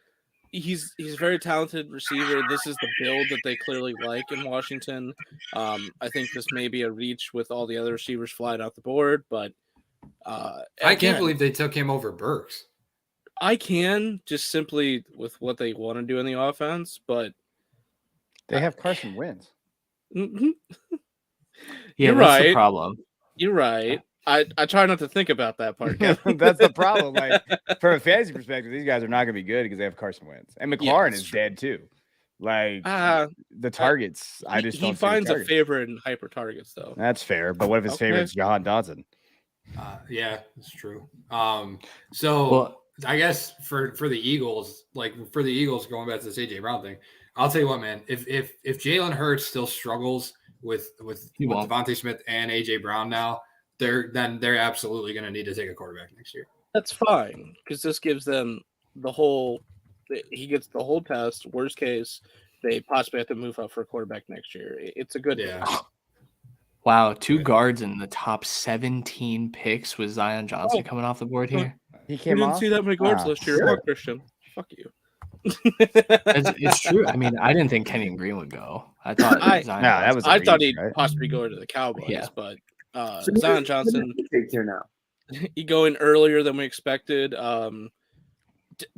He's a very talented receiver. This is the build that they clearly like in Washington. I think this may be a reach with all the other receivers flying out the board, but I can't believe they took him over Burks. I can just simply with what they want to do in the offense, but they have Carson Wentz. Yeah, You're that's right. the problem. You're right. I try not to think about that part. That's the problem. Like from a fantasy perspective, these guys are not going to be good because they have Carson Wentz and McLaurin is dead too. Like the targets, I just don't. He finds a favorite in hyper targets though. That's fair, but what if his favorite's Jahan Dotson? Yeah, that's true. So I guess for the Eagles, going back to this AJ Brown thing, I'll tell you what, man. If Jalen Hurts still struggles with Devontae Smith and AJ Brown now, they're absolutely going to need to take a quarterback next year. That's fine because this gives them the whole. He gets the whole test. Worst case, they possibly have to move up for a quarterback next year. It's a good. Yeah. Wow, 2 guards in the top 17 picks with Zion Johnson coming off the board here. He You came didn't off. see that many guards last year, sure. Christian. Fuck you. It's true. I mean, I didn't think Kenyon Green would go. I thought I- Zion No, that Johnson- was a I thought reach, he'd right? possibly go to the Cowboys, Yeah. but So Zion Johnson take here now. he going earlier than we expected.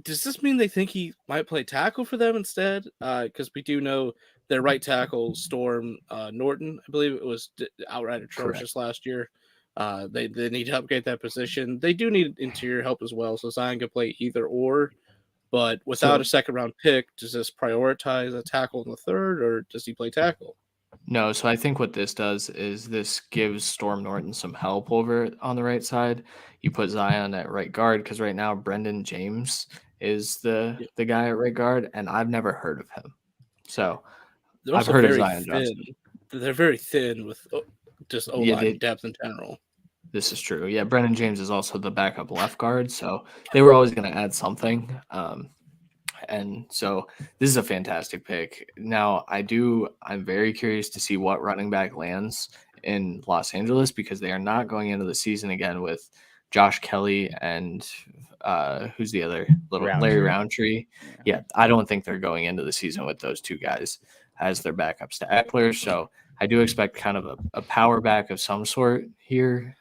Does this mean they think he might play tackle for them instead? Because we do know their right tackle, Storm Norton, I believe it was outright atrocious last year. They need to upgrade that position. They do need interior help as well, so Zion can play either or. But without a second round pick, does this prioritize a tackle in the third, or does he play tackle? No, so I think what this does is this gives Storm Norton some help over on the right side. You put Zion at right guard because right now Brendan James is the guy at right guard, and I've never heard of him. So They're I've also heard of very Zion thin. Johnson. They're very thin with just O-line depth in general. This is true. Yeah, Brendan James is also the backup left guard, so they were always going to add something. And so this is a fantastic pick. Now, I'm very curious to see what running back lands in Los Angeles because they are not going into the season again with Josh Kelly and who's the other Larry Roundtree. Yeah, I don't think they're going into the season with those 2 guys as their backups to Eckler. So I do expect kind of a power back of some sort here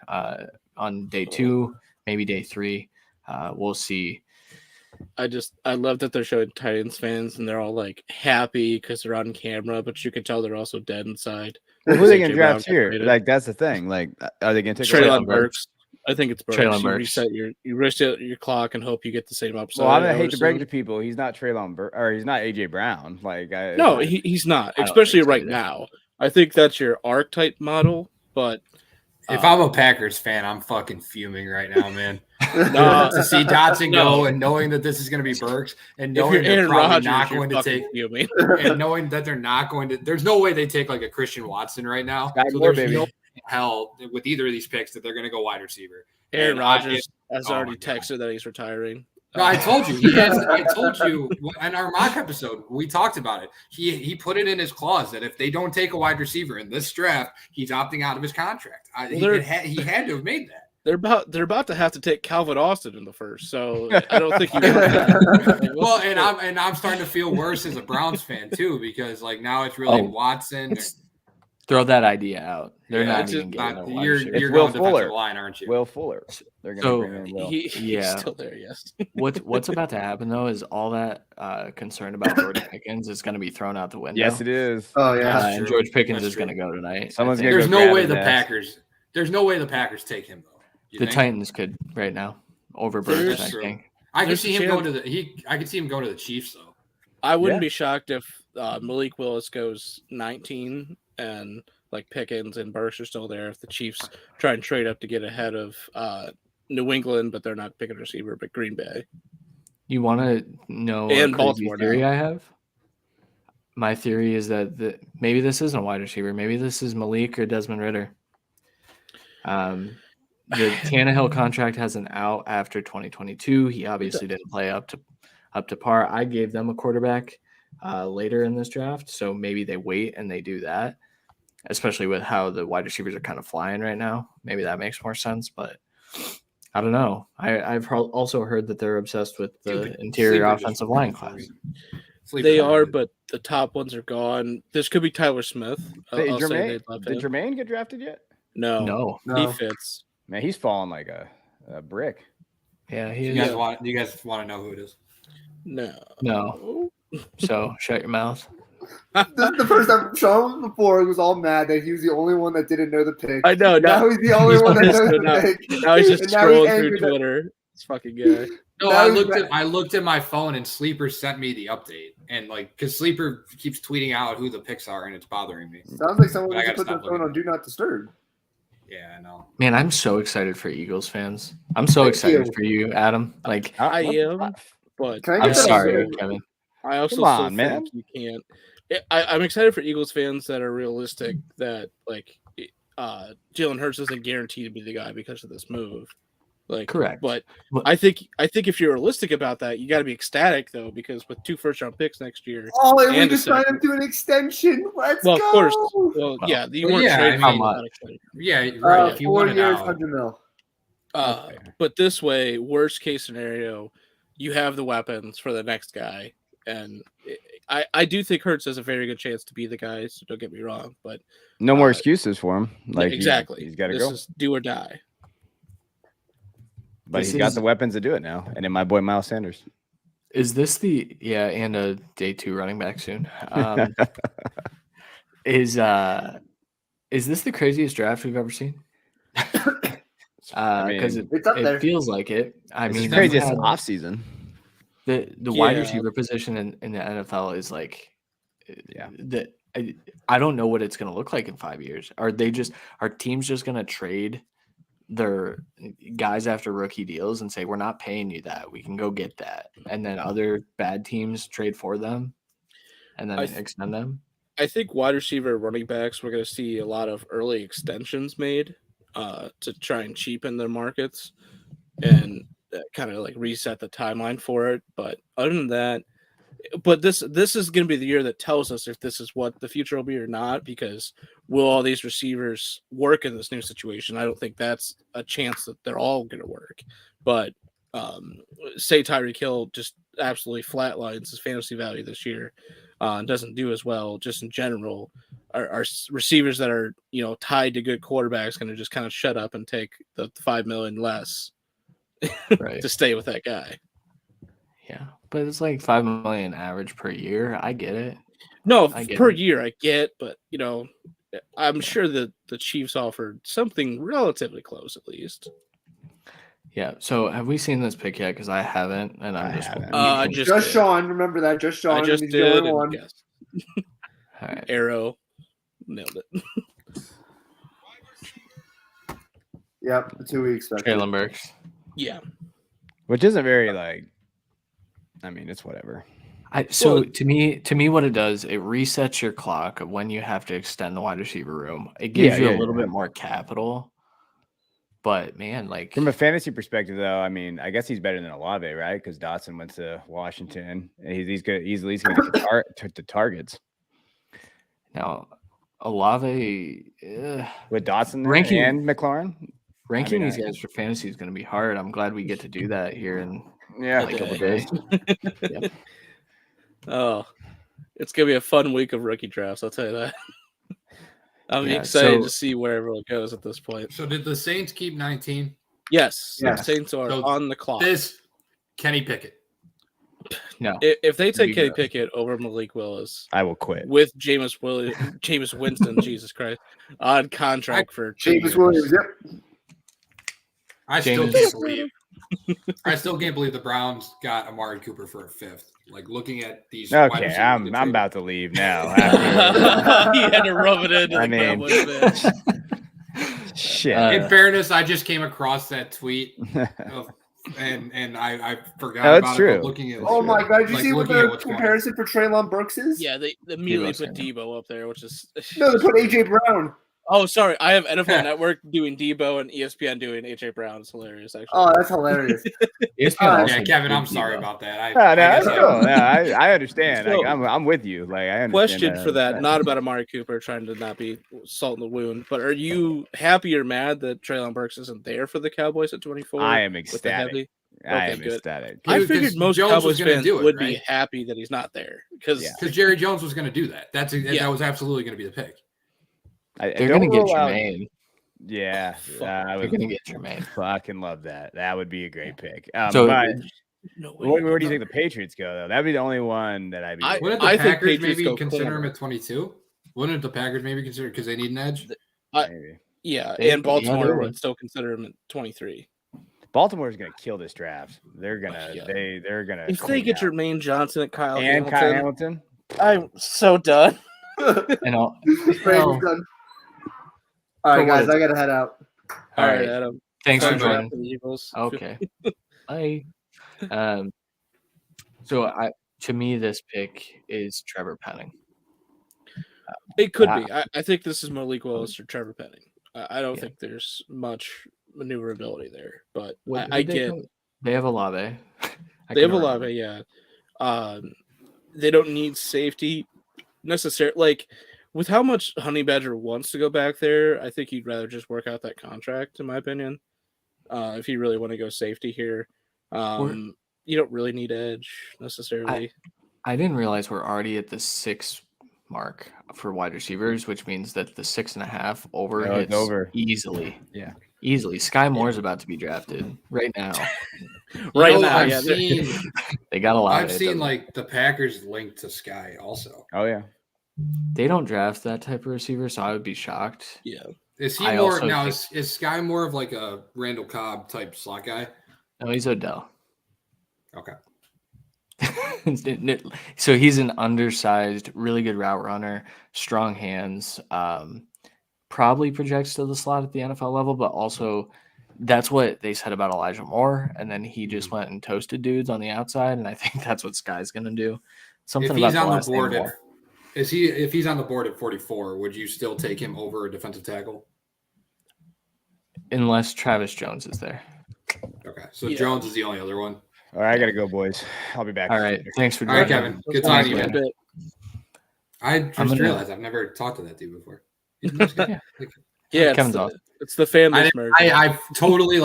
on day 2, maybe day 3. We'll see. I love that they're showing Titans fans and they're all like happy because they're on camera, but you can tell they're also dead inside. Well, who are they going AJ to draft Brown here? traded. Like that's the thing. Like, are they going to take Traylon Burks? I think it's Burks. Traylon You Burks. reset your clock and hope you get the same upside. Well, I would hate to break it assume. to people. He's not Traylon Burks, or he's not AJ Brown. Like, No, he's not, I don't especially think so right either. now. I think that's your archetype model, but If I'm a Packers fan, I'm fucking fuming right now, man. No. To see Dotson No. go and knowing that this is going to be Burks and if you're knowing they're Aaron probably Rodgers, not you're going to fucking take fuming. and knowing that they're not going to, there's no way they take like a Christian Watson right now. Sky So Moore, there's baby. no hell with either of these picks that they're going to go wide receiver. Aaron And I- Rodgers has oh already my God. texted that he's retiring. No, I told you. He has. I told you in our mock episode. We talked about it. He put it in his clause that if they don't take a wide receiver in this draft, he's opting out of his contract. He had to have made that. They're about to have to take Calvin Austin in the first, so I don't think you. Like, Well, and I'm starting to feel worse as a Browns fan too because like now it's really Watson. Throw that idea out. They're Yeah, not it's even just getting not- a wide you're receiver. It's going Will defensive Fuller. line, aren't you? Will Fuller. They're going to So, bring in Will. he's Yeah. still there. Yes. What's about to happen though is all that concern about Jordan Pickens is going to be thrown out the window. Yes, it is. Oh yeah. That's and true. George Pickens That's is going to true. go tonight. Someone's I gonna think. There's go no grab way his the ass. Packers. There's no way the Packers take him though. You The think? Titans could right now over There's- Burks. That's I true. think. I could There's see a him going chance- to the. I could see him going to the Chiefs though. I wouldn't Yeah. be shocked if Malik Willis goes 19 and like Pickens and Burks are still there. If the Chiefs try and trade up to get ahead of New England, but they're not picking a receiver, but Green Bay. You want to know a And crazy Baltimore theory now. I have? My theory is that maybe this isn't a wide receiver. Maybe this is Malik or Desmond Ritter. The Tannehill contract has an out after 2022. He obviously didn't play up to par. I gave them a quarterback later in this draft, so maybe they wait and they do that, especially with how the wide receivers are kind of flying right now. Maybe that makes more sense, but I don't know. I've also heard that they're obsessed with the Dude, interior Sleeper just offensive line ruined class. it for me. Sleeper They ruined are, it. but the top ones are gone. This could be Tyler Smith. Hey, I'll say Jermaine, they'd love did him. Jermaine get drafted yet? No, No. he No. fits. Man, he's falling like a brick. Yeah, Do he you is. guys want? Do you guys want to know who it is? No. No. So shut your mouth. This is the first time Sean before was all mad that he was the only one that didn't know the pick. I know. Now Now, he's the only he's one that pissed knows now. the pick. now he's just And now he's scrolling angry through that- Twitter. This fucking guy. No, Now I he's looked back. at my phone and Sleeper sent me the update and like because Sleeper keeps tweeting out who the picks are and it's bothering me. Sounds like someone I needs to gotta put their stop phone looking. on Do Not Disturb. Yeah, I know. Man, I'm so excited for Eagles fans. I'm so Thank excited you. for you, Adam. Like, I What? am, but Can I I'm get that sorry, upstairs? Kevin. I also Come on, still man. think you can't. I'm excited for Eagles fans that are realistic. That like, Jalen Hurts isn't guaranteed to be the guy because of this move. Like, Correct. But I think if you're realistic about that, you got to be ecstatic though, because with 2 first-round picks next year. Oh, and we and a just signed second- him to an extension. Let's Well, go. of course. Well, yeah, you weren't trading I him mean, without extension. Yeah, right. If you 4 want it years, out, 100 mil. But this way, worst case scenario, you have the weapons for the next guy, and I do think Hurts has a very good chance to be the guy. So don't get me wrong, but No more excuses for him. Like exactly, he's got to this go. is do or die. But he's got the weapons to do it now. And then my boy Miles Sanders. Is this and a day 2 running back soon? Is this the craziest draft we've ever seen? Because it's up there. it feels like it. I It's mean, the craziest we've had- offseason. the wide receiver position in the NFL is like, I don't know what it's going to look like in 5 years. Are teams just going to trade their guys after rookie deals and say, we're not paying you that, we can go get that, and then other bad teams trade for them and then extend them? I think wide receiver, running backs, we're going to see a lot of early extensions made to try and cheapen their markets and kind of like reset the timeline for it. But other than that, this is going to be the year that tells us if this is what the future will be or not, because will all these receivers work in this new situation? I don't think that's a chance that they're all going to work. But say Tyreek Hill just absolutely flatlines his fantasy value this year, doesn't do as well just in general. Our receivers that are tied to good quarterbacks going to just kind of shut up and take the $5 million less to stay with that guy. Yeah, but it's like $5 million average per year. I get it. No, per year I get, but I'm sure that the Chiefs offered something relatively close at least. Yeah. So have we seen this pick yet? Because I haven't, and I'm just Sean. Remember that? Just Sean. I just did. Yes. All right. Arrow nailed it. Yep, the 2 weeks. Traylon Burks. Yeah. Which isn't very it's whatever. To me, what it does, it resets your clock of when you have to extend the wide receiver room. It gives you a little bit more capital. But man, like from a fantasy perspective, though, I mean, I guess he's better than Olave, right? Because Dotson went to Washington, and he's good. He's at least going to get the targets. Now, Olave with Dotson ranking and McLaurin. Ranking these guys for fantasy is going to be hard. I'm glad we get to do that here in a couple days. Yep. Oh, it's going to be a fun week of rookie drafts. I'll tell you that. I'm excited to see where everyone goes at this point. So did the Saints keep 19? Yes. The Saints are on the clock. Kenny Pickett. No. If they take Kenny Pickett over Malik Willis, I will quit. With Jameis Winston, Jesus Christ, on contract for Jameis Williams, yep. I still can't believe the Browns got Amari Cooper for a 5th. Like looking at these. Okay, I'm about to leave now. He had to rub it in. Shit. In fairness, I just came across that tweet, and I forgot about true. it. Looking at my god! Did you see what the comparison for Traylon Burks is? Yeah, they immediately put Debo up there, which is no, they put AJ Brown. Oh, sorry. I have NFL Network doing Debo and ESPN doing AJ Brown. It's hilarious, actually. Oh, that's hilarious. Kevin, I'm sorry about that. I understand. Like, I'm with you. Like, I understand. Question for that, not about Amari Cooper trying to not be salt in the wound, but are you happy or mad that Traylon Burks isn't there for the Cowboys at 24? I am ecstatic. Ecstatic. I figured most Cowboys fans would be happy that he's not there because Jerry Jones was going to do that. That was absolutely going to be the pick. They're going to get Jermaine. Yeah. They're going to get Jermaine. Fucking love that. That would be a great pick. Where do you think the Patriots go, though? That'd be the only one that I'd be. Wouldn't the Packers maybe consider him at 22? Wouldn't the Packers maybe consider because they need an edge? Maybe. Yeah, and Baltimore would still consider him at 23. Baltimore's going to kill this draft. They're going to. They're going to. If they get Jermaine Johnson at Kyle Hamilton, I'm so done. Done. All right, guys, I gotta head out. All right, Adam. Thanks for joining. Okay. Bye. To me, this pick is Trevor Penning. It could be. I think this is Malik Willis or Trevor Penning. I don't think there's much maneuverability there. But What, I get they have Olave. they have Olave, yeah. They don't need safety necessarily. Like with how much Honey Badger wants to go back there, I think he'd rather just work out that contract, in my opinion. If you really want to go safety here, you don't really need edge necessarily. I didn't realize we're already at the 6 mark for wide receivers, which means that the 6.5 over hits easily. Yeah, easily. Sky Moore's about to be drafted right now. They got a lot. I've seen like the Packers linked to Sky also. Oh yeah. They don't draft that type of receiver, so I would be shocked. Yeah. Is he more now? Is Sky more of like a Randall Cobb type slot guy? No, he's Odell. Okay. So he's an undersized, really good route runner, strong hands. Probably projects to the slot at the NFL level, but also that's what they said about Elijah Moore. And then he just went and toasted dudes on the outside, and I think that's what Sky's going to do. Something if he's about on the board, if he's on the board at 44, would you still take him over a defensive tackle? Unless Travis Jones is there. Okay, so Jones is the only other one. All right, I gotta go, boys. I'll be back. All right, thanks for. All right, Kevin. Good talking to you, man. I just realized I've never talked to that dude before. Yeah, Kevin's awesome. It's the fan base merge. I totally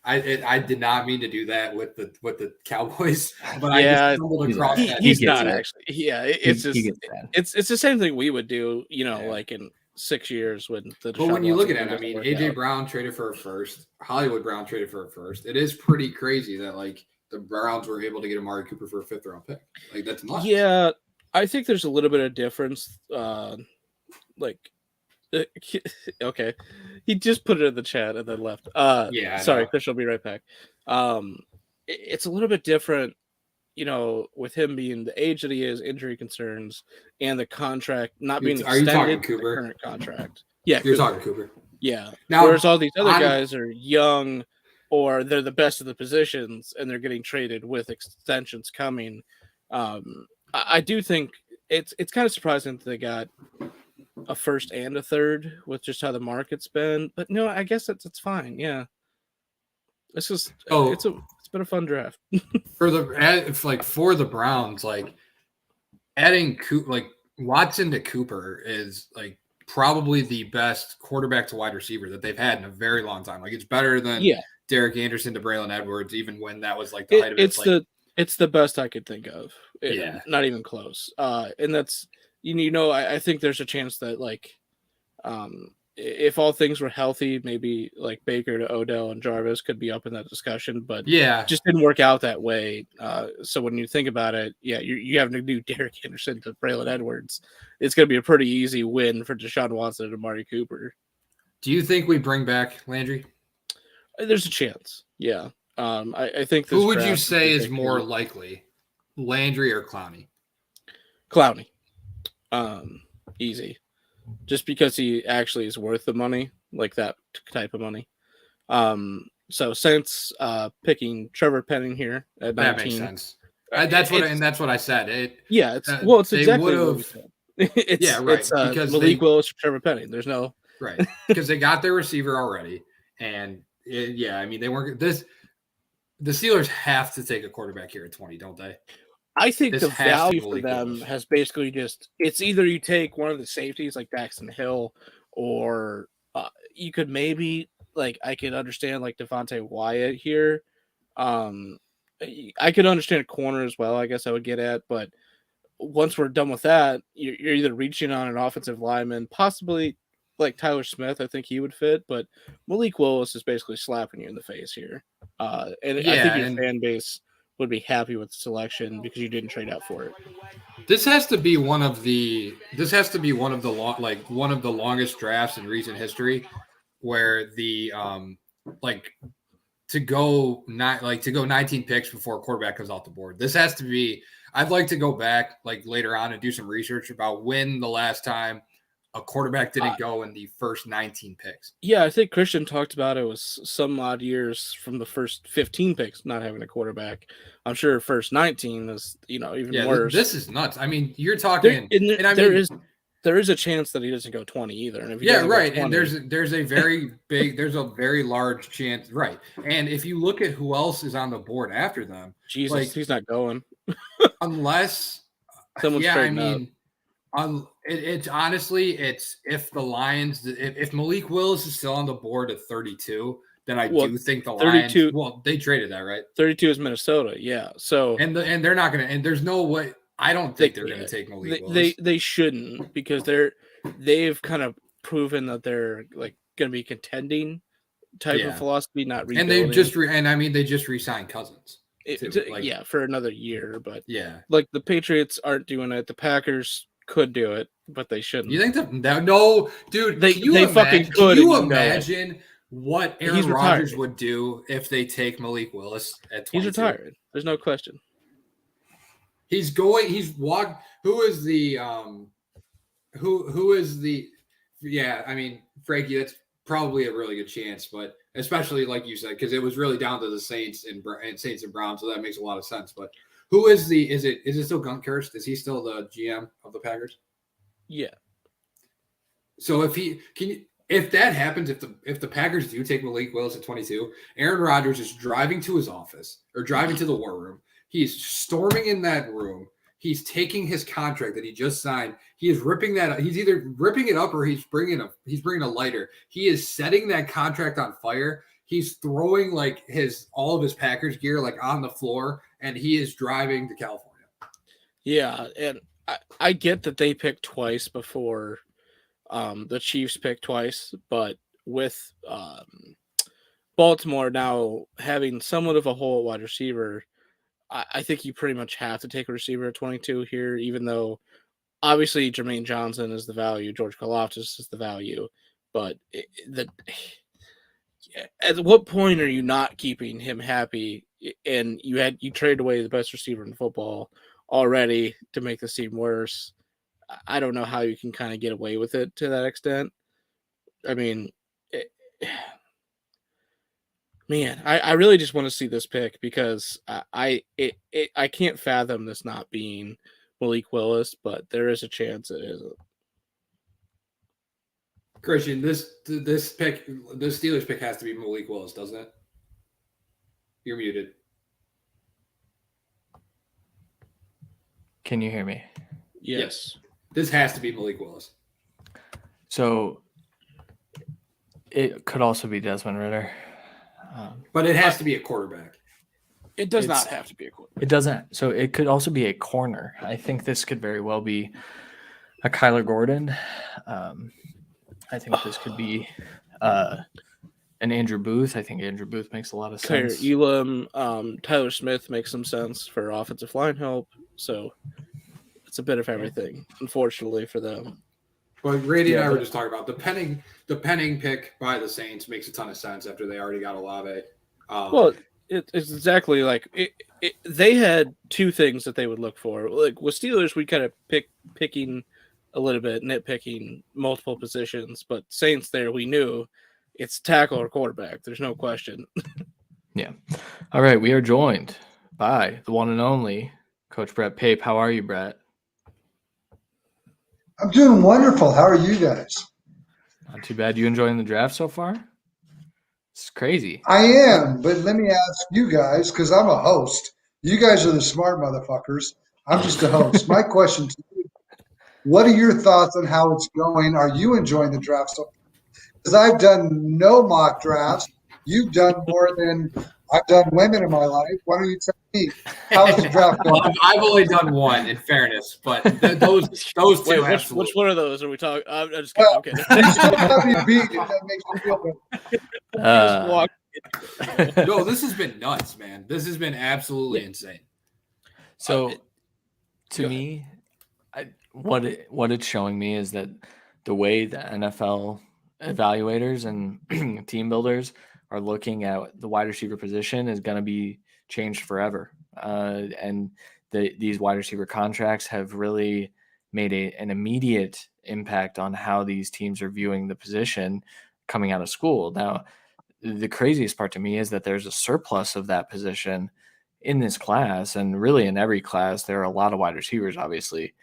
I did not mean to do that with the Cowboys, but I just stumbled across that. He's not actually. Yeah, it's it's the same thing we would do. Like in 6 years when the. But when you look at it, I mean, AJ Brown traded for a first. Hollywood Brown traded for a first. It is pretty crazy that like the Browns were able to get Amari Cooper for a 5th round pick. Like that's nuts. Yeah, I think there's a little bit of difference. Okay, he just put it in the chat and then left. Sorry, Chris, I'll be right back. It's a little bit different, with him being the age that he is, injury concerns, and the contract not being extended. Are you talking to Cooper? The current contract. Yeah, you're talking Cooper. Yeah. Now, whereas all these other guys are young, or they're the best of the positions, and they're getting traded with extensions coming. I do think it's kind of surprising that they got a 1st and a 3rd with just how the market's been, but no, I guess it's fine. Yeah, it's just it's been a fun draft for the Browns. Like adding Watson to Cooper is like probably the best quarterback to wide receiver that they've had in a very long time. Like it's better than Derek Anderson to Braylon Edwards, even when that was like the height of it. It's the best I could think of. Not even close. And that's. I think there's a chance that if all things were healthy, maybe like Baker to Odell and Jarvis could be up in that discussion, but just didn't work out that way. So when you think about it, you have to do Derek Anderson to Braylon Edwards. It's going to be a pretty easy win for Deshaun Watson and Amari Cooper. Do you think we bring back Landry? There's a chance. Yeah. I think. Who would you say is more likely, Landry or Clowney? Clowney. Easy, just because he actually is worth the money, like that type of money. So since picking Trevor Penning here at 19, that makes sense. That's what I said. It's exactly what we said. It's because Malik Willis or Trevor Penning. There's no right because they got their receiver already, and I mean they weren't this. The Steelers have to take a quarterback here at 20, don't they? I think the value for them has basically it's either you take one of the safeties like Daxton Hill, or you could maybe I could understand Devontae Wyatt here. I could understand a corner as well, I guess I would get at, but once we're done with that, you're either reaching on an offensive lineman, possibly like Tyler Smith. I think he would fit, but Malik Willis is basically slapping you in the face here. I think your fan base would be happy with the selection because you didn't trade out for it. This has to be one of the longest drafts in recent history, where the to go 19 picks before a quarterback comes off the board. This has to be. I'd like to go back later on and do some research about when the last time a quarterback didn't go in the first 19 picks. Yeah, I think Christian talked about it was some odd years from the first 15 picks not having a quarterback. I'm sure first 19 is even worse. This is nuts. I mean, you're talking. there is a chance that he doesn't go 20 either. And if he Yeah, doesn't go right. 20, And there's a very large chance, right? And if you look at who else is on the board after them, Jesus, like, he's not going unless someone's yeah, I trading up. mean, it's honestly, it's if the Lions, if Malik Willis is still on the board at 32, then I do think the 32 Lions. Well, they traded that, right? 32 is Minnesota, yeah. So and they're not gonna. And there's no way. I don't think they're gonna take Malik Willis. They shouldn't, because they've kind of proven that they're like gonna be contending type of philosophy, not rebuilding. And they just re-signed Cousins. For another year, but like the Patriots aren't doing it. The Packers could do it, but they shouldn't. You think no, dude? They fucking could. Can you imagine what Aaron Rodgers would do if they take Malik Willis at 22? He's retired. There's no question. He's walked. Who is the yeah, I mean, Frankie, that's probably a really good chance, but especially like you said, because it was really down to the Saints and Browns, so that makes a lot of sense. But who is is it still Gunkhurst? Is he still the GM of the Packers? Yeah. So if that happens, if the Packers do take Malik Willis at 22, Aaron Rodgers is driving to his office or driving to the war room. He's storming in that room. He's taking his contract that he just signed. He is ripping that up. He's either ripping it up or he's bringing a lighter. He is setting that contract on fire. He's throwing like all of his Packers gear like on the floor, and he is driving to California. Yeah, and I get that they picked twice before the Chiefs picked twice, but with Baltimore now having somewhat of a hole at wide receiver, I think you pretty much have to take a receiver at 22 here, even though obviously Jermaine Johnson is the value, George Karlaftis is the value, but at what point are you not keeping him happy? And you traded away the best receiver in football already to make this team worse. I don't know how you can kind of get away with it to that extent. I mean, man, I really just want to see this pick, because I can't fathom this not being Malik Willis, but there is a chance it isn't. Christian, this Steelers pick has to be Malik Willis, doesn't it? You're muted. Can you hear me? Yes. This has to be Malik Willis. So it could also be Desmond Ridder. But it has to be a quarterback. It does not have to be a quarterback. It doesn't. So it could also be a corner. I think this could very well be a Kyler Gordon. I think this could be an Andrew Booth. I think Andrew Booth makes a lot of sense. Elam, Tyler Smith makes some sense for offensive line help. So it's a bit of everything, unfortunately, for them. But Grady and I were just talking about the Penning pick by the Saints makes a ton of sense after they already got Olave. Well, it's exactly like they had two things that they would look for. Like with Steelers, we kind of picking a little bit, nitpicking multiple positions, but Saints there, we knew it's tackle or quarterback. There's no question. Yeah. All right. We are joined by the one and only Coach Brett Pape. How are you, Brett? I'm doing wonderful. How are you guys? Not too bad. You enjoying the draft so far? It's crazy. I am, but let me ask you guys, because I'm a host. You guys are the smart motherfuckers. I'm just a host. My question to you, what are your thoughts on how it's going? Are you enjoying the draft? Because I've done no mock drafts. You've done more than I've done women in my life. Why don't you tell me, how's the draft going? Well, I've only done one, in fairness, but those two. Wait, which one of those are we talking? I'm just kidding. Okay. You still have me beat if that makes me feel better. No, this has been nuts, man. This has been absolutely insane. So, to me, what it's showing me is that the way the NFL evaluators and team builders are looking at the wide receiver position is going to be changed forever. And these wide receiver contracts have really made an immediate impact on how these teams are viewing the position coming out of school. Now, the craziest part to me is that there's a surplus of that position in this class, and really in every class. There are a lot of wide receivers, obviously.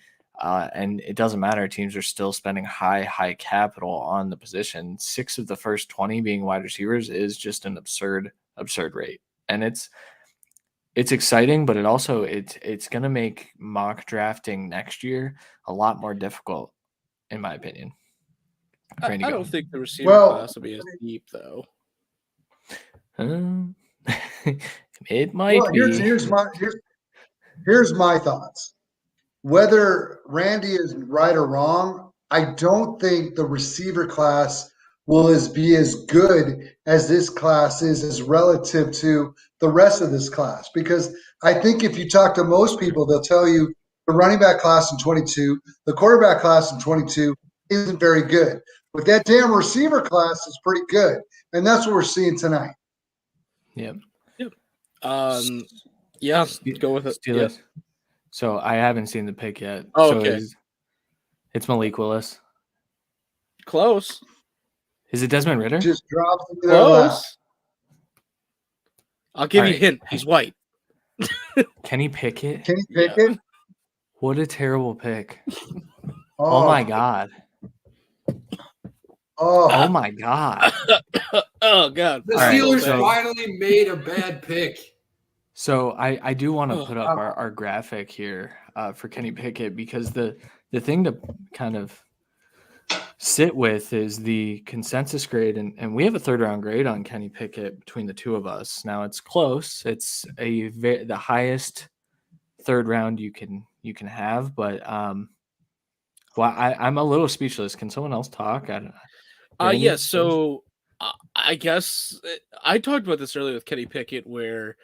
And it doesn't matter. Teams are still spending high capital on the position. 6 of the first 20 being wide receivers is just an absurd rate. And it's exciting, but it's going to make mock drafting next year a lot more difficult, in my opinion. I don't think the receiver class will be as deep, though. It might be. Here's my thoughts. Whether Randy is right or wrong, I don't think the receiver class will be as good as this class is as relative to the rest of this class. Because I think if you talk to most people, they'll tell you the running back class in 22, the quarterback class in 22 isn't very good. But that damn receiver class is pretty good. And that's what we're seeing tonight. Yep. Yeah, go with it. Steelers. Yeah. So I haven't seen the pick yet. Oh, so okay. It's Malik Willis. Close. Is it Desmond Ridder? Just drops into close. I'll give you a hint. He's white. Kenny Pickett? Kenny Pickett? What a terrible pick. Oh my God. Oh my God. Oh God. The Steelers finally made a bad pick. So I do want to put up our graphic here for Kenny Pickett, because the thing to kind of sit with is the consensus grade, and we have a 3rd round grade on Kenny Pickett between the two of us. Now it's close. It's the highest 3rd round you can have, but I'm a little speechless. Can someone else talk? Yeah. So I guess I talked about this earlier with Kenny Pickett, where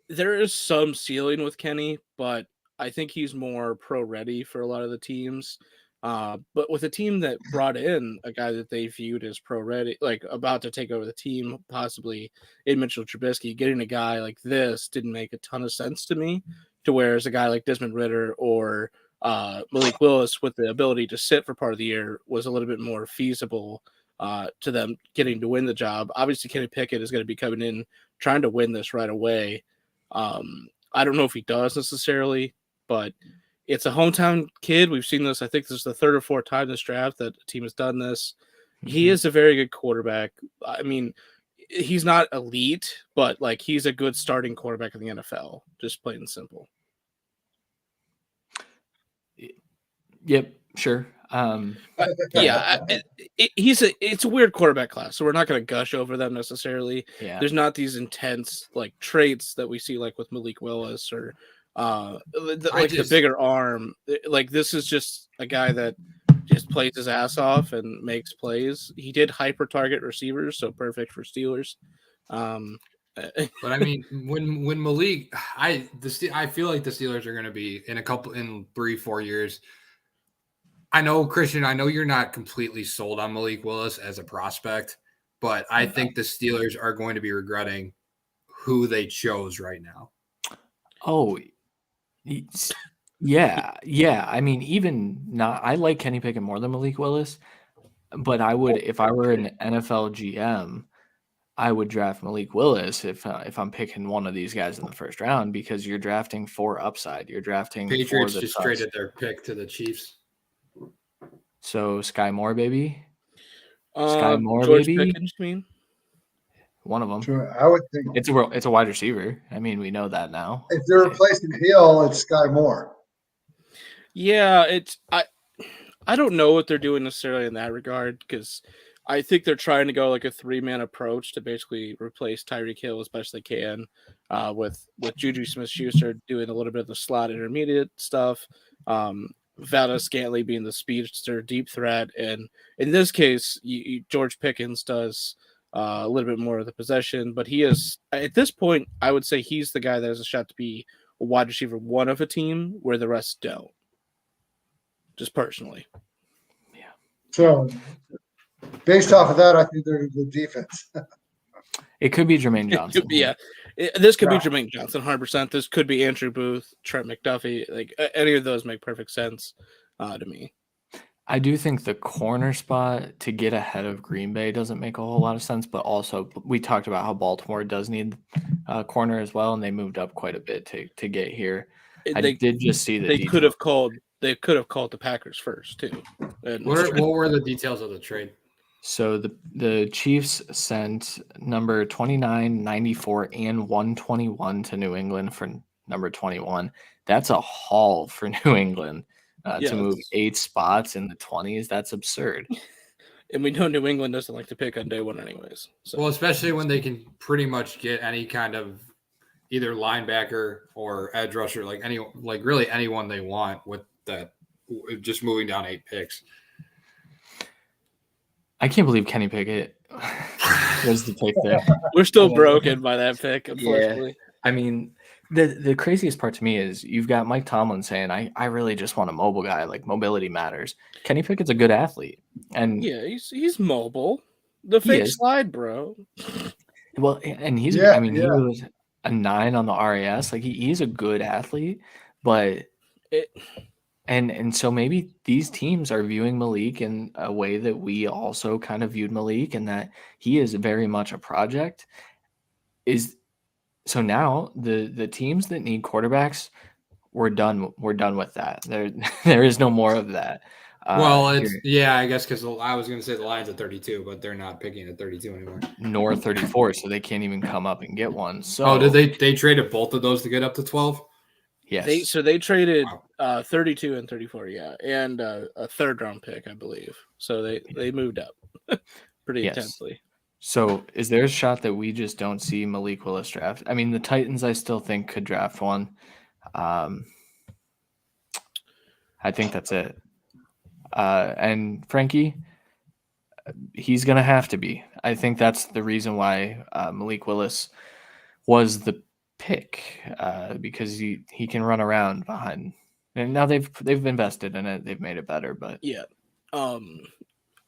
there is some ceiling with Kenny, but I think he's more pro ready for a lot of the teams. But with a team that brought in a guy that they viewed as pro ready, like about to take over the team, possibly in Mitchell Trubisky, getting a guy like this didn't make a ton of sense to me. To whereas a guy like Desmond Ridder or Malik Willis with the ability to sit for part of the year was a little bit more feasible to them getting to win the job. Obviously, Kenny Pickett is going to be coming in trying to win this right away. I don't know if he does necessarily, but it's a hometown kid. We've seen this. I think this is the 3rd or 4th time this draft that a team has done this. Mm-hmm. He is a very good quarterback. I mean, he's not elite, but like he's a good starting quarterback in the NFL, just plain and simple. Yep, sure. It's a weird quarterback class, so we're not going to gush over them necessarily. Yeah. There's not these intense like traits that we see like with Malik Willis or the bigger arm. Like this is just a guy that just plays his ass off and makes plays. He did hyper target receivers, so perfect for Steelers. But I mean, when Malik, I feel like the Steelers are going to be in 3-4 years. I know, Christian, I know you're not completely sold on Malik Willis as a prospect, but I think the Steelers are going to be regretting who they chose right now. Oh, yeah. I mean, I like Kenny Pickett more than Malik Willis, but I would, if I were an NFL GM, I would draft Malik Willis if I'm picking one of these guys in the 1st round, because you're drafting for upside. You're drafting Patriots for the just traded their pick to the Chiefs. So Sky Moore, baby. Sky Moore, George baby. Pickens, you mean? One of them. Sure, I would think it's a wide receiver. I mean, we know that now. If they're replacing Hill, it's Sky Moore. Yeah, I don't know what they're doing necessarily in that regard, because I think they're trying to go like a 3-man approach to basically replace Tyreek Hill as best they can, with Juju Smith-Schuster doing a little bit of the slot intermediate stuff. Valdez Scantling being the speedster deep threat, and in this case, George Pickens does a little bit more of the possession, but he is at this point, I would say he's the guy that has a shot to be a wide receiver 1 of a team where the rest don't. Just personally, yeah. So, based off of that, I think they're a good defense. It could be Jermaine Johnson. This could be Jermaine Johnson, 100%. This could be Andrew Booth, Trent McDuffie. Like any of those make perfect sense to me. I do think the corner spot to get ahead of Green Bay doesn't make a whole lot of sense, but also we talked about how Baltimore does need a corner as well, and they moved up quite a bit to get here. They did just see that they could have called they could have called the Packers first too. And What were the details of the trade? So the Chiefs sent number 29, 94, and 121 to New England for number 21. That's a haul for New England to move 8 spots in the 20s. That's absurd. And we know New England doesn't like to pick on day one anyways. So. Well, especially when they can pretty much get any kind of either linebacker or edge rusher, like really anyone they want with that, just moving down 8 picks. I can't believe Kenny Pickett was the pick there. We're still broken by that pick, unfortunately. Yeah. I mean, the craziest part to me is you've got Mike Tomlin saying, I really just want a mobile guy. Like, mobility matters. Kenny Pickett's a good athlete. And yeah, he's mobile. The fake slide, bro. Well, and he was a 9 on the RAS. Like, he's a good athlete, but and so maybe these teams are viewing Malik in a way that we also kind of viewed Malik, and that he is very much a project. So now the teams that need quarterbacks, we're done with that. There is no more of that. I guess because I was going to say the Lions at 32, but they're not picking at 32 anymore. Nor 34, so they can't even come up and get one. So did they traded both of those to get up to 12? Yes. They traded 32 and 34, and a 3rd round pick, I believe. So they moved up pretty intensely. So is there a shot that we just don't see Malik Willis draft? I mean, the Titans, I still think, could draft one. I think that's it. And Frankie, he's going to have to be. I think that's the reason why Malik Willis was the pick, because he can run around behind. And now they've invested in it. They've made it better, but and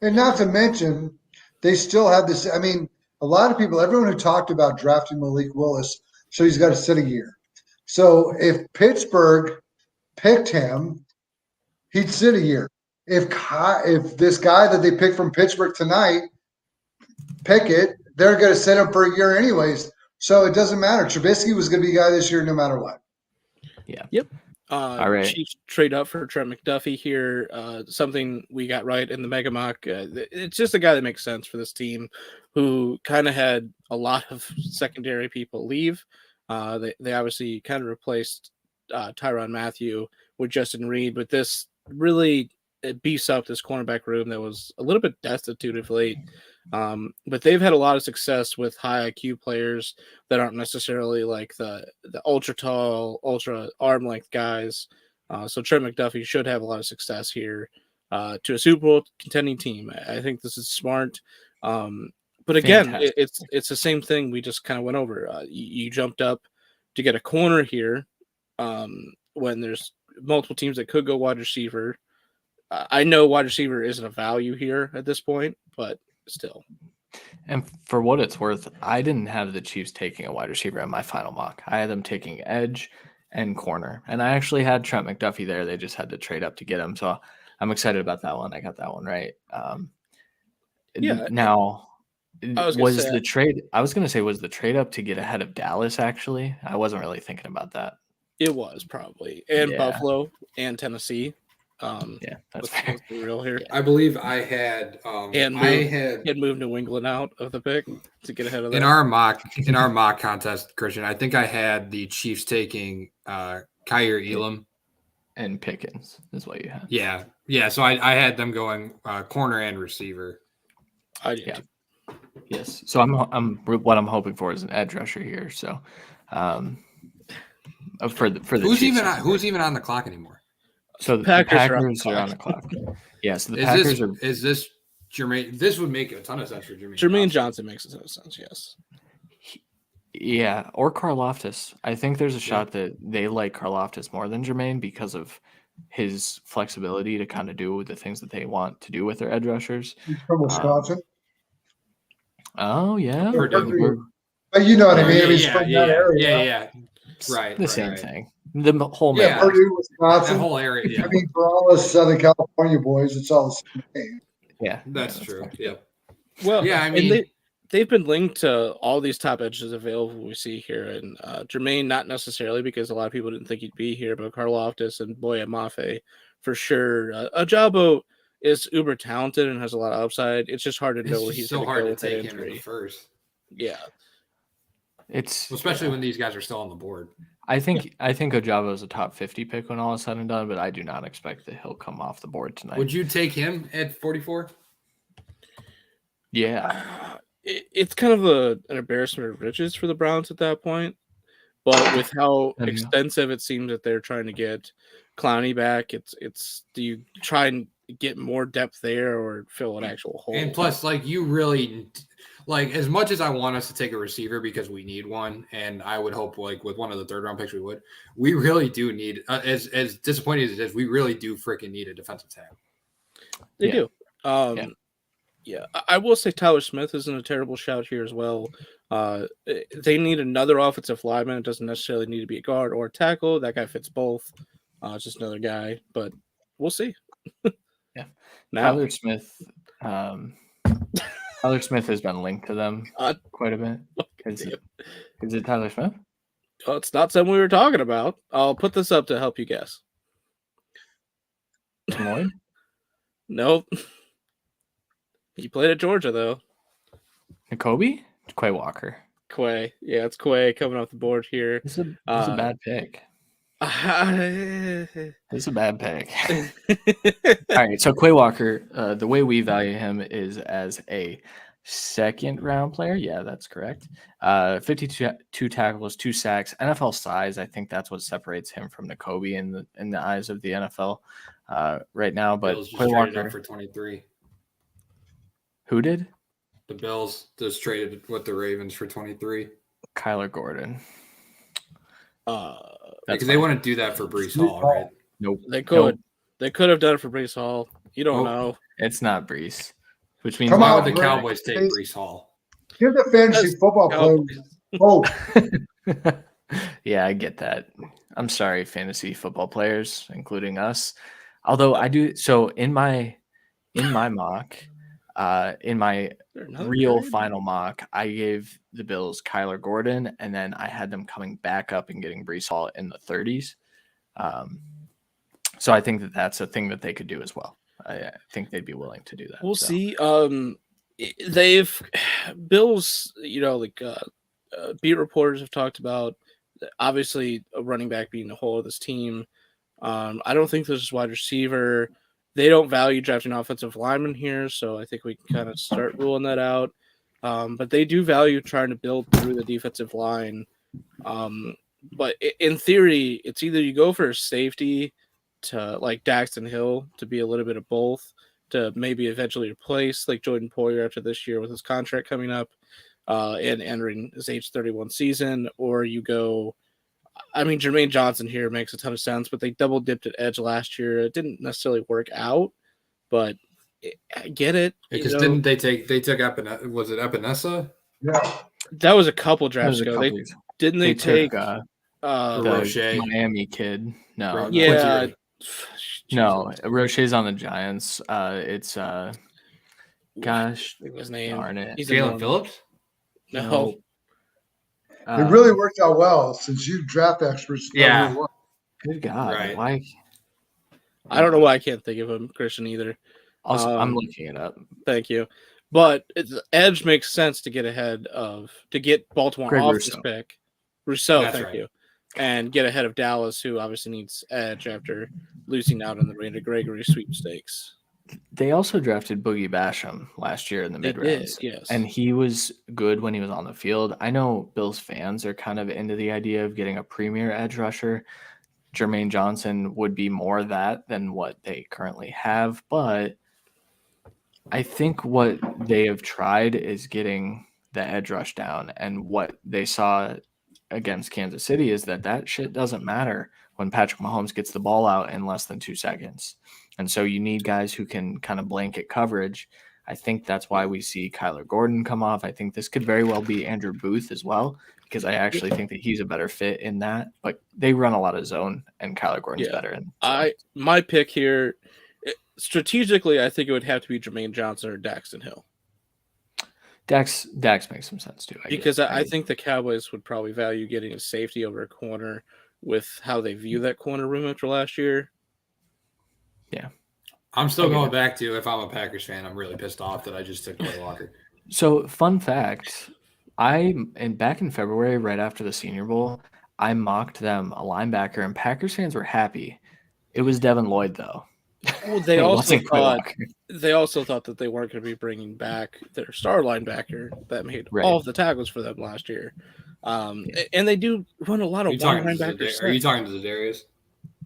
not to mention, they still have this. I mean, a lot of people, everyone who talked about drafting Malik Willis, so he's got to sit a year. So if Pittsburgh picked him, he'd sit a year. If this guy that they picked from Pittsburgh tonight, Pickett, they're going to sit him for a year anyways. So it doesn't matter. Trubisky was going to be a guy this year no matter what. Yeah. Yep. All right. Chiefs trade up for Trent McDuffie here. Something we got right in the Mega Mock. It's just a guy that makes sense for this team, who kind of had a lot of secondary people leave. They obviously kind of replaced Tyrann Mathieu with Justin Reed, but this really beefs up this cornerback room that was a little bit destitute of late. But they've had a lot of success with high IQ players that aren't necessarily like the ultra tall, ultra arm length guys. So Trent McDuffie should have a lot of success here to a Super Bowl contending team. I think this is smart. But again, it's the same thing we just kind of went over. You jumped up to get a corner here when there's multiple teams that could go wide receiver. I know wide receiver isn't a value here at this point, but still. And for what it's worth, I didn't have the Chiefs taking a wide receiver in my final mock. I had them taking edge and corner. And I actually had Trent McDuffie there. They just had to trade up to get him. So I'm excited about that one. I got that one right. Now, was the trade up to get ahead of Dallas, actually? I wasn't really thinking about that. It was probably. And Buffalo and Tennessee. That's fair. Real here. I believe I had moved New England out of the pick to get ahead of that. In our mock contest, Christian, I think I had the Chiefs taking Kyer Elam and Pickens is what you had. Yeah. So I had them going corner and receiver. I did. Yeah. Yes. So what I'm hoping for is an edge rusher here. So for the who's even on the clock anymore? So the Packers are on the clock. Yeah, so the Packers are. Is this Jermaine? This would make a ton of sense for Jermaine. Jermaine Johnson makes a ton of sense, yes. Yeah, or Karlaftis. I think there's a shot that they like Karlaftis more than Jermaine because of his flexibility to kind of do the things that they want to do with their edge rushers. He's from Wisconsin. Oh, yeah. But you know what I mean? He's from that area. Yeah. Right. The same thing. The whole Purdue, Wisconsin. That whole area. Yeah. I mean, for all us Southern California boys, it's all the same thing. Yeah, that's true. Yeah. Well, yeah, I mean, they've been linked to all these top edges available we see here, and Jermaine not necessarily because a lot of people didn't think he'd be here, but Karlaftis and Boye Mafe for sure. Ajabo is uber talented and has a lot of upside. It's just hard to know It's where just he's so going to hard go to with that take him in the injury. first. Yeah. Especially when these guys are still on the board. I think Ojabo is a top 50 pick when all is said and done, but I do not expect that he'll come off the board tonight. Would you take him at 44? Yeah. It's kind of an embarrassment of riches for the Browns at that point. But with how extensive it seems that they're trying to get Clowney back, it's do you try and get more depth there or fill an actual hole? And plus, like, you really like, as much as I want us to take a receiver because we need one, and I would hope like with one of the third round picks we really do need as disappointing as it is, we really do freaking need a defensive tackle. They do. Yeah, I will say Tyler Smith isn't a terrible shout here as well. They need another offensive lineman. It doesn't necessarily need to be a guard or a tackle. That guy fits both. It's just another guy, but we'll see. Yeah, now, Tyler Smith. Tyler Smith has been linked to them quite a bit. Is it Tyler Smith? Well, it's not something we were talking about. I'll put this up to help you guess. Lloyd? Nope. He played at Georgia, though. N'Kobe? Quay Walker. Quay. Yeah, it's Quay coming off the board here. It's a bad pick. It's a bad pick. All right, so Quay Walker, the way we value him is as a second round player. Yeah, that's correct. 52 tackles, 2 sacks, NFL size. I think that's what separates him from N'Kobe in the eyes of the NFL right now. But Bills just Quay traded Walker up for 23. Who did? The Bills just traded with the Ravens for 23. Kyler Gordon. Because they want to do that for Breece Hall, right? Nope. They could. Nope. They could have done it for Breece Hall. You don't know. It's not Breece. Which means why would the Cowboys take Breece Hall? Give the fantasy football players hope. Yeah, I get that. I'm sorry, fantasy football players, including us. Although I do so in my mock, in my real final mock, I gave the Bills Kyler Gordon, and then I had them coming back up and getting Breece Hall in the 30s. So I think that's a thing that they could do as well. I think they'd be willing to do that. We'll see. They've Bills, beat reporters have talked about obviously a running back being the whole of this team. I don't think there's a wide receiver. They don't value drafting offensive linemen here, so I think we can kind of start ruling that out. But they do value trying to build through the defensive line. But in theory, it's either you go for a safety to like Daxton Hill to be a little bit of both, to maybe eventually replace like Jordan Poyer after this year with his contract coming up and entering his age 31 season, or you go. I mean, Jermaine Johnson here makes a ton of sense, but they double dipped at edge last year. It didn't necessarily work out, but I get it. Because didn't they took was it Epinesa? Yeah, that was a couple drafts ago. Didn't they take the Roche Miami kid? No, yeah, no. Roche's on the Giants. It's gosh, his name. Darn it, Jalen Phillips. No. it really worked out well since you draft experts. Yeah. Good God, right. Why? I don't know why I can't think of him, Christian, either. Also, I'm looking it up. Thank you. But edge makes sense to get Baltimore Greg off Rousseau. this pick. Rousseau, That's thank right. you. And get ahead of Dallas, who obviously needs edge after losing out on the Randy Gregory sweepstakes. They also drafted Boogie Basham last year in the mid-rounds. Yes. And he was good when he was on the field. I know Bills fans are kind of into the idea of getting a premier edge rusher. Jermaine Johnson would be more that than what they currently have. But I think what they have tried is getting the edge rush down. And what they saw against Kansas City is that shit doesn't matter when Patrick Mahomes gets the ball out in less than 2 seconds. And so you need guys who can kind of blanket coverage. I think that's why we see Kyler Gordon come off. I think this could very well be Andrew Booth as well, because I actually think that he's a better fit in that. But they run a lot of zone, and Kyler Gordon's better. And my pick here, strategically, I think it would have to be Jermaine Johnson or Daxton Hill. Dax makes some sense too. I think the Cowboys would probably value getting a safety over a corner with how they view that corner room after last year. Yeah. I'm still going back to, if I'm a Packers fan, I'm really pissed off that I just took Garrett Walker. So, fun fact, back in February, right after the Senior Bowl, I mocked them a linebacker, and Packers fans were happy. It was Devin Lloyd, though. Well, they It also wasn't Garrett thought Walker. that they weren't going to be bringing back their star linebacker that made Right. all of the tackles for them last year. And they do run a lot Are of you talking wide to linebackers. Are you talking to Zadarius?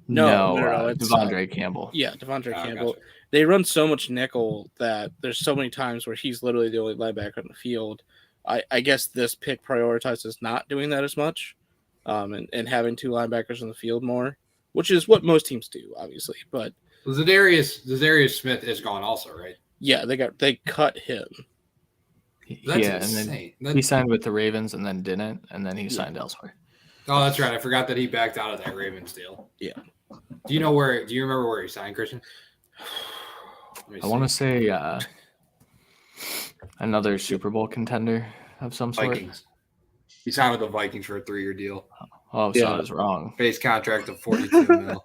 No, it's Devondre Campbell. Yeah, Devondre Campbell. Gotcha. They run so much nickel that there's so many times where he's literally the only linebacker on the field. I guess this pick prioritizes not doing that as much, and having two linebackers on the field more, which is what most teams do, obviously. But Zadarius Smith is gone also, right? yeah, they cut him. That's And insane. then he signed with the Ravens and then didn't, and then he signed elsewhere. Oh, that's right. I forgot that he backed out of that Ravens deal. Yeah. Do you remember where he signed, Christian? I want to say another Super Bowl contender of some sort. Vikings. He signed with the Vikings for a 3-year deal. Oh, so I was wrong. Base contract of $42 million.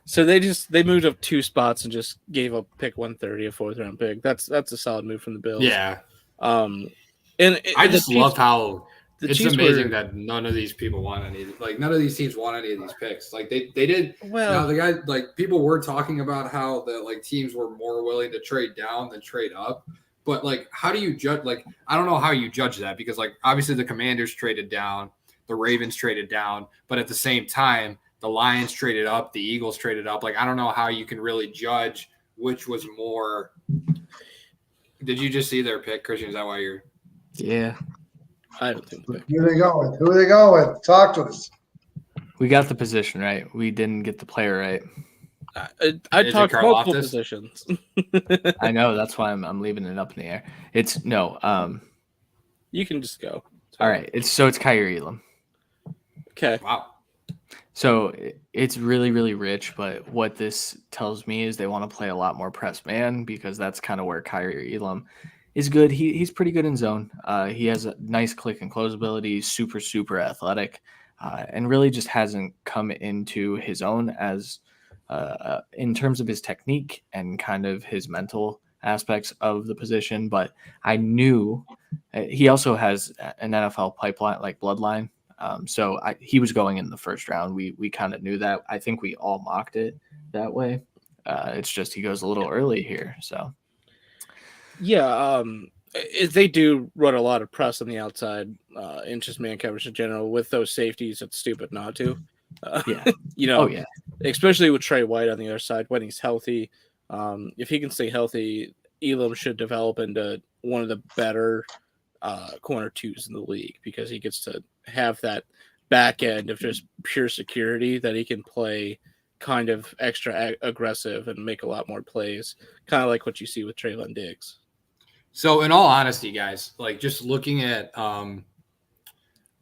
So they moved up 2 spots and just gave up pick 130, a 4th-round pick. That's a solid move from the Bills. Yeah. And I just love how it's Chiefs amazing that none of these people want any. Like none of these teams want any of these picks. Like they did. Well, the guy, like people were talking about how the like teams were more willing to trade down than trade up. But like, how do you judge? Like, I don't know how you judge that because like obviously the Commanders traded down, the Ravens traded down, but at the same time the Lions traded up, the Eagles traded up. Like I don't know how you can really judge which was more. Did you just see their pick, Christian? Is that why you're? Yeah. I don't think. Who are they going with? Who are they going with? Talk to us. We got the position right. We didn't get the player right. I Is it talked Karl multiple Loftus? positions. I know. That's why I'm leaving it up in the air. It's no. You can just go. All right. It's Kyrie Elam. Okay. Wow. So it's really, really rich, but what this tells me is they want to play a lot more press man because that's kind of where Kyrie Elam is good. He's pretty good in zone. He has a nice click and close ability, super, super athletic, and really just hasn't come into his own as in terms of his technique and kind of his mental aspects of the position. But I knew he also has an NFL pipeline, like bloodline. So he was going in the first round. We kind of knew that. I think we all mocked it that way. It's just he goes a little early here. So Yeah, they do run a lot of press on the outside, in just man coverage in general. With those safeties, it's stupid not to. yeah. Oh yeah. Especially with Trey White on the other side when he's healthy. If he can stay healthy, Elam should develop into one of the better corner 2s in the league because he gets to have that back end of just pure security that he can play kind of extra aggressive and make a lot more plays, kind of like what you see with Traylon Diggs. So in all honesty, guys, like just looking at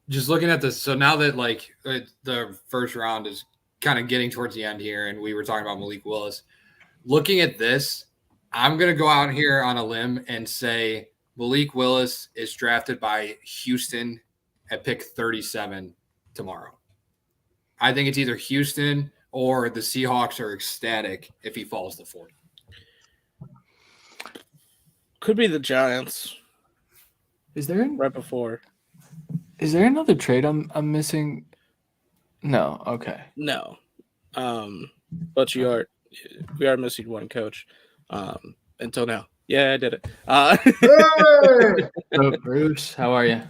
this. So now that like the first round is kind of getting towards the end here, and we were talking about Malik Willis, looking at this, I'm going to go out here on a limb and say Malik Willis is drafted by Houston at pick 37 tomorrow. I think it's either Houston or the Seahawks are ecstatic if he falls to 40. Could be the Giants. Is there right before? Is there another trade I'm missing? No. Okay. No. But we are missing one coach. Until now. Yeah, I did it. Hey! So, Bruce, how are you?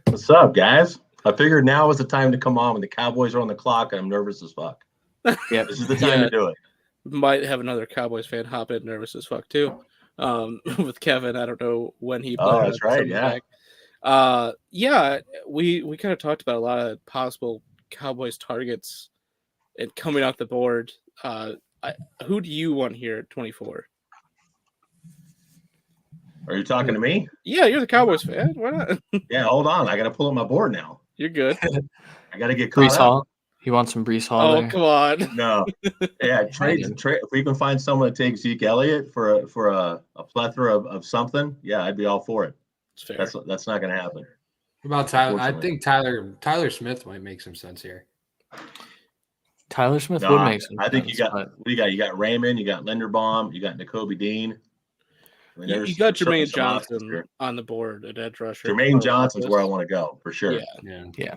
What's up, guys? I figured now is the time to come on when the Cowboys are on the clock and I'm nervous as fuck. Yeah, this is the time to do it. Might have another Cowboys fan hop in nervous as fuck too. With Kevin, I don't know when he. Oh, that's right. Yeah. Yeah. We kind of talked about a lot of possible Cowboys targets and coming off the board. Who do you want here at 24? Are you talking to me? Yeah, you're the Cowboys fan. Why not? Yeah, hold on. I got to pull up my board now. You're good. I got to get caught Brees up. Hall. You want some Brees Hall? Oh, there? come on. No. Yeah, trade. If we can find someone to take Zeke Elliott for a plethora of something, yeah, I'd be all for it. It's fair. That's not going to happen. What about Tyler? I think Tyler Smith might make some sense here. Tyler Smith No, would make some I think sense. what do you got? You got Raymond, you got Linderbaum, you got N'Kobe Dean. I mean, You got certainly Jermaine some options Johnson here. on the board at edge rusher. Jermaine Johnson's where I want to go for sure. Yeah.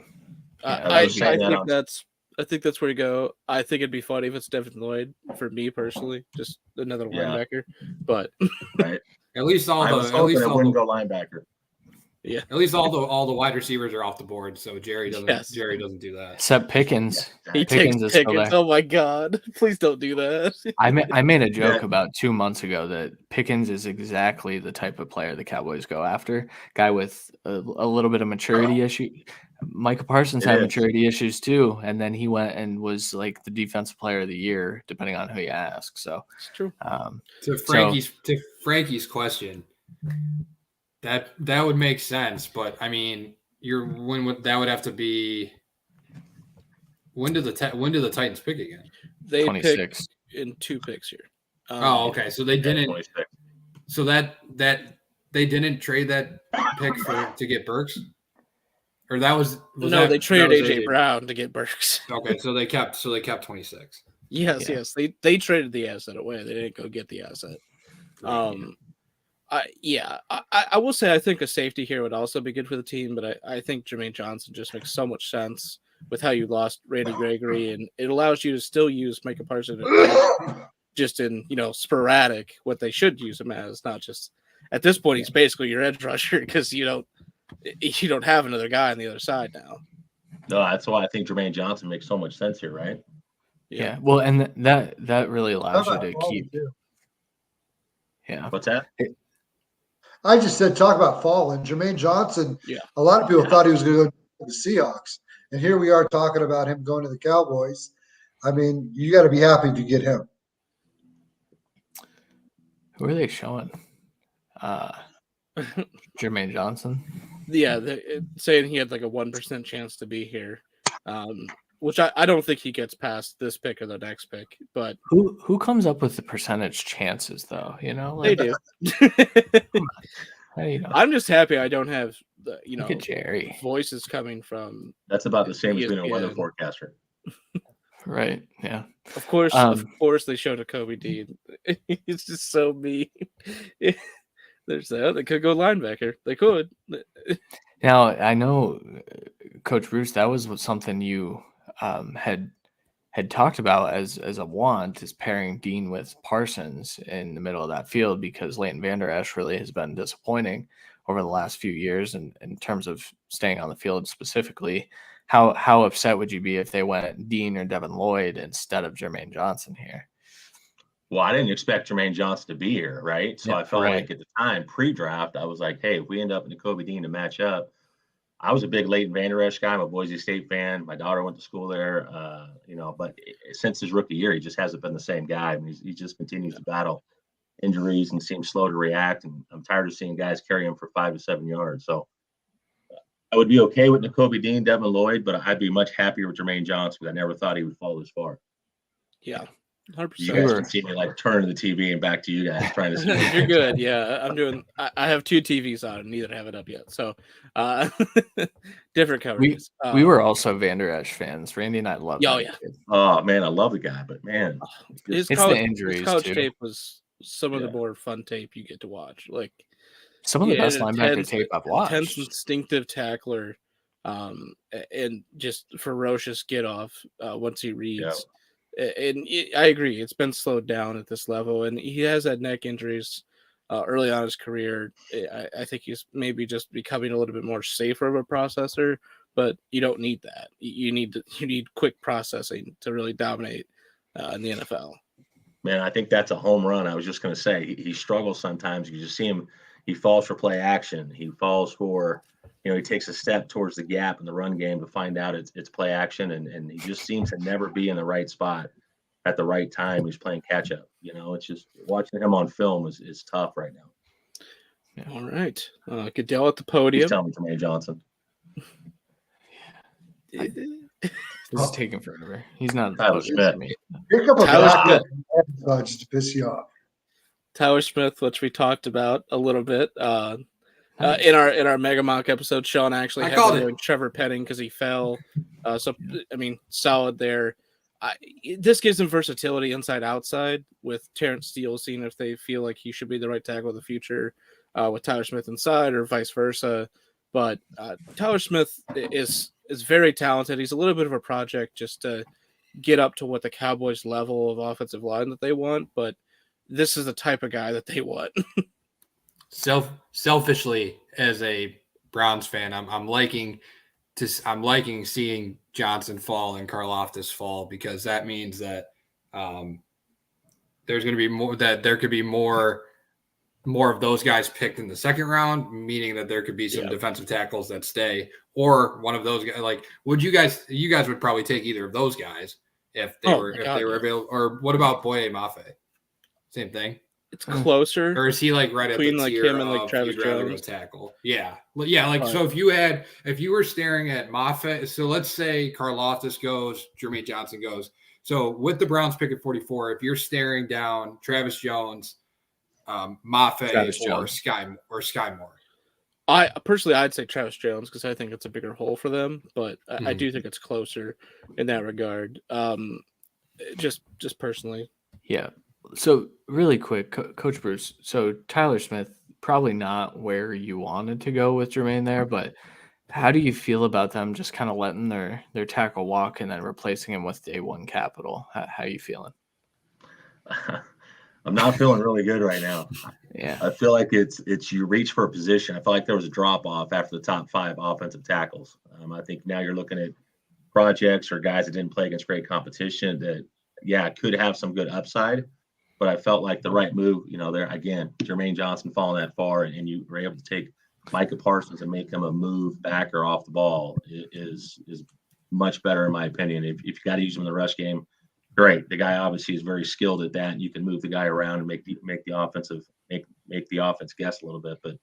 I I think think that's where you go. I think it'd be funny if it's Devin Lloyd for me personally, just another linebacker. But right, at least I wouldn't go linebacker. Yeah, at least all the wide receivers are off the board, so Jerry doesn't do that. Except Pickens. Yeah, he Pickens takes is still Pickens. there. Oh my God! Please don't do that. I made a joke about 2 months ago that Pickens is exactly the type of player the Cowboys go after. Guy with a little bit of maturity issue. Micah Parsons had maturity issues too, and then he went and was like the defensive player of the year, depending on who you ask. So It's true. To Frankie's question, that would make sense, but I mean, that would have to be when do the Titans pick again? They 26 pick in 2 picks here. Okay, so they didn't. 26. So that they didn't trade that pick to get Burks, or they traded AJ Brown to get Burks. Okay, so they kept 26. Yes, they traded the asset away. They didn't go get the asset. I will say I think a safety here would also be good for the team, but I think Jermaine Johnson just makes so much sense with how you lost Randy Gregory, and it allows you to still use Micah Parsons just in sporadic what they should use him as, not just at this point he's basically your edge rusher because you don't have another guy on the other side now. No, that's why I think Jermaine Johnson makes so much sense here, right? Yeah. Well, and that really allows you to keep. Yeah. What's that? I just said talk about falling. Jermaine Johnson. Yeah. A lot of people thought he was going to go to the Seahawks, and here we are talking about him going to the Cowboys. I mean, you got to be happy to get him. Who are they showing? Jermaine Johnson. Yeah, saying he had like a 1% chance to be here, which I don't think he gets past this pick or the next pick. But who comes up with the percentage chances though? They do. I'm just happy I don't have the Look at Jerry voices coming from. That's about the same as being a weather forecaster. Right. Yeah. Of course, they showed a Kobe Dean. It's just so mean. There's that. They could go linebacker. They could. Now I know, Coach Bruce, that was something you had talked about as a want, is pairing Dean with Parsons in the middle of that field, because Leighton Vander Esch really has been disappointing over the last few years, and in terms of staying on the field specifically. How upset would you be if they went Dean or Devin Lloyd instead of Jermaine Johnson here? Well, I didn't expect Jermaine Johnson to be here, right? So I felt like at the time, pre-draft, I was like, hey, if we end up in N'Kobe Dean to match up, I was a big Leighton Vander Esch guy. I'm a Boise State fan. My daughter went to school there, but since his rookie year, he just hasn't been the same guy. I mean, he just continues to battle injuries and seems slow to react. And I'm tired of seeing guys carry him for 5 to 7 yards. So I would be okay with N'Kobe Dean, Devin Lloyd, but I'd be much happier with Jermaine Johnson because I never thought he would fall this far. Yeah. 100%. You guys can see me like turning the TV and back to you guys trying to see. You're good. Yeah, I'm doing. I have 2 TVs on and neither have it up yet. So different coverages. We were also Vander Esch fans. Randy and I love. Oh yeah. Oh man, I love the guy, but man, it's the injuries. His college too. tape was some of the more fun tape you get to watch. Like some of the best linebacker tape I've watched. Intense, instinctive tackler, and just ferocious get off once he reads. Yeah. And I agree, it's been slowed down at this level, and he has had neck injuries early on in his career. I think he's maybe just becoming a little bit more safer of a processor, but you don't need that. You need quick processing to really dominate in the NFL. Man, I think that's a home run. I was just going to say he struggles sometimes. You just see him. He falls for play action. He falls for. He takes a step towards the gap in the run game to find out it's play action, and he just seems to never be in the right spot at the right time. He's playing catch up. It's just watching him on film is tough right now. Yeah. All right, Goodell at the podium. He's telling Jermaine Johnson. This is taking forever. He's not Tyler Smith. Tyler Smith. Just to piss you off. Tyler Smith, which we talked about a little bit. In our Mega Mock episode, Sean actually had him doing Trevor Penning because he fell. Solid there. this gives them versatility inside outside with Terrence Steele, seeing if they feel like he should be the right tackle of the future with Tyler Smith inside or vice versa. But Tyler Smith is very talented. He's a little bit of a project just to get up to what the Cowboys level of offensive line that they want. But this is the type of guy that they want. Selfishly, as a Browns fan, I'm liking seeing Johnson fall and Karlaftis fall, because that means that there's going to be more, that there could be more of those guys picked in the second round, meaning that there could be some defensive tackles that stay, or one of those guys. Like, would you guys would probably take either of those guys if they were available? Or what about Boye Mafe? Same thing. It's closer. Or is he like right at the like tier him and like of Travis you'd rather Jones? go tackle? Yeah. Like, so if you were staring at Moffitt, so let's say Karlaftis goes, Jermaine Johnson goes. So with the Browns pick at 44, if you're staring down Travis Jones, Moffitt, or Sky Moore. I'd say Travis Jones, because I think it's a bigger hole for them, but I do think it's closer in that regard. Just personally. Yeah. So really quick, Coach Bruce. So Tyler Smith, probably not where you wanted to go with Jermaine there, but how do you feel about them just kind of letting their tackle walk and then replacing him with day one capital? How are you feeling? I'm not feeling really good right now. Yeah. I feel like it's you reach for a position. I feel like there was a drop off after the top 5 offensive tackles. I think now you're looking at projects or guys that didn't play against great competition that, could have some good upside. But I felt like the right move, there again, Jermaine Johnson falling that far, and you were able to take Micah Parsons and make him a move back or off the ball is much better in my opinion. If you got to use him in the rush game, great. The guy obviously is very skilled at that. And you can move the guy around and make the offense guess a little bit. But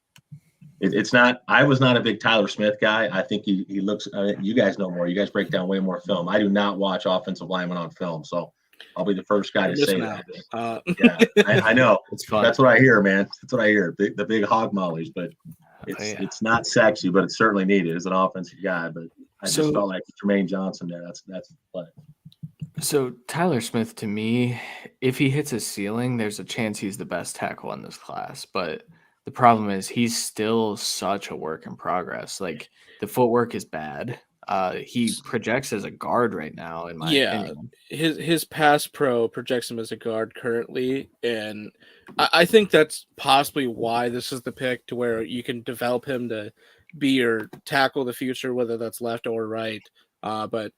it's not. I was not a big Tyler Smith guy. I think he looks. You guys know more. You guys break down way more film. I do not watch offensive linemen on film, so I'll be the first guy to say that. I know. It's fun. That's what I hear, man. That's what I hear. The big hog mollies, but it's not sexy, but it's certainly needed as an offensive guy. But I just felt like Jermaine Johnson there. That's the play. So Tyler Smith, to me, if he hits a ceiling, there's a chance he's the best tackle in this class. But the problem is he's still such a work in progress. Like, the footwork is bad. He projects as a guard right now, in my opinion. His pass pro projects him as a guard currently, and I think that's possibly why this is the pick, to where you can develop him to be your tackle of the future, whether that's left or right. But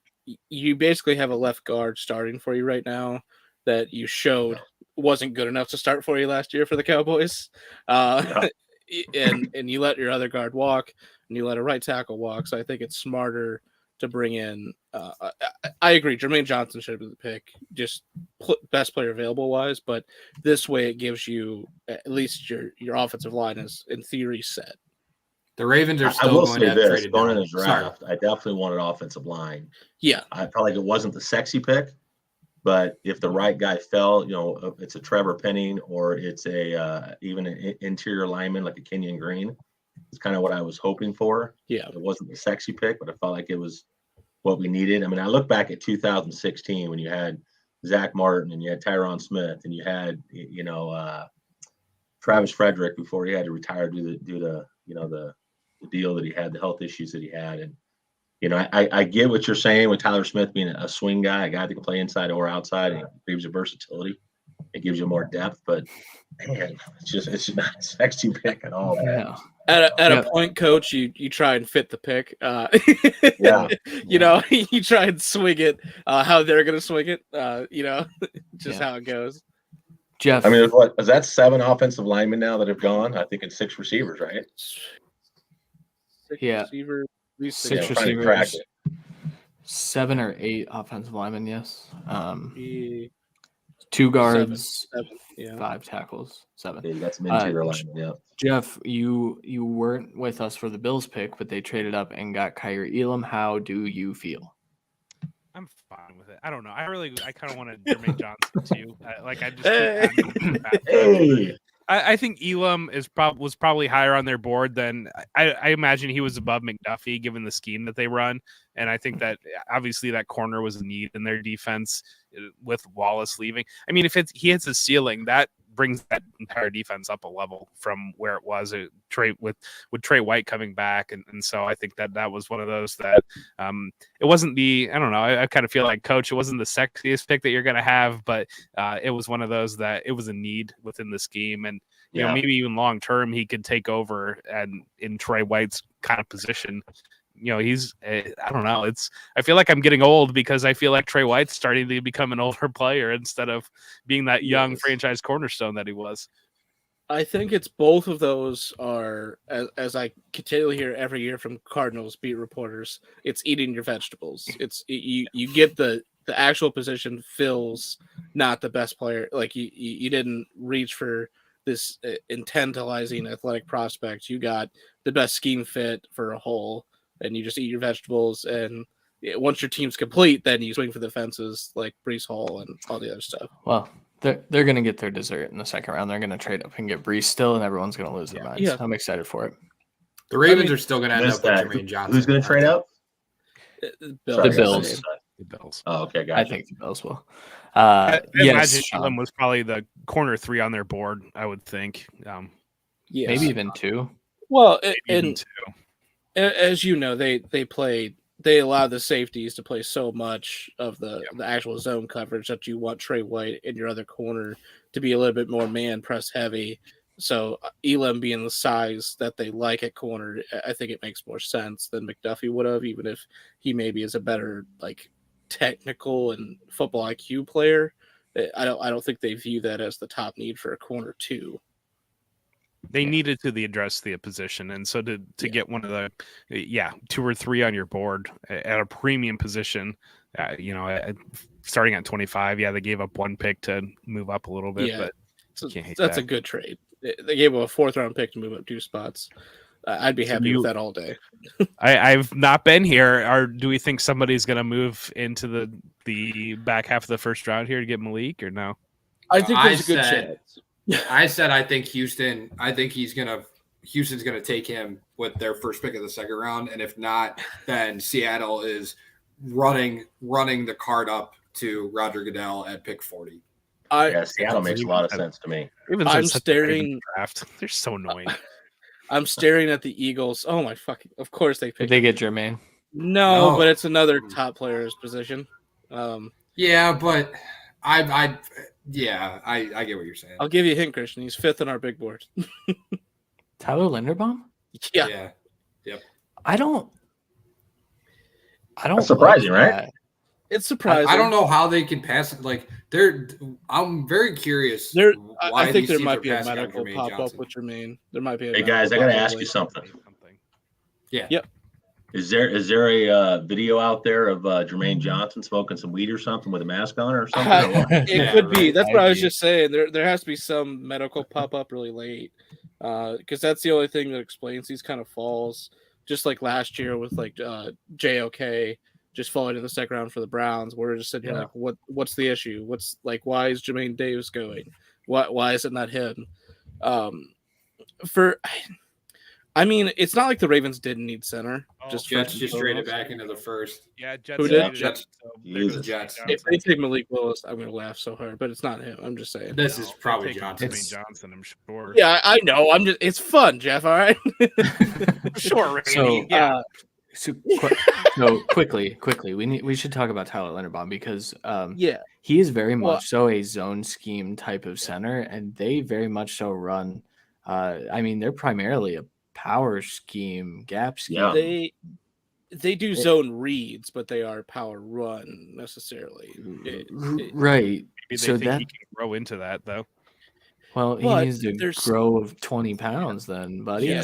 you basically have a left guard starting for you right now that you showed wasn't good enough to start for you last year for the Cowboys. And you let your other guard walk, and you let a right tackle walk. So I think it's smarter to bring in. I agree. Jermaine Johnson should have been the pick, just best player available wise. But this way, it gives you at least your offensive line is in theory set. The Ravens are still going to have traded going in the draft. I definitely wanted offensive line. Yeah, I felt like it wasn't the sexy pick, but if the right guy fell, it's a Trevor Penning or it's a even an interior lineman like a Kenyon Green. It's kind of what I was hoping for. Yeah, it wasn't the sexy pick, but I felt like it was what we needed. I mean, I look back at 2016 when you had Zach Martin and you had Tyron Smith and you had Travis Frederick before he had to retire due to the deal that he had, the health issues that he had. And I get what you're saying with Tyler Smith being a swing guy, a guy that can play inside or outside, and it gives you versatility. It gives you more depth, but man, it's not a sexy pick at all. Man. At a point, coach, you try and fit the pick. You try and swing it how they're going to swing it. How it goes. Jeff, I mean, what is that? 7 offensive linemen now that have gone. I think it's 6 receivers, right? 6 receivers. 6 receivers. 7 or 8 offensive linemen. Yes. 2 guards, 7, 5 tackles, 7. Yeah, you got some interior linemen. Yeah. Jeff, you weren't with us for the Bills pick, but they traded up and got Kyrie Elam. How do you feel? I'm fine with it. I don't know. I kind of wanted Jermaine Johnson too. I think Elam was probably higher on their board than I imagine he was above McDuffie given the scheme that they run. And I think that obviously that corner was a need in their defense with Wallace leaving. I mean, if he hits his ceiling, that brings that entire defense up a level from where it was with Trey White coming back. And so I think that was one of those that it wasn't I don't know. I kind of feel like, Coach, it wasn't the sexiest pick that you're going to have, but it was one of those that it was a need within the scheme. And, you know, maybe even long term, he could take over and in Trey White's kind of position. You know, I don't know. I feel like I'm getting old because I feel like Trey White's starting to become an older player instead of being that young franchise cornerstone that he was. I think it's both of those are, as I continually hear every year from Cardinals beat reporters, it's eating your vegetables. It's you get the actual position fills, not the best player. Like you didn't reach for this infantilizing athletic prospect. You got the best scheme fit for a whole, and you just eat your vegetables. And once your team's complete, then you swing for the fences like Breece Hall and all the other stuff. Well, they're going to get their dessert in the second round. They're going to trade up and get Breece still, and everyone's going to lose their minds. Yeah. I'm excited for it. The Ravens are still going to end up with Jermaine Johnson. Who's going to trade up? The Bills. The Bills. Oh, okay, gotcha. I think the Bills will. I imagine Elam was probably the corner 3 on their board, I would think. Maybe even 2. Well, as you know, they allow the safeties to play so much of the actual zone coverage that you want Trey White in your other corner to be a little bit more man press heavy. So Elam being the size that they like at corner, I think it makes more sense than McDuffie would have, even if he maybe is a better like technical and football IQ player. I don't think they view that as the top need for a corner 2. They needed to address the position, and so to get one of the 2 or 3 on your board at a premium position, starting at 25, they gave up 1 pick to move up a little bit, but that's a good trade. They gave up a 4th round pick to move up 2 spots. I'd be happy with that all day. I've not been here. Do we think somebody's going to move into the back half of the first round here to get Malik, or no? I think there's a good chance. I said I think Houston's gonna take him with their first pick of the second round, and if not, then Seattle is running the card up to Roger Goodell at pick 40. Seattle makes a lot of sense to me. I'm staring. Draft. They're so annoying. I'm staring at the Eagles. Oh my fucking! Of course they picked. Did they get Jermaine? No, but it's another top player's position. Yeah, but I get what you're saying. I'll give you a hint, Christian. He's 5th on our big board. Tyler Linderbaum? Yeah. Yep. I don't. That's surprising, right? It's surprising. I don't know how they can pass it. Like I'm very curious. I think there might be a medical pop up with Jermaine. There might be. Hey guys, I got to ask you something. Yeah. Yep. Is there a video out there of Jermaine Johnson smoking some weed or something with a mask on or something? It could be. That's what I was just saying. There has to be some medical pop up really late, because that's the only thing that explains these kind of falls. Just like last year with like JOK just falling in the second round for the Browns. We're just sitting here like, what's the issue? Why is Jermaine Davis going? Why is it not him? I mean, it's not like the Ravens didn't need center. Jets just traded back into the first. Yeah, Jets. Who did? Jets. Jets. If they take Malik Willis, I'm going to laugh so hard, but it's not him. I'm just saying. This is probably Johnson. Johnson, I'm sure. Yeah, I know. It's fun, Jeff. All right. Sure. So quickly, we should talk about Tyler Linderbaum because he is very much so a zone scheme type of center, and they very much so run. I mean, they're primarily a power scheme, gap scheme. Yeah. They do zone reads, but they are power run necessarily. Right. Maybe so think he can grow into that though. Well, he needs to grow of 20 pounds then, buddy. Yeah,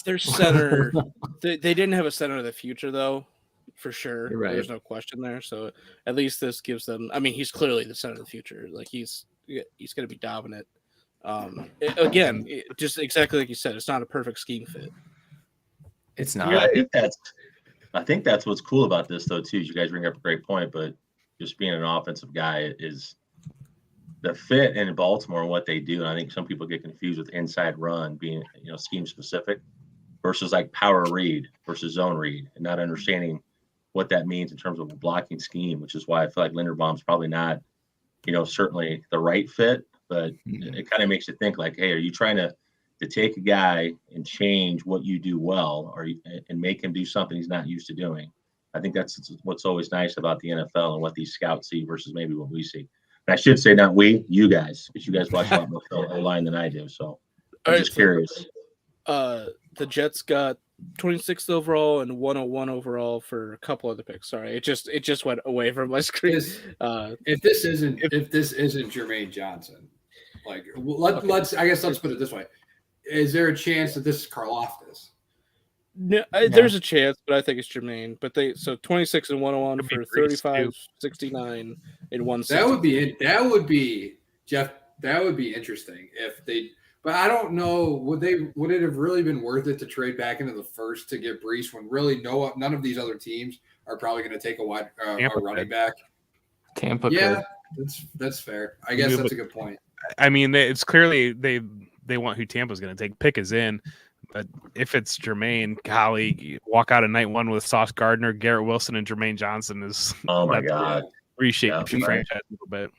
their center. they didn't have a center of the future though, for sure. Right. There's no question there. So at least this gives them. I mean, he's clearly the center of the future. Like he's going to be dominant. Again, just exactly like you said, it's not a perfect scheme fit. It's not. Yeah, I think that's what's cool about this though too. You guys bring up a great point, but just being an offensive guy is the fit in Baltimore and what they do. And I think some people get confused with inside run being scheme specific versus like power read versus zone read, and not understanding what that means in terms of a blocking scheme, which is why I feel like Linderbaum's probably not, certainly the right fit, but it kind of makes you think like, hey, are you trying to take a guy and change what you do well, and make him do something he's not used to doing? I think that's what's always nice about the NFL and what these scouts see versus maybe what we see. And I should say not we, you guys, because you guys watch a lot more O-line than I do. So I'm just curious. The Jets got 26th overall and 101 overall for a couple of the picks. Sorry, it just went away from my screen. If this isn't Jermaine Johnson, like let's put it this way: is there a chance that this is Karlaftis? No, there's a chance, but I think it's Jermaine. But 26 and 101 for 35, 69 and 160. That would be Jeff. That would be interesting if they. But I don't know. Would it have really been worth it to trade back into the first to get Brees when really none of these other teams are probably going to take a running back? Tampa. Yeah, that's fair. I guess that's a good point. I mean, it's clearly they want who Tampa's going to take. Pick is in. But if it's Jermaine, golly, walk out of night one with Sauce Gardner, Garrett Wilson, and Jermaine Johnson is my God, reshape your franchise a little bit.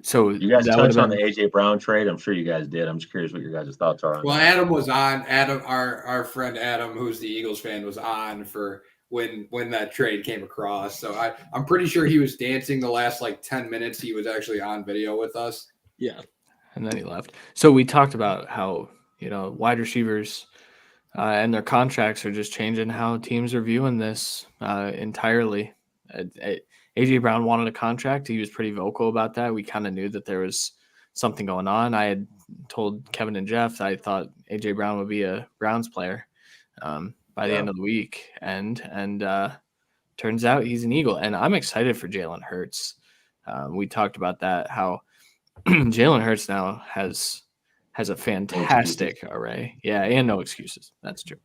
So you guys touched on the AJ Brown trade. I'm sure you guys did. I'm just curious what your guys' thoughts are on Well, that. Adam was on. Adam, our friend Adam, who's the Eagles fan, was on for when that trade came across. So I'm pretty sure he was dancing the last 10 minutes. He was actually on video with us. Yeah. And then he left. So we talked about how, wide receivers and their contracts are just changing how teams are viewing this entirely. AJ Brown wanted a contract. He was pretty vocal about that. We kind of knew that there was something going on. I had told Kevin and Jeff that I thought AJ Brown would be a Browns player by the end of the week. And turns out he's an Eagle. And I'm excited for Jalen Hurts. We talked about that, how Jalen Hurts now has a fantastic array. Yeah, and no excuses. That's true.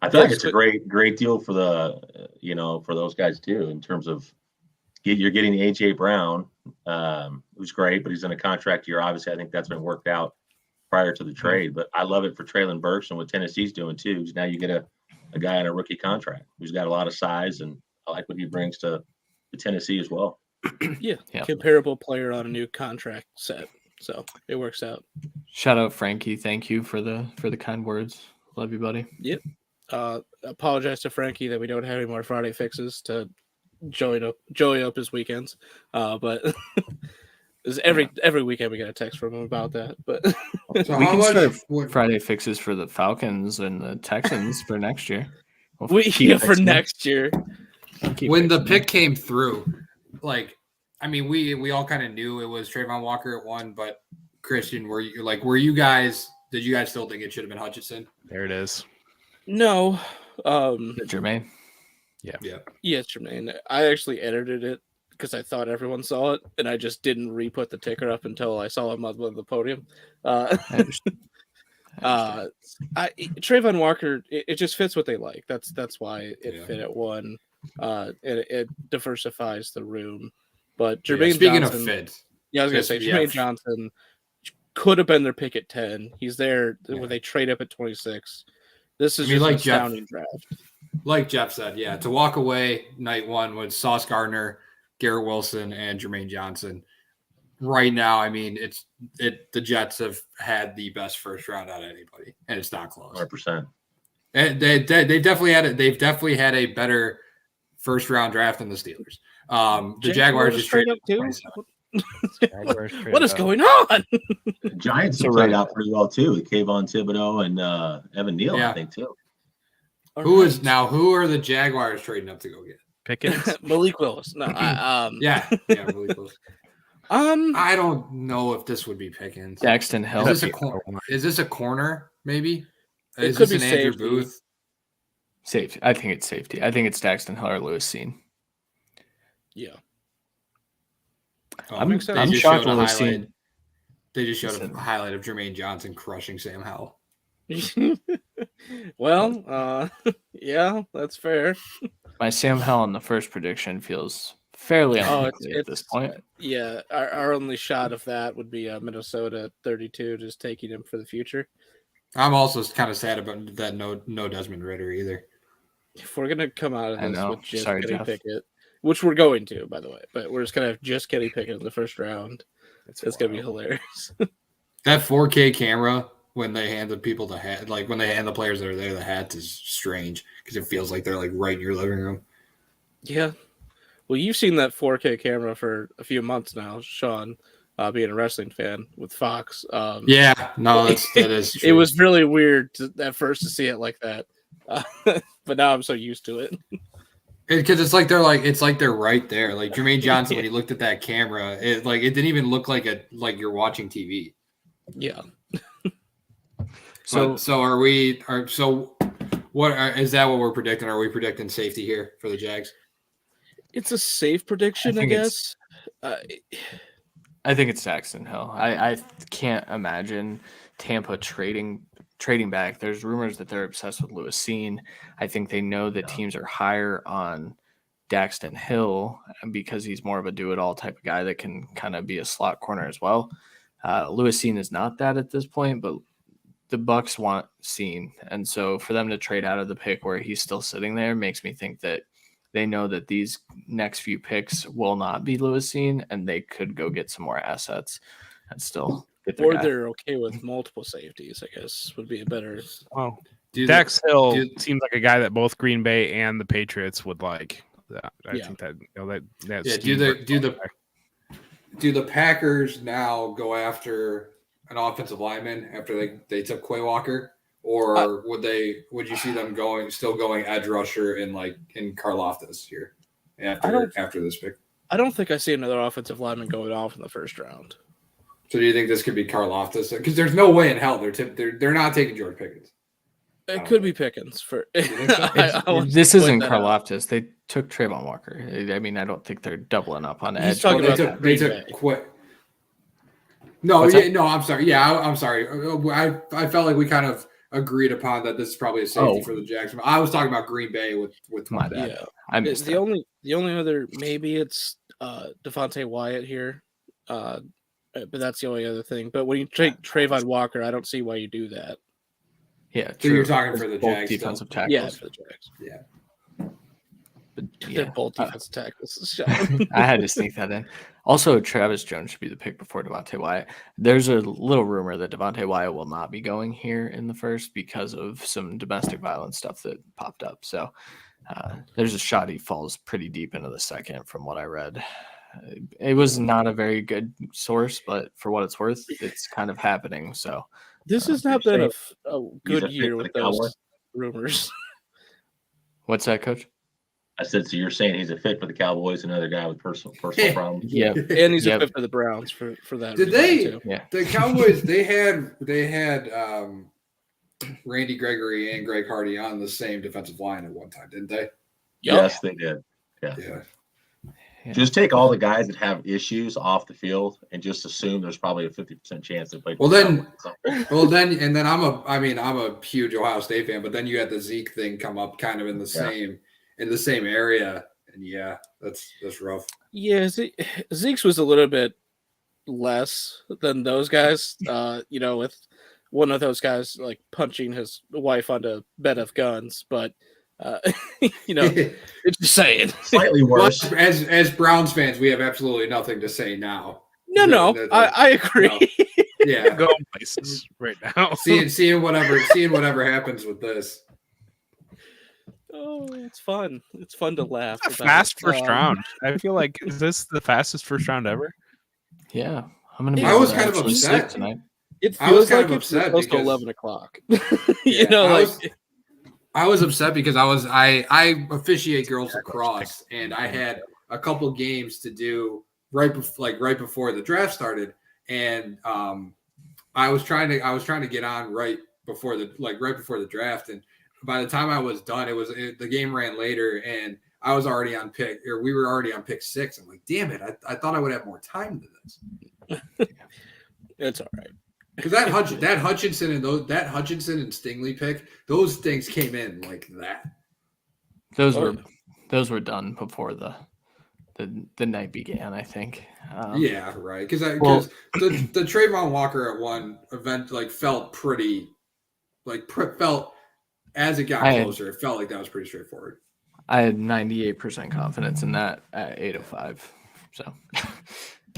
I feel like it's a great deal for for those guys too, in terms of you're getting AJ Brown, who's great, but he's in a contract year. Obviously, I think that's been worked out prior to the trade. But I love it for Traylon Burks and what Tennessee's doing too, because now you get a guy on a rookie contract who's got a lot of size, and I like what he brings to Tennessee as well. Yeah, comparable player on a new contract set, so it works out. Shout out Frankie, thank you for the kind words. Love you, buddy. Yep. Apologize to Frankie that we don't have any more Friday fixes to joey up his weekends. But every weekend we get a text from him about that. But so we can start Friday fixes for the Falcons and the Texans for next year. Next year. When the pick came through, we all kind of knew it was Trayvon Walker at 1, but Christian, did you guys still think it should have been Hutchinson? There it is. No. Jermaine. Yeah, it's Jermaine. I actually edited it because I thought everyone saw it, and I just didn't re-put the ticker up until I saw him on the podium. Trayvon Walker, it just fits what they like. That's why it fit at 1. It diversifies the room. But Jermaine speaking Johnson, of fits, I was gonna say Jermaine Johnson could have been their pick at 10. He's there when they trade up at 26. This is just an astounding draft. Like Jeff said, to walk away night one with Sauce Gardner, Garrett Wilson, and Jermaine Johnson. Right now, the Jets have had the best first round out of anybody, and it's not close. 100%. And they definitely had it. They've definitely had a better first round draft than the Steelers. The Jaguars just traded up too. What is going on? The Giants have played out pretty well too with Kayvon Thibodeau and Evan Neal, I think too. Who are the Jaguars trading up to go get? Pickens, Malik Willis. No, Malik Willis. I don't know if this would be Pickens. Daxton Hill. Is this a corner? Maybe. It could be an Andrew Booth? Safety. I think it's safety. I think it's Daxton Hill or Lewis Seen. Yeah. I'm shocked Lewis Seen. They just showed a highlight of Jermaine Johnson crushing Sam Howell. Well, yeah, that's fair. My Sam Howell in the first prediction feels fairly unlikely at this point. Yeah, our only shot of that would be Minnesota 32, just taking him for the future. I'm also kind of sad about that. No Desmond Ridder either. If we're gonna come out of I this know. with just Sorry, Kenny Jeff. Pickett, which we're going to, by the way, but we're just gonna have just Kenny Pickett in the first round. It's gonna be hilarious. That 4K camera when they hand the people the hat, like when they hand the players that are there the hats, is strange because it feels like they're like right in your living room. Yeah. Well, you've seen that 4K camera for a few months now, Sean, being a wrestling fan with Fox. Yeah, no, that is true. It was really weird at first to see it like that, but now I'm so used to it. Because it's like they're right there. Like Jermaine Johnson, when he looked at that camera, it didn't even look like you're watching TV. Yeah. So is that what we're predicting? Are we predicting safety here for the Jags? It's a safe prediction, I guess. I think it's Daxton Hill. I can't imagine Tampa trading back. There's rumors that they're obsessed with Lewis Cine. I think they know that teams are higher on Daxton Hill because he's more of a do-it-all type of guy that can kind of be a slot corner as well. Lewis Cine is not that at this point, but the Bucs want Cine, and so for them to trade out of the pick where he's still sitting there makes me think that they know that these next few picks will not be Lewis Cine, and they could go get some more assets and still get their guy. They're okay with multiple safeties, I guess, would be a better. Oh, Dax Hill seems like a guy that both Green Bay and the Patriots would like. I think that do the Packers now go after an offensive lineman after they took Quay Walker, or would you see them still going edge rusher in Karlaftis here after this pick? I don't think I see another offensive lineman going off in the first round. So do you think this could be Karlaftis? Because there's no way in hell they're not taking George Pickens. It could be Pickens for. This isn't Karlaftis. They took Trayvon Walker. I mean, I don't think they're doubling up on edge. They took Quay. No, I'm sorry. Yeah, I'm sorry. I felt like we kind of agreed upon that this is probably a safety for the Jags. I was talking about Green Bay with my bad. Yeah, I missed the only other maybe it's Devontae Wyatt here, but that's the only other thing. But when you take Trayvon Walker, I don't see why you do that. Yeah, so you're talking for the Jags defensive tackles. Yeah, for the Jags. Yeah. But they're both defensive tackles. I had to sneak that in. Also, Travis Jones should be the pick before Devontae Wyatt. There's a little rumor that Devontae Wyatt will not be going here in the first because of some domestic violence stuff that popped up. So there's a shot he falls pretty deep into the second from what I read. It was not a very good source, but for what it's worth, it's kind of happening. So this has not been a good year with those rumors. What's that, Coach? I said, so you're saying he's a fit for the Cowboys, another guy with personal problems? Yeah, and he's a fit for the Browns for that. Did they? Too. Yeah. The Cowboys they had Randy Gregory and Greg Hardy on the same defensive line at one time, didn't they? Yes, they did. Yeah. Just take all the guys that have issues off the field and just assume there's probably a 50% chance they play. Then I'm a huge Ohio State fan, but then you had the Zeke thing come up kind of in the same area, and that's rough. Yeah, Zeke's was a little bit less than those guys. With one of those guys like punching his wife onto a bed of guns, but. It's just saying. Slightly worse. Well, as Browns fans, we have absolutely nothing to say now. I agree. No. Yeah, go places right now. seeing whatever happens with this. Oh, it's fun. It's fun to laugh. It's a fast first round. I feel like is this the fastest first round ever? Yeah, I'm gonna. I was kind of upset tonight. It feels like it's close to 11 o'clock. I was upset because I officiate girls lacrosse, and I had a couple games to do right before the draft started, and I was trying to get on right before the draft, and by the time I was done, the game ran later, and I was already on we were already on pick 6. I'm like, damn it, I thought I would have more time to this. It's all right. Because that Hutchinson and Stingley pick, those things came in like that. Those were done before the night began, I think. Yeah, right. Because the Trayvon Walker at one event felt pretty, felt as it got closer, it felt like that was pretty straightforward. I had 98% confidence in that at 805. So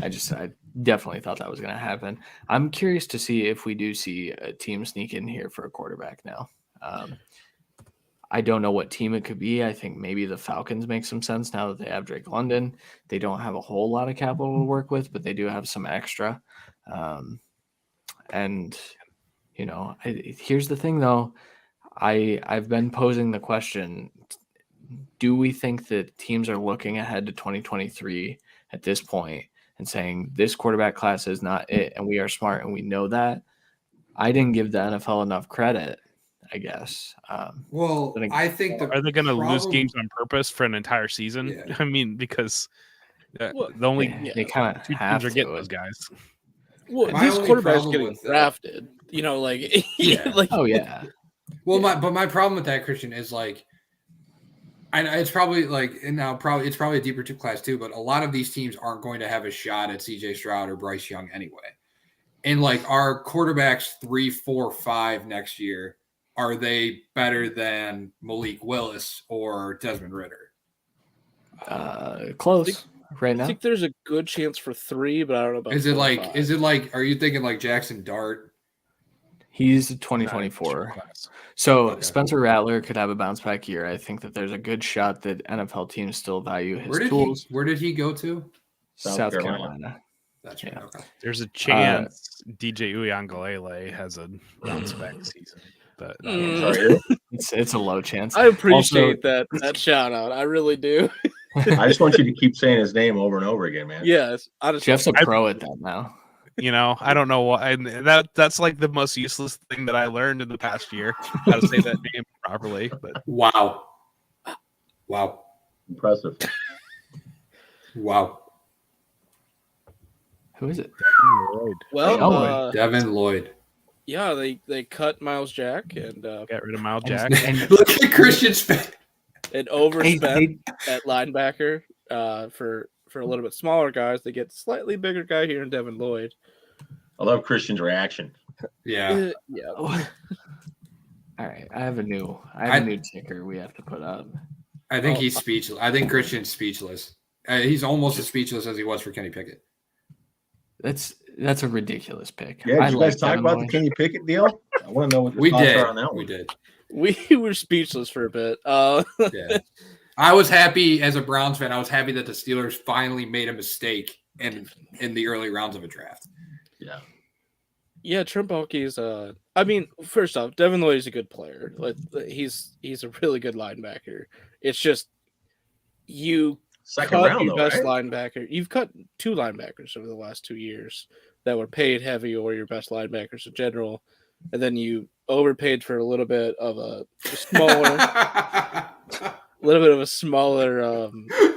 I definitely thought that was going to happen. I'm curious to see if we do see a team sneak in here for a quarterback now. I don't know what team it could be. I think maybe the Falcons make some sense now that they have Drake London. They don't have a whole lot of capital to work with, but they do have some extra. And, you know, here's the thing, though. I've been posing the question, do we think that teams are looking ahead to 2023 at this point and saying this quarterback class is not it, and we are smart and we know that? I didn't give the NFL enough credit, I guess. Well, I think are they going to lose games on purpose for an entire season? Yeah. I mean, because the only they kind of have to get those guys. Well, these quarterbacks getting drafted, you know, like like oh yeah. Well, my problem with that, Christian, is like, it's probably it's probably a deeper class too, but a lot of these teams aren't going to have a shot at CJ Stroud or Bryce Young anyway. And like our quarterbacks 3, 4, 5 next year, are they better than Malik Willis or Desmond Ridder? Close right now. I think there's a good chance for 3, but I don't know about. Is it like? Are you thinking like Jackson Dart? He's 2024. So Spencer Rattler could have a bounce back year. I think that there's a good shot that NFL teams still value his tools. Where did he go to? South Carolina. That's right. Okay. There's a chance DJ Uiagalelei has a bounce back season, but it's a low chance. I appreciate that shout out. I really do. I just want you to keep saying his name over and over again, man. Yes, Jeff's a pro at that now. You know, I don't know why. That's like the most useless thing that I learned in the past year. How to say that name properly. But wow, impressive. Wow. Who is it? Well, Devin Lloyd. Yeah, they cut Miles Jack and got rid of Miles Jack. And look at Christian Spence. And overspent at linebacker for a little bit smaller guys. They get slightly bigger guy here in Devin Lloyd. I love Christian's reaction. Yeah. Yeah. All right, I have a new ticker we have to put up. I think he's speechless. I think Christian's speechless. He's almost as speechless as he was for Kenny Pickett. That's a ridiculous pick. Yeah, did you guys talk about the Kenny Pickett deal? I want to know what your thoughts are on that one. We did. We were speechless for a bit. Yeah. I was happy as a Browns fan. I was happy that the Steelers finally made a mistake in the early rounds of a draft. Yeah. Yeah, Trent Baalke's I mean, first off, Devin Lloyd is a good player. Like he's a really good linebacker. It's just you second cut round, your though, best right? linebacker. You've cut 2 linebackers over the last 2 years that were paid heavy, or your best linebackers in general, and then you overpaid for a little bit of a smaller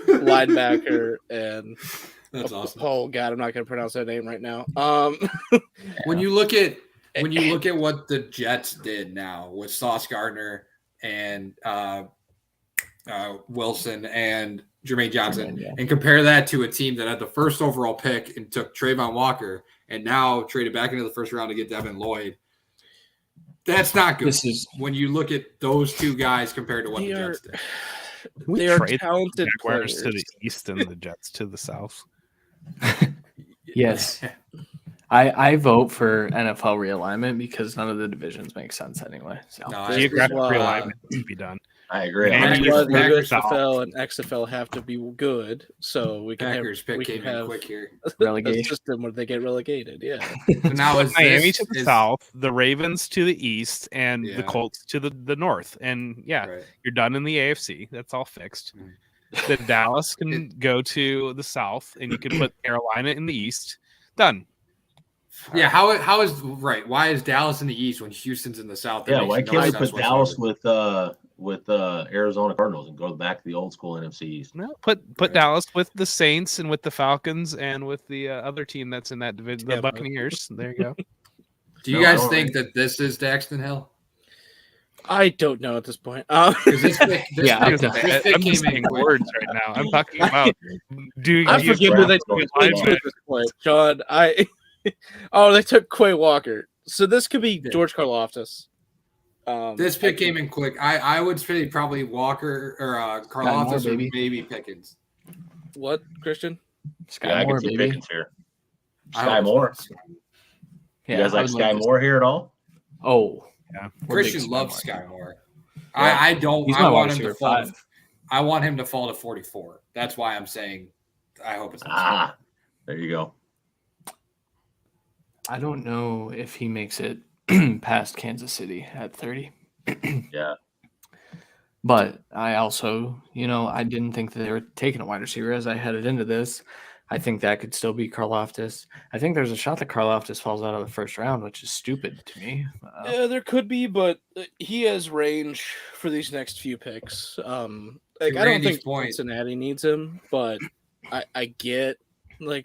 linebacker. And that's awesome. Oh God, I'm not going to pronounce that name right now. When you look at what the Jets did now with Sauce Gardner and Wilson and Jermaine Johnson, and compare that to a team that had the first overall pick and took Trayvon Walker and now traded back into the first round to get Devin Lloyd. That's not good. When you look at those 2 guys compared to what the Jets did. They are talented Jaguars players. to the east and the Jets to the south. Yes. I vote for NFL realignment because none of the divisions make sense anyway. So geographic realignment can be done. I agree. And the USFL and XFL have to be good, so we can Packers have, pick came in quick here. Relegation system where they get relegated. Yeah. So now is Miami to the south, the Ravens to the east, and the Colts to the north. And you're done in the AFC. That's all fixed. Then Dallas can go to the south, and you can put Carolina in the east. Done. Yeah, how is right? Why is Dallas in the east when Houston's in the south? Yeah, why can't we put Dallas with Arizona Cardinals and go back to the old school NFC East? No, put Dallas with the Saints and with the Falcons and with the other team that's in that division, the Buccaneers. There you go. Do you guys think that this is Daxton Hill? I don't know at this point. I'm just saying words right now. I'm talking about. I forget who they took at this point, John. They took Quay Walker, so this could be George Karlaftis. This pick came in quick. I would say probably Walker or Karlaftis or maybe Pickens. What, Christian? I can see baby. Pickens here. Sky Moore. Yeah, you guys like Sky Moore here at all? Oh, yeah. Christian loves Sky Moore. I don't. I want him to fall. I want him to fall to 44. That's why I'm saying. I hope it's not. There you go. I don't know if he makes it past Kansas City at 30. Yeah. But I also, I didn't think that they were taking a wide receiver as I headed into this. I think that could still be Karlaftis. I think there's a shot that Karlaftis falls out of the first round, which is stupid to me. Yeah, there could be, but he has range for these next few picks. I don't think Cincinnati needs him, but I get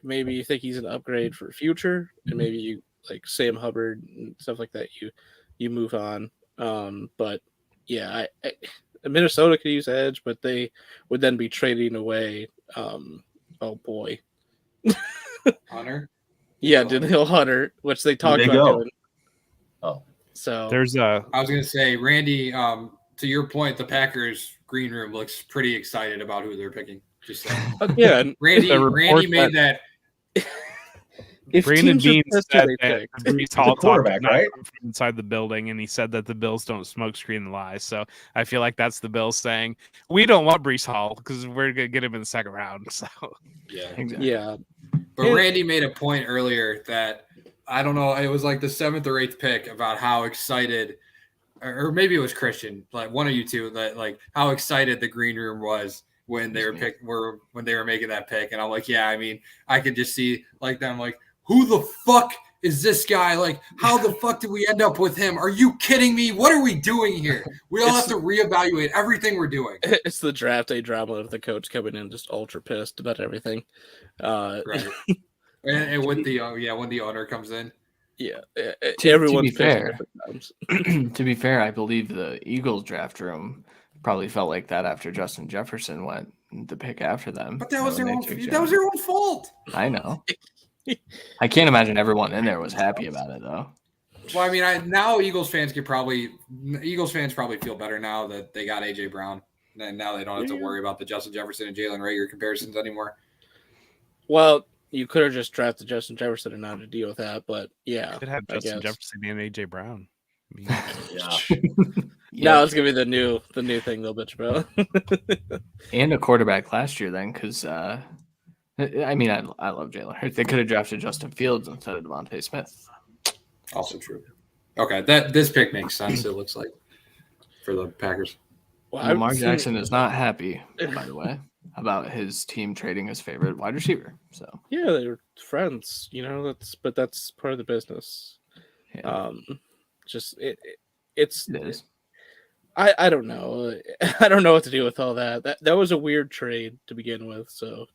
maybe you think he's an upgrade for future, and maybe you like Sam Hubbard and stuff like that. You move on, but yeah, Minnesota could use edge, but they would then be trading away. Oh boy, Hunter. Yeah, Daniil Hunter, which they talked about doing. Oh, so there's I was gonna say, Randy. To your point, the Packers green room looks pretty excited about who they're picking. Just saying. Yeah, Randy made that. If Brandon Bean said that Breece Hall quarterback, right? From inside the building, and he said that the Bills don't smoke screen the lies. So I feel like that's the Bills saying we don't want Breece Hall because we're gonna get him in the second round. So yeah, exactly. Yeah. But Randy made a point earlier that I don't know. It was like the 7th or 8th pick about how excited, or maybe it was Christian, like one of you two, that like how excited the green room was when they were making that pick. And I'm like, yeah, I mean, I could just see like them like, who the fuck is this guy? Like, how the fuck did we end up with him? Are you kidding me? What are we doing here? We all have to reevaluate everything we're doing. It's the draft day drama of the coach coming in just ultra pissed about everything. Right. and with the when the owner comes in. Yeah. To be fair, to be fair, I believe the Eagles draft room probably felt like that after Justin Jefferson went the pick after them. But that was their own. That was their own fault. I know. I can't imagine everyone in there was happy about it though. Well, I mean, now Eagles fans probably feel better now that they got AJ Brown, and now they don't have to worry about the Justin Jefferson and Jalen Reagor comparisons anymore. Well, you could have just drafted Justin Jefferson and not to deal with that, but yeah, could have Justin Jefferson and AJ Brown. I mean, yeah. No, it's gonna be the new thing they'll bitch about. And a quarterback last year then, because I mean, I love Jalen Hurts. They could have drafted Justin Fields instead of Devontae Smith. Also true. Okay, this pick makes sense. It looks like for the Packers. Well, Lamar Jackson is not happy, by the way, about his team trading his favorite wide receiver. So yeah, they were friends, that's part of the business. Yeah. It is. I don't know. I don't know what to do with all that. That was a weird trade to begin with. So,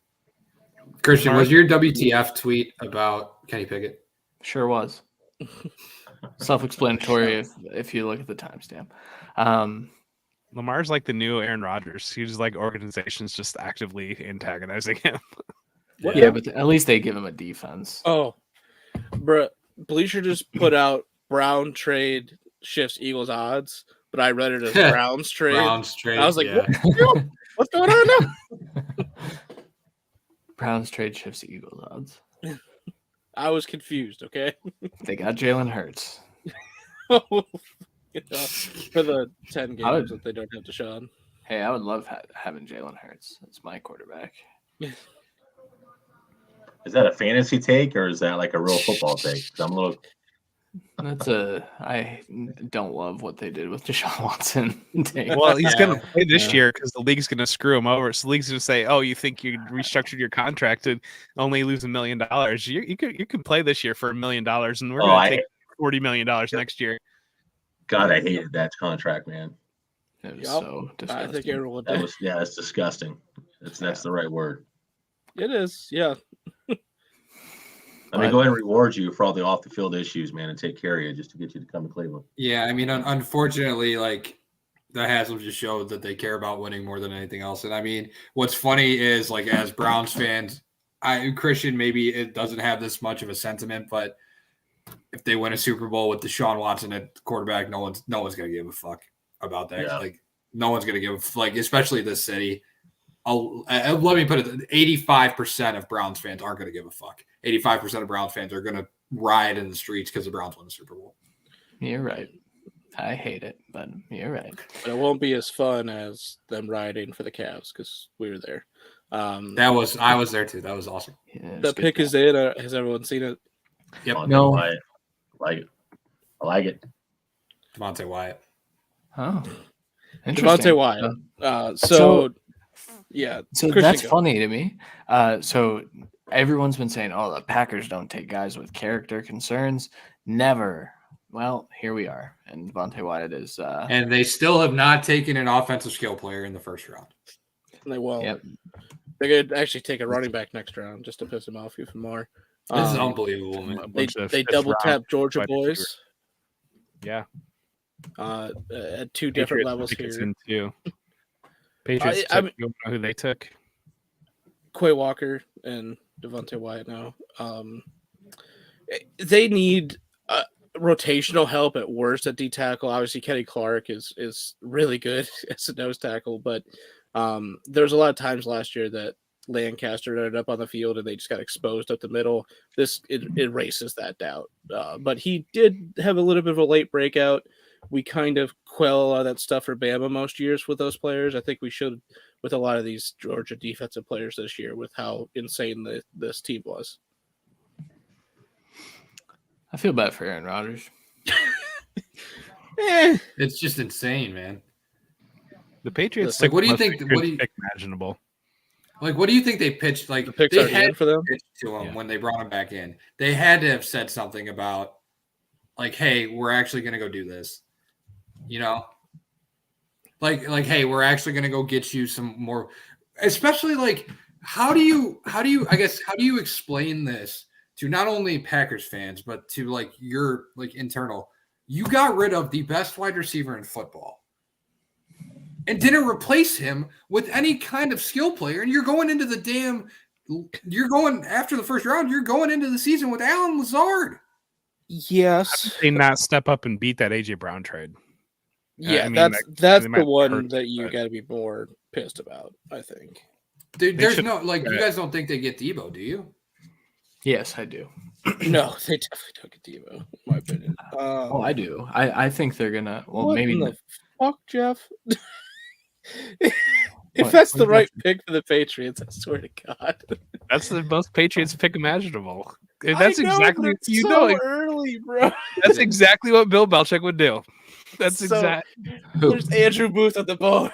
Christian, was your WTF tweet about Kenny Pickett? Sure was. Self-explanatory if you look at the timestamp. Lamar's like the new Aaron Rodgers. He's like organizations just actively antagonizing him. Yeah, but at least they give him a defense. Oh, bro, Bleacher just put out Brown trade shifts Eagles odds, but I read it as Browns trade. Browns trade. I was like, yeah. what's going on now? Browns trade shifts Eagles odds. I was confused. Okay, they got Jalen Hurts. For the 10 games that they don't have Deshaun. Hey, I would love having Jalen Hurts. That's my quarterback. Is that a fantasy take or is that like a real football take? I'm a little. I don't love what they did with Deshaun Watson. Well, he's going to play this year because the league's going to screw him over. So the league's going to say, "Oh, you think you restructured your contract to only lose $1 million? You can play this year for $1 million, and we're going to take $40 million next year." God, I hated that contract, man. It was so disgusting. I think everyone did. That's disgusting. That's the right word. It is, yeah. Let me go ahead and reward you for all the off the field issues, man, and take care of you just to get you to come to Cleveland. Yeah, I mean, unfortunately, like the Haslam just showed that they care about winning more than anything else. And I mean, what's funny is like as Browns fans, Christian maybe it doesn't have this much of a sentiment, but if they win a Super Bowl with Deshaun Watson at quarterback, no one's gonna give a fuck about that. Yeah. Like no one's gonna give especially this city. Let me put it: 85% of Browns fans aren't gonna give a fuck. 85% of Browns fans are gonna riot in the streets because the Browns won the Super Bowl. You're right. I hate it, but you're right. But it won't be as fun as them rioting for the Cavs because we were there. I was there too. That was awesome. Yeah, The pick is in. Has everyone seen it? Yep. Devontae No. Wyatt. I like it. Devontae Wyatt. Oh, Devontae Wyatt. So So Christian, that's go. funny to me. So everyone's been saying, "Oh, the Packers don't take guys with character concerns." Never. Well, here we are, and Devontae Wyatt is. And they still have not taken an offensive skill player in the first round. They won't. Yep. They could actually take a running back next round just to piss him off even more. This is unbelievable, man. A They bunch of double fifth-round tap Georgia wide boys. receivers. Yeah. At two different Patriots levels pick us here. in too. Patriots I took, mean- you know who they took? Quay Walker and Devontae Wyatt now. They need rotational help at worst at D tackle. Obviously, Kenny Clark is really good as a nose tackle, but there was a lot of times last year that Lancaster ended up on the field and they just got exposed up the middle. It erases that doubt. But he did have a little bit of a late breakout. We kind of quell a lot of that stuff for Bama most years with those players. I think we should with a lot of these Georgia defensive players this year with how insane this team was. I feel bad for Aaron Rodgers. It's just insane, man. The Patriots Like, took what do you the most think- Patriots what do you- pick imaginable. Like, what do you think they pitched? Like, The picks they already had in for them. to pitch to him Yeah. when they brought him back in. They had to have said something about, like, "Hey, we're actually going to go do this." You know, like, hey, we're actually going to go get you some more. Especially, like, how do you explain this to not only Packers fans but to like your like internal? You got rid of the best wide receiver in football and didn't replace him with any kind of skill player. And you're going into after the first round, you're going into the season with Alan Lazard. Yes. They not step up and beat that AJ Brown trade. Yeah, I mean, that's they might the one hurt, that you but- got to be more pissed about, I think. There's should- no like you yeah. guys don't think they get Debo, do you? Yes, I do. No, they definitely took a Devo, in my opinion. Oh, I do. I think they're gonna. Well, What maybe in not. the fuck, Jeff? If What- that's what the is right pick for the Patriots, I swear to God. That's the most Patriots pick imaginable. I That's know, exactly but it's you so know. early, bro. That's exactly what Bill Belichick would do. That's So- exact. Who? There's Andrew Booth at the bar.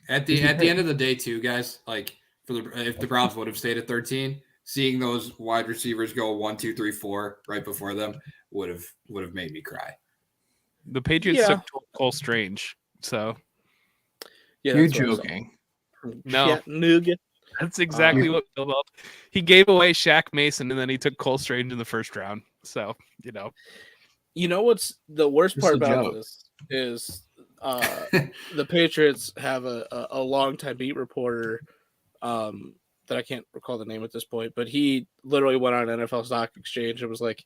At the end of the day, too, guys. Like if the Browns would have stayed at 13, seeing those wide receivers go 1, 2, 3, 4 right before them would have made me cry. The Patriots Yeah. took Cole Strange, so Yeah, You're that's what I saw. joking. No. Chattanooga. that's exactly what Bill Belichick. He gave away Shaq Mason, and then he took Cole Strange in the first round. So You know what's the worst It's part a about joke. this is the Patriots have a longtime beat reporter that I can't recall the name at this point, but he literally went on NFL Stock Exchange and was like,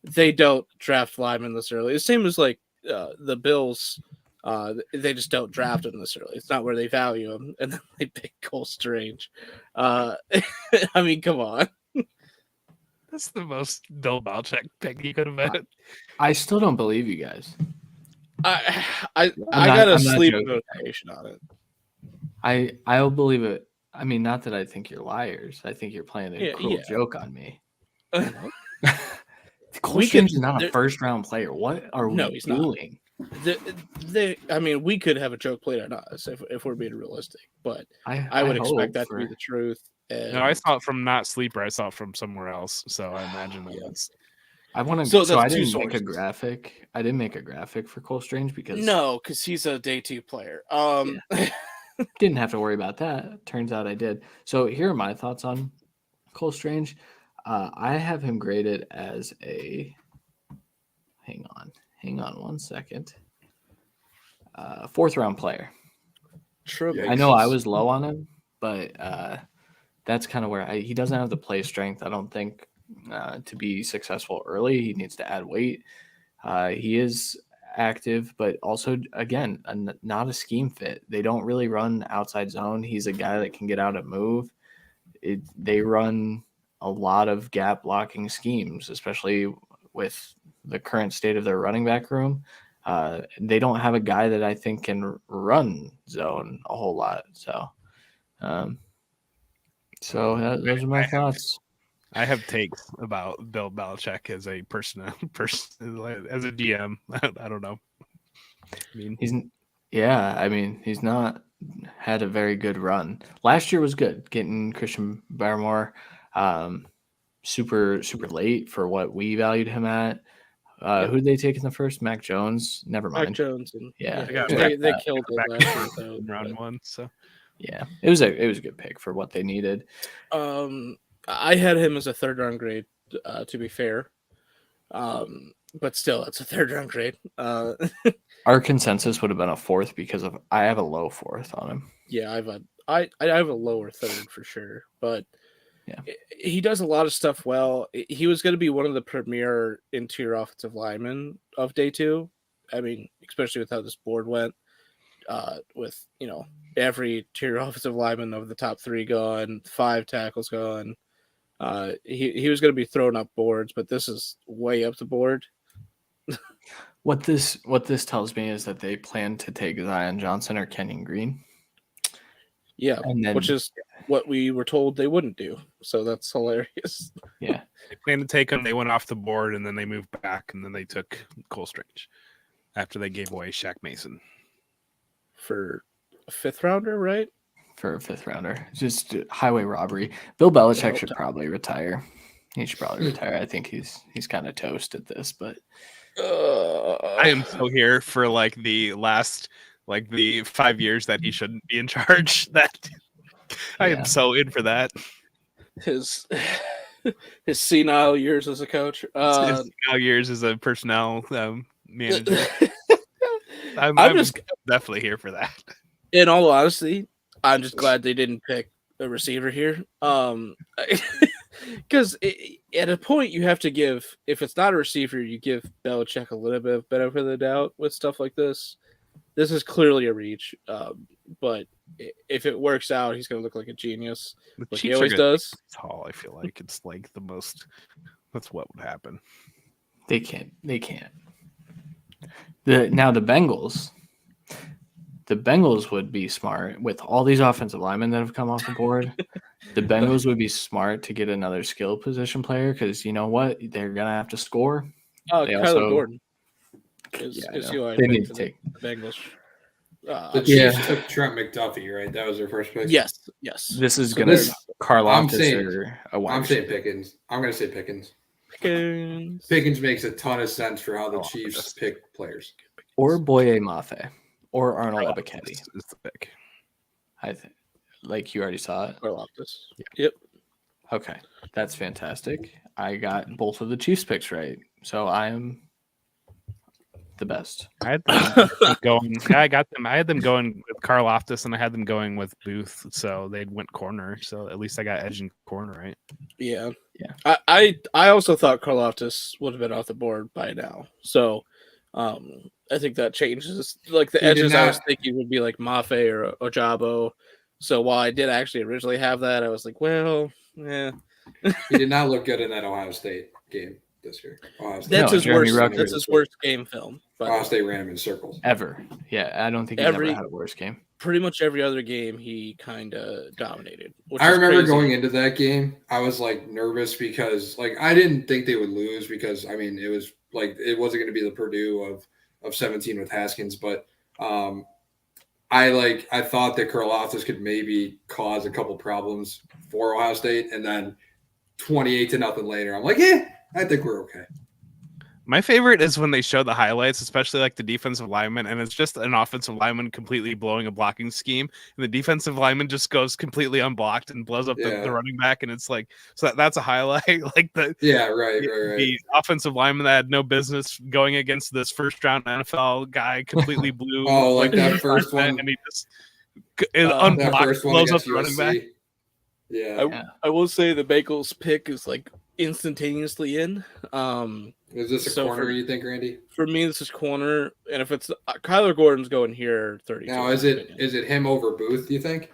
they don't draft linemen this early. The same as like the Bills, they just don't draft them this early. It's not where they value them, and then they pick Cole Strange. I mean, come on. that's the most Bill Belichick pick he could have been. I still don't believe you guys. I I'm got a not sleep joking. notation on it. I'll believe it. I mean, not that I think you're liars. I think you're playing a cruel joke on me. Cole We Strange could- is not a there- first round player. What are No, we he's not. doing? I mean, we could have a joke played on us if we're being realistic, but I would expect hope that to be for- the truth. And No, I saw it from not Sleeper. I saw it from somewhere else. So I imagine that was. I want to. So So, that's I two didn't make a sources. graphic. I didn't make a graphic for Cole Strange because no, because he's a day two player. didn't have to worry about that. Turns out I did. So here are my thoughts on Cole Strange. I have him graded as a. Hang on 1 second. Fourth round player. True. I know I was low on him, but that's kind of where he doesn't have the play strength. I don't think to be successful early. He needs to add weight. He is active, but also, again, not a scheme fit. They don't really run outside zone. He's a guy that can get out and move. They run a lot of gap blocking schemes, especially with the current state of their running back room. They don't have a guy that I think can run zone a whole lot. So those are my thoughts. I have takes about Bill Belichick as a person, as a GM. I don't know. I mean, he's not had a very good run. Last year was good, getting Christian Barmore super late for what we valued him at. Who did they take in the first? Mac Jones. Never mind. Mac Jones. And, they killed it last year, though, in round one. So yeah, it was a good pick for what they needed. I had him as a 3rd round grade, to be fair. But still, it's a 3rd round grade. Our consensus would have been a 4th because I have a low 4th on him. Yeah, I have a lower 3rd for sure, but yeah, he does a lot of stuff well. He was going to be one of the premier interior offensive linemen of day 2. I mean, especially with how this board went, with every interior offensive lineman of the top 3 gone, 5 tackles gone. He was going to be throwing up boards, but this is way up the board. What this tells me is that they plan to take Zion Johnson or Kenyon Green. Yeah, which is what we were told they wouldn't do. So that's hilarious. Yeah, they planned to take him. They went off the board, and then they moved back, and then they took Cole Strange after they gave away Shaq Mason for a 5th rounder, right? For a 5th rounder, just highway robbery. Bill Belichick should probably retire. He should probably retire. I think he's kind of toast at this, but I am so here for the last the 5 years that he shouldn't be in charge. That I am so in for that. His senile years as a coach. His senile years as a personnel manager. I'm just definitely here for that. In all honesty, I'm just glad they didn't pick a receiver here. Because at a point you have to give, if it's not a receiver, you give Belichick a little bit of benefit of the doubt with stuff like this. This is clearly a reach, but if it works out, he's going to look like a genius. Like he always does. Tall, I feel like it's the most. That's what would happen. They can't. Now the Bengals. The Bengals would be smart with all these offensive linemen that have come off the board. The Bengals would be smart to get another skill position player because you know what? They're going to have to score. Kyler Gordon is who I need to take the Bengals. The Chiefs took Trent McDuffie, right? That was their first pick? Yes. This is going to Karlaftis or a wide I'm saying Pickens. I'm going to say Pickens. Pickens makes a ton of sense for how the Chiefs pick players. Or Boye Mafe. Or Arnold Ebiketie is the pick. I think, you already saw it. Or Loftus. Yep. Okay, that's fantastic. I got both of the Chiefs picks right, so I am the best. I had them going. I got them. I had them going with Karlaftis, and I had them going with Booth. So they went corner. So at least I got edge and corner right. Yeah. I also thought Karlaftis would have been off the board by now. So. I think that changes. The edges I was thinking would be like Mafe or Ojabo. So while I did actually originally have that, I was like, well, yeah. He did not look good in that Ohio State game this year. That's his worst game film. Ohio State ran him in circles. Ever. Yeah, I don't think he's ever had a worse game. Pretty much every other game he kind of dominated. I remember going into that game, I was nervous because I didn't think they would lose because it was it wasn't going to be the Purdue of 17 with Haskins, but I thought that Karlaftis could maybe cause a couple problems for Ohio State, and then 28-0 later, I'm like, I think we're okay. My favorite is when they show the highlights, especially the defensive lineman, and it's just an offensive lineman completely blowing a blocking scheme, and the defensive lineman just goes completely unblocked and blows up the running back, and it's that's a highlight. The offensive lineman that had no business going against this first-round NFL guy completely blew. That first one, and he just unblocked, blows up the running back. Yeah, I will say the Bengals pick is instantaneously in. Is this a So corner for- you think, Randy? For me, this is corner, and if it's Kyler Gordon's going here, 32. Now, in is my it opinion. is it him over Booth? Do you think?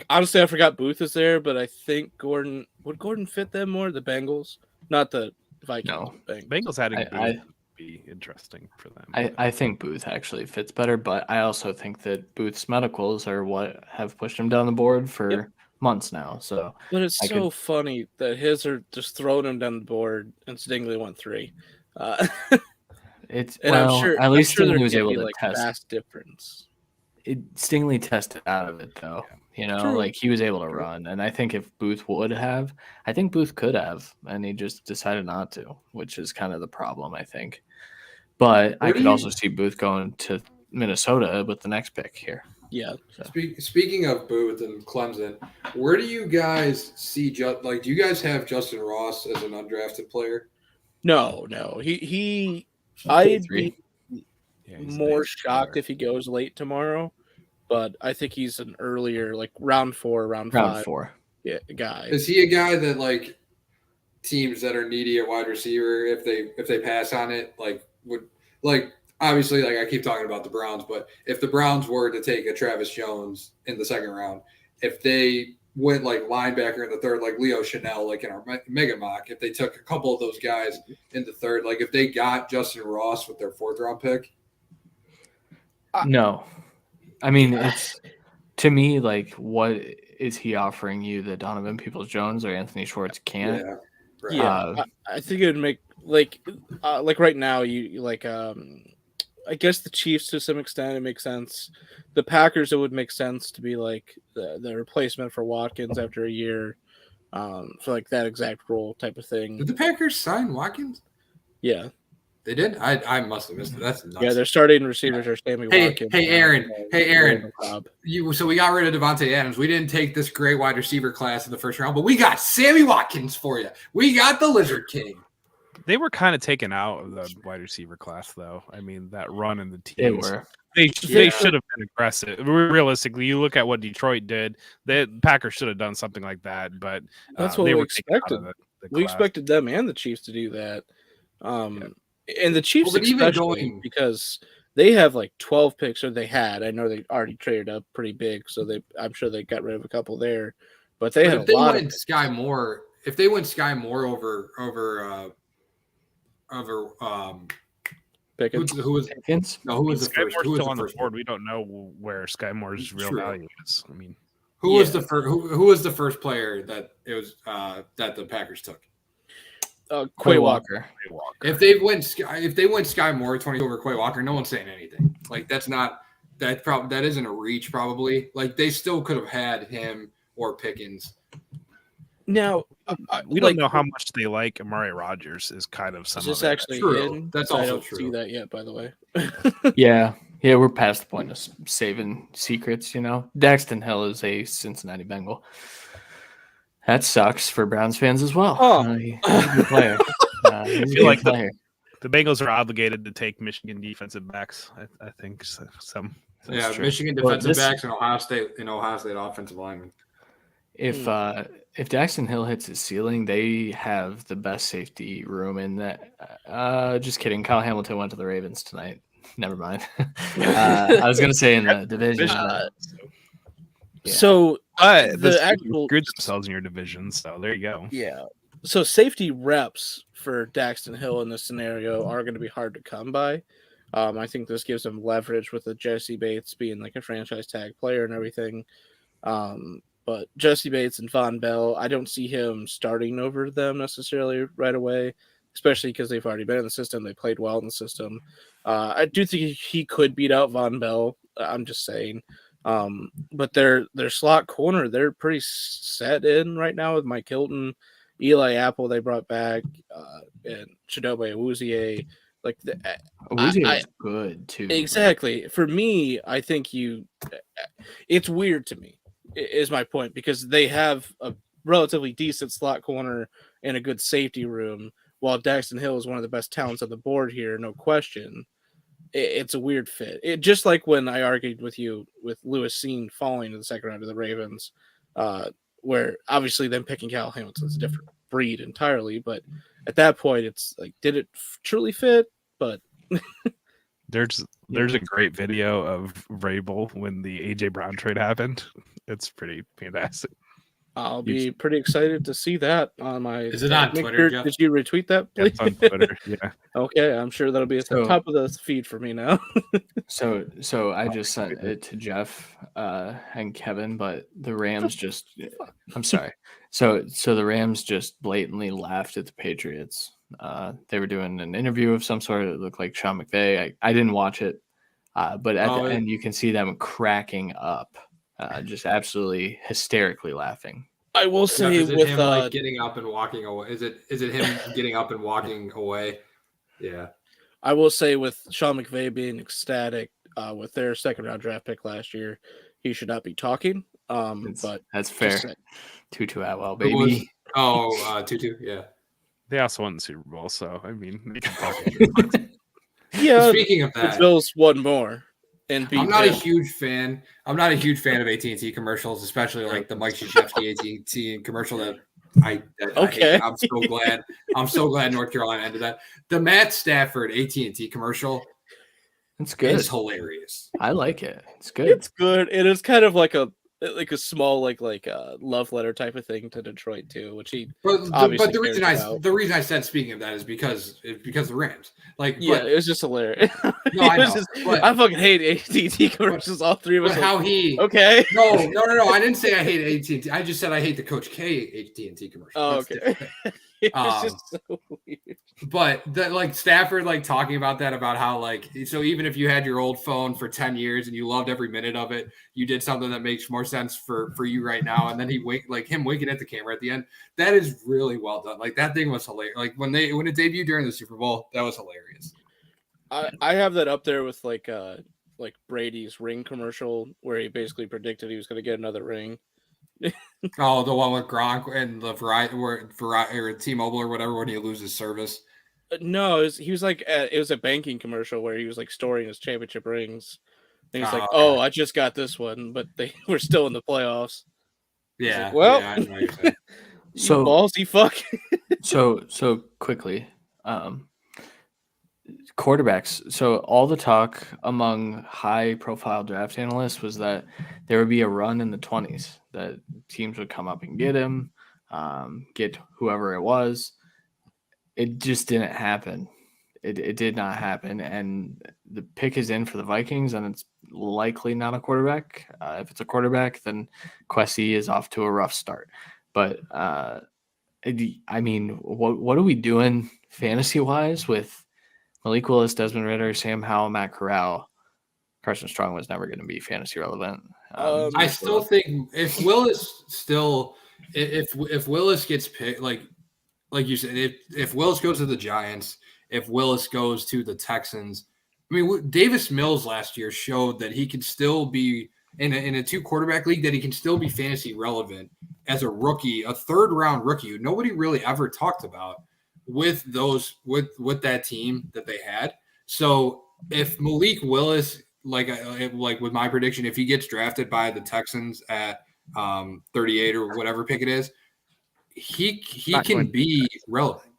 Honestly, I forgot Booth is there, but I think Gordon would fit them more. The Bengals, not the Vikings. No. Bengals adding Booth I- would be interesting for them. I think Booth actually fits better, but I also think that Booth's medicals are what have pushed him down the board for months now. So, But it's funny that his are just throwing him down the board, and Stingley went 3. it's And I'm sure at least there Stingley was can't able be, to like, test. vast difference. Stingley tested out of it though. You know, True. like he was able to run, and I think if Booth would have, I think Booth could have, and he just decided not to, which is kind of the problem, I think. But I could also see Booth going to Minnesota with the next pick here. Yeah. So. Speaking of Booth and Clemson, where do you guys see do you guys have Justin Ross as an undrafted player? No. I'd be more shocked player. if he goes late tomorrow, but I think he's an earlier, like round 4, round 5 guy. Is he a guy that like teams that are needy at wide receiver, if they pass on it, like would like obviously like I keep talking about the Browns, but if the Browns were to take a Travis Jones in the second round, if they went like linebacker in the third, like Leo Chanel, like in our mega mock, if they took a couple of those guys in the third, like if they got Justin Ross with their 4th round pick. No, I mean it's to me like what is he offering you that Donovan Peoples-Jones or Anthony Schwartz can't? Yeah, right. Yeah, I think it would make like right now you like I guess the Chiefs to some extent it makes sense. The Packers it would make sense to be like the replacement for Watkins after a year, for like that exact role type of thing. Did the Packers sign Watkins? Yeah. They did? I must have missed it. That's nuts. Yeah, their starting receivers are Sammy Watkins. Hey, Aaron. Cobb. So we got rid of Devontae Adams. We didn't take this great wide receiver class in the first round, but we got Sammy Watkins for you. We got the Lizard King. They were kind of taken out of the wide receiver class, though. I mean, that run in the teams. They were. They should have been aggressive. Realistically, you look at what Detroit did. The Packers should have done something like that, but that's what they we were taken out expected. of the We class. expected them and the Chiefs to do that. And the Chiefs Well, but even especially because they have like 12 picks, or they had. I know they already traded up pretty big, so I'm sure they got rid of a couple there. But they had a lot of Sky Moore. If they went Sky Moore over Pickens. who was Pickens? no who was the Sky first? Moore's Who was still the on the first board. We don't know where Sky Moore's real True. value is. I mean, Who was the first? Who was the first player that it was that the Packers took? Quay Walker. If they went Sky Moore 20 over Quay Walker, no one's saying anything. Like that isn't a reach probably. Like they still could have had him or Pickens. Now we don't know how much they like Amari Rodgers. Is kind of some Is this of it. actually True. in? That's I also don't true. see that yet, by the way. Yeah, we're past the point of saving secrets, you know. Daxton Hill is a Cincinnati Bengal. That sucks for Browns fans as well. Oh. He's a good player. He's a feel good like the- player. The Bengals are obligated to take Michigan defensive backs. I think some. Yeah, true. Michigan Well, defensive this- backs and Ohio State offensive linemen. If Daxton Hill hits his ceiling, they have the best safety room in that. Just kidding. Kyle Hamilton went to the Ravens tonight. Never mind. I was going to say in the division. So the the actual actual screwed themselves in your division. So there you go. Yeah. So safety reps for Daxton Hill in this scenario are going to be hard to come by. I think this gives them leverage with the Jesse Bates being like a franchise tag player and everything. But Jesse Bates and Von Bell, I don't see him starting over them necessarily right away, especially because they've already been in the system. They played well in the system. I do think he could beat out Von Bell. I'm just saying. But their slot corner, they're pretty set in right now with Mike Hilton, Eli Apple they brought back, and Chidobe Awuzie. Like Awuzie is good too. Exactly. For me, I think it's weird to me, is my point, because they have a relatively decent slot corner and a good safety room, while Daxton Hill is one of the best talents on the board here, no question. It's a weird fit. It just like when I argued with you with Lewis Seen falling in the second round of the Ravens, where obviously them picking Kyle Hamilton is different breed entirely. But at that point, it's like, did it truly fit? But there's a great video of Vrabel when the AJ Brown trade happened. It's pretty fantastic. I'll be pretty excited to see that on my. Is it on Twitter, Jeff? Did you retweet that, please? It's on Twitter. Yeah. Okay, I'm sure that'll be at the top of the feed for me now. So I just sent it to Jeff and Kevin, but the Rams just. I'm sorry. So the Rams just blatantly laughed at the Patriots. They were doing an interview of some sort. It looked like Sean McVay. I didn't watch it, but at the end you can see them cracking up. Just absolutely hysterically laughing. I will say is it with him, like, getting up and walking away. Is it him getting up and walking away? Yeah. I will say with Sean McVay being ecstatic with their second round draft pick last year, he should not be talking. But that's fair. Tutu Atwell, baby. Tutu, yeah. They also won the Super Bowl, so I mean, they can talk. Yeah. Speaking of that, the Bills won more. And I'm not a huge fan of AT&T commercials, especially like the Mike Krzyzewski AT&T commercial that I hate. I'm so glad North Carolina ended that. The Matt Stafford AT&T commercial, it's good. It's hilarious. I like it. It's good. It's good. It is kind of like a small like a love letter type of thing to Detroit too, which he obviously. But the reason I said speaking of that is because the Rams. Like, it was just hilarious. No, I know. I fucking hate AT&T commercials. All three of us. Okay. No. I didn't say I hate AT&T. I just said I hate the Coach K AT&T commercial. Oh, okay. It's just so weird. But like Stafford, like talking about that, about how like, so even if you had your old phone for 10 years and you loved every minute of it, you did something that makes more sense for you right now. And then him winking at the camera at the end. That is really well done. Like, that thing was hilarious. Like when it debuted during the Super Bowl, that was hilarious. I have that up there with like Brady's ring commercial where he basically predicted he was going to get another ring. Oh, the one with Gronk and the Verizon or T-Mobile or whatever, when he loses service. No, it was a banking commercial where he was like storing his championship rings. And he's like, okay. "Oh, I just got this one, but they were still in the playoffs." Yeah. Like, well, yeah, I know what you're saying. So ballsy fuck. so quickly, quarterbacks. So all the talk among high-profile draft analysts was that there would be a run in the 20s, that teams would come up and get him, get whoever it was. It just didn't happen. It did not happen, and the pick is in for the Vikings, and it's likely not a quarterback. If it's a quarterback, then Kwesi is off to a rough start. But I mean, what are we doing fantasy-wise with Malik Willis, Desmond Ridder, Sam Howell, Matt Corral? Carson Strong was never going to be fantasy relevant. I still think if Willis gets picked, like you said, if Willis goes to the Giants, if Willis goes to the Texans, I mean, Davis Mills last year showed that he could still be in a 2 quarterback league, that he can still be fantasy relevant as a rookie, a 3rd round rookie who nobody really ever talked about with that team that they had. So if Malik Willis, like with my prediction, if he gets drafted by the Texans at 38 or whatever pick it is, he can be relevant.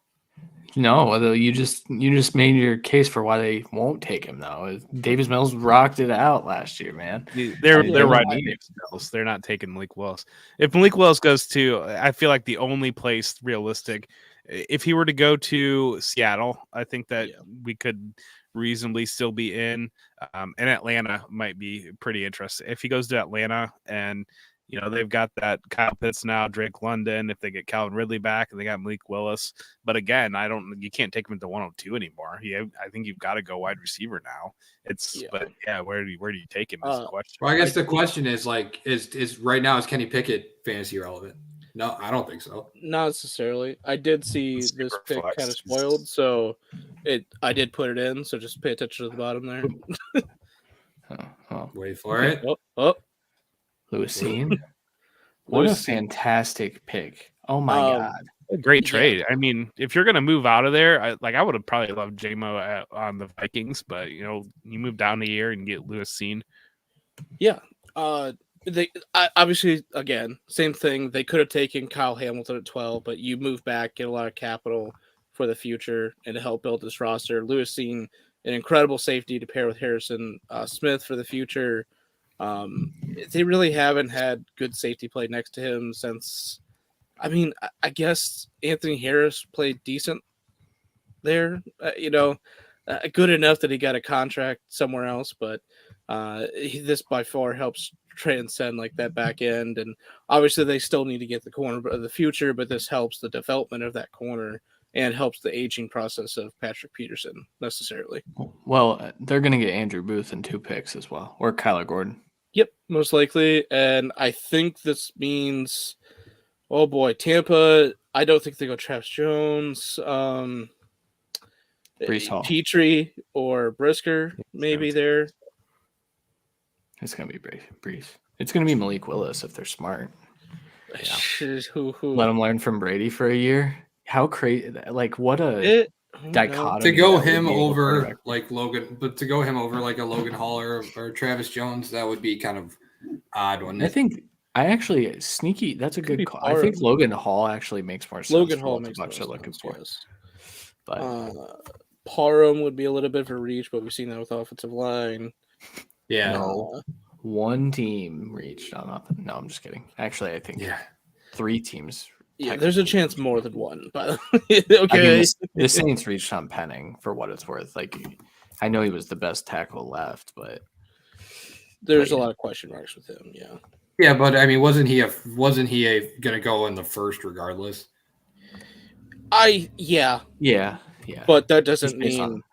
No, although you just made your case for why they won't take him though. Davis Mills rocked it out last year, man. They're riding Davis Mills. They're not taking Malik Willis. If Malik Willis goes to, I feel like the only place realistic, if he were to go to Seattle, I think that we could reasonably still be in. And Atlanta might be pretty interesting. If he goes to Atlanta and, you know, they've got that Kyle Pitts now, Drake London, if they get Calvin Ridley back, and they got Malik Willis. But again, you can't take him into 102 anymore. I think you've got to go wide receiver now. But where do you take him is the question. Well, I guess the question is like, is right now, is Kenny Pickett fantasy relevant? No, I don't think so. Not necessarily. I did see this pick kind of spoiled, so I did put it in. So just pay attention to the bottom there. Wait for it. Lewisine. What a fantastic pick. Oh my God. A great trade. I mean, if you're going to move out of there, I would have probably loved J-Mo on the Vikings, but you know, you move down a year and get Lewisine. Yeah. Obviously, again, same thing. They could have taken Kyle Hamilton at 12, but you move back, get a lot of capital for the future, and to help build this roster. Lewis Seen, an incredible safety to pair with Harrison Smith for the future. They really haven't had good safety play next to him since. I mean, I guess Anthony Harris played decent there. Good enough that he got a contract somewhere else, but this by far helps transcend like that back end. And obviously, they still need to get the corner of the future, but this helps the development of that corner and helps the aging process of Patrick Peterson necessarily. Well, they're going to get Andrew Booth in 2 picks as well, or Kyler Gordon. Yep, most likely. And I think this means, oh boy, Tampa. I don't think they go Travis Jones. Brees Hall. Petrie or Brisker, maybe there. It's going to be Brees. It's going to be Malik Willis if they're smart. Yeah. Let them learn from Brady for a year. How crazy! Like what a dichotomy. To go him over like Logan, but to go him over like a Logan Hall or Travis Jones, that would be kind of odd, wouldn't it? I think I actually sneaky. That's a good call. I think Logan Hall actually makes more sense. Logan Hall makes more sense. Looking for. Yes. But Parham would be a little bit of a reach, but we've seen that with offensive line. Yeah. No. One team reached on nothing. No, I'm just kidding. Actually, I think 3 teams. Yeah, there's a chance more than one, but okay. I mean, the Saints reached on Penning for what it's worth. Like, I know he was the best tackle left, but there's a lot of question marks with him. Yeah. Yeah, but I mean, wasn't he gonna go in the first regardless? Yeah. Yeah. But that doesn't mean.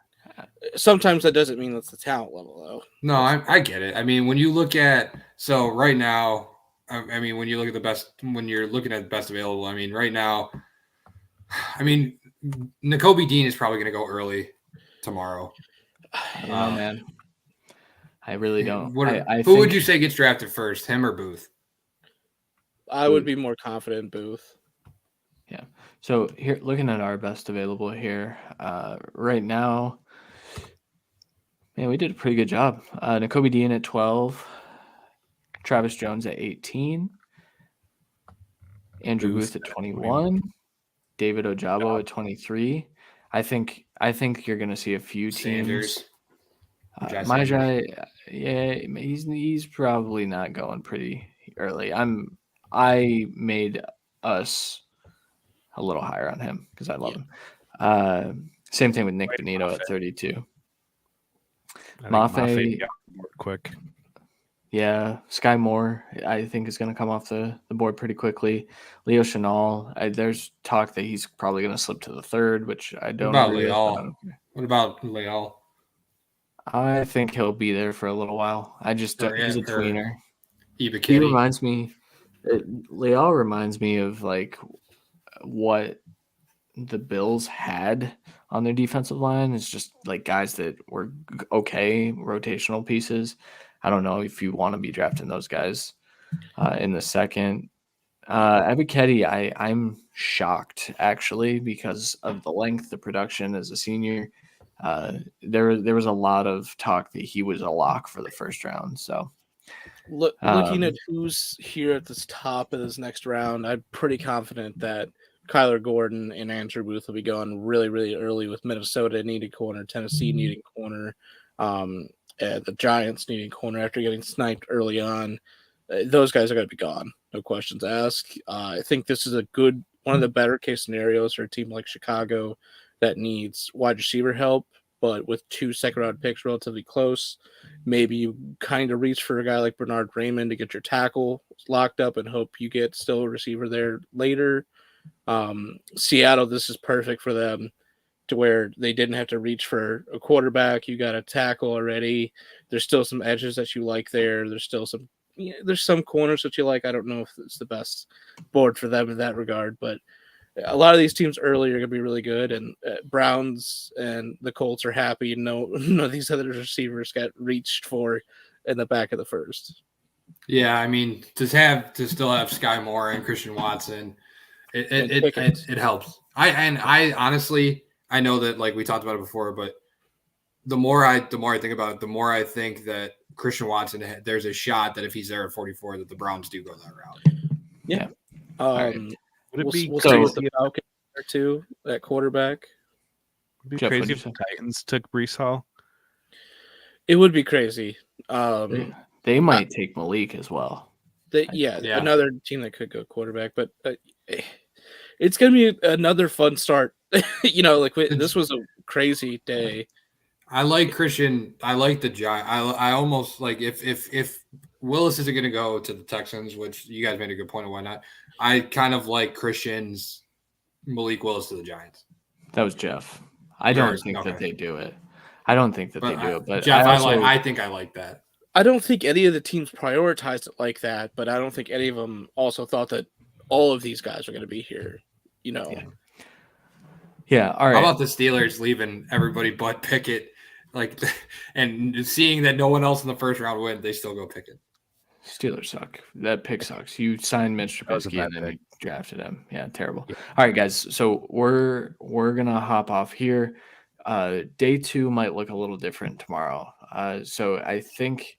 Sometimes that doesn't mean that's the talent level, though. No, I get it. I mean, when you look at right now, I mean, when you look at the best, when you're looking at the best available, I mean, right now, I mean, Nakobe Dean is probably going to go early tomorrow. I don't know, man. I really don't. Who would you say gets drafted first, him or Booth? I would be more confident in Booth. Yeah. So here, looking at our best available here, right now, man, we did a pretty good job. Nakobe Dean at 12, Travis Jones at 18, Andrew Booth at 21, David Ojabo at 23. I think you're going to see a few teams. Majai, yeah, he's probably not going pretty early. I made us a little higher on him because I love him. Same thing with Nick Benito at 32. Mafe got quick. Yeah, Sky Moore, I think, is going to come off the board pretty quickly. Leo Chenal, there's talk that he's probably going to slip to the 3rd, which I don't agree with. What about Leal? I think he'll be there for a little while. He's a tweener. He reminds me. Leal reminds me of like what the Bills had on their defensive line. It's just like guys that were okay rotational pieces. I don't know if you want to be drafting those guys in the 2nd. Ebiketie, I'm shocked actually because of the length, the production as a senior. There was a lot of talk that he was a lock for the 1st round. So looking at who's here at this top of this next round, I'm pretty confident that Kyler Gordon and Andrew Booth will be going really, really early with Minnesota needing corner, Tennessee needing corner, the Giants needing corner after getting sniped early on. Those guys are going to be gone. No questions asked. I think this is one of the better case scenarios for a team like Chicago that needs wide receiver help, but with 2 2nd-round picks relatively close, maybe you kind of reach for a guy like Bernard Raymond to get your tackle locked up and hope you get still a receiver there later. Seattle, this is perfect for them to where they didn't have to reach for a quarterback. You got a tackle already. There's still some edges that you like there. There's still there's some corners that you like. I don't know if it's the best board for them in that regard, but a lot of these teams early are going to be really good, and Browns and the Colts are happy. None of these other receivers got reached for in the back of the 1st. Yeah, I mean, to still have Sky Moore and Christian Watson, it helps. I honestly, I know that like we talked about it before, but the more I think about it, the more I think that Christian Watson, there's a shot that if he's there at 44, that the Browns do go that route. Yeah. Right. Would it be we'll crazy see with the Falcons there too at quarterback? Would it be Jeff, what'd crazy you if the say? Titans took Brees Hall? It would be crazy. They might take Malik as well. Yeah, another team that could go quarterback, but it's going to be another fun start. This was a crazy day. I like Christian. I like the Giant. I almost like if Willis isn't going to go to the Texans, which you guys made a good point of why not. I kind of like Christian's Malik Willis to the Giants. That was Jeff. I don't think that they do it. I don't think that they do it. But Jeff, I think I like that. I don't think any of the teams prioritized it like that, but I don't think any of them also thought that all of these guys are going to be here. Yeah. All right. How about the Steelers leaving everybody but Pickett, and seeing that no one else in the first round went, they still go Pickett. Steelers suck. That pick sucks. You signed Mitch Trubisky and then you drafted him. Yeah, terrible. Yeah. All right, guys. So we're gonna hop off here. Day 2 might look a little different tomorrow. So I think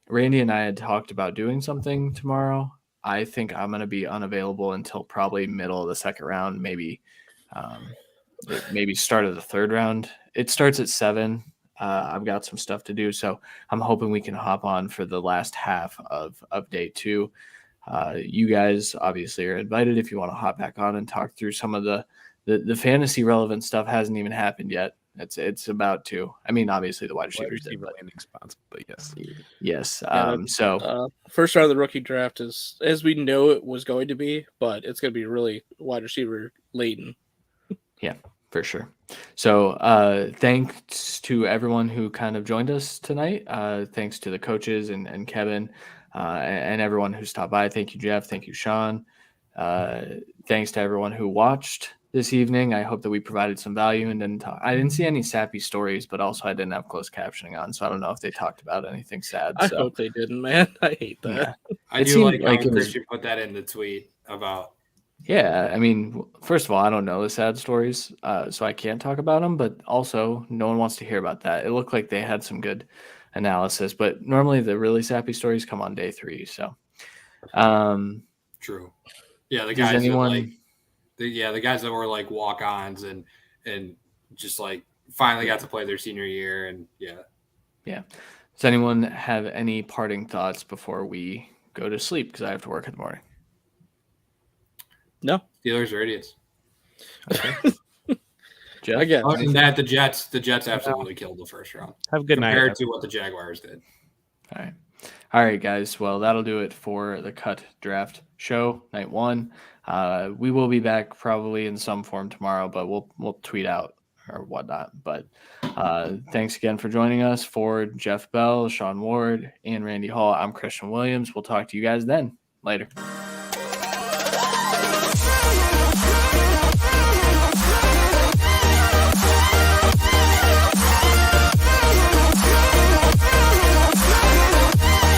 Randy and I had talked about doing something tomorrow. I think I'm gonna be unavailable until probably middle of the second round, maybe start of the third round. It starts at 7. I've got some stuff to do, so I'm hoping we can hop on for the last half of day 2. You guys obviously are invited if you want to hop back on and talk through some of the fantasy relevant stuff. Hasn't even happened yet. It's about to. I mean, obviously the wide receivers did, landing spots, but yes. First round of the rookie draft is as we know it was going to be, but it's going to be really wide receiver laden. Yeah, for sure. So thanks to everyone who kind of joined us tonight. Thanks to the coaches and Kevin and everyone who stopped by. Thank you, Jeff. Thank you, Sean. Thanks to everyone who watched this evening. I hope that we provided some value and I didn't see any sappy stories, but also I didn't have closed captioning on, so I don't know if they talked about anything sad. I hope they didn't, man. I hate that. Yeah. I do like how Christian put that in the tweet about. Yeah, I mean, first of all, I don't know the sad stories, so I can't talk about them, but also no one wants to hear about that. It looked like they had some good analysis, but normally the really sappy stories come on day 3, so. True. Yeah, the guys the guys that were like walk-ons and just like finally got to play their senior year and yeah. Does anyone have any parting thoughts before we go to sleep? Because I have to work in the morning. No. Steelers are idiots. Okay. Jeff? Again, other than that, the Jets absolutely killed the first round. Have a good night. Compared to what the Jaguars did. All right, guys. Well, that'll do it for the Cut Draft Show, night 1. We will be back probably in some form tomorrow, but we'll tweet out or whatnot. But thanks again for joining us. For Jeff Bell, Sean Ward, and Randy Hall, I'm Christian Williams. We'll talk to you guys then. Later.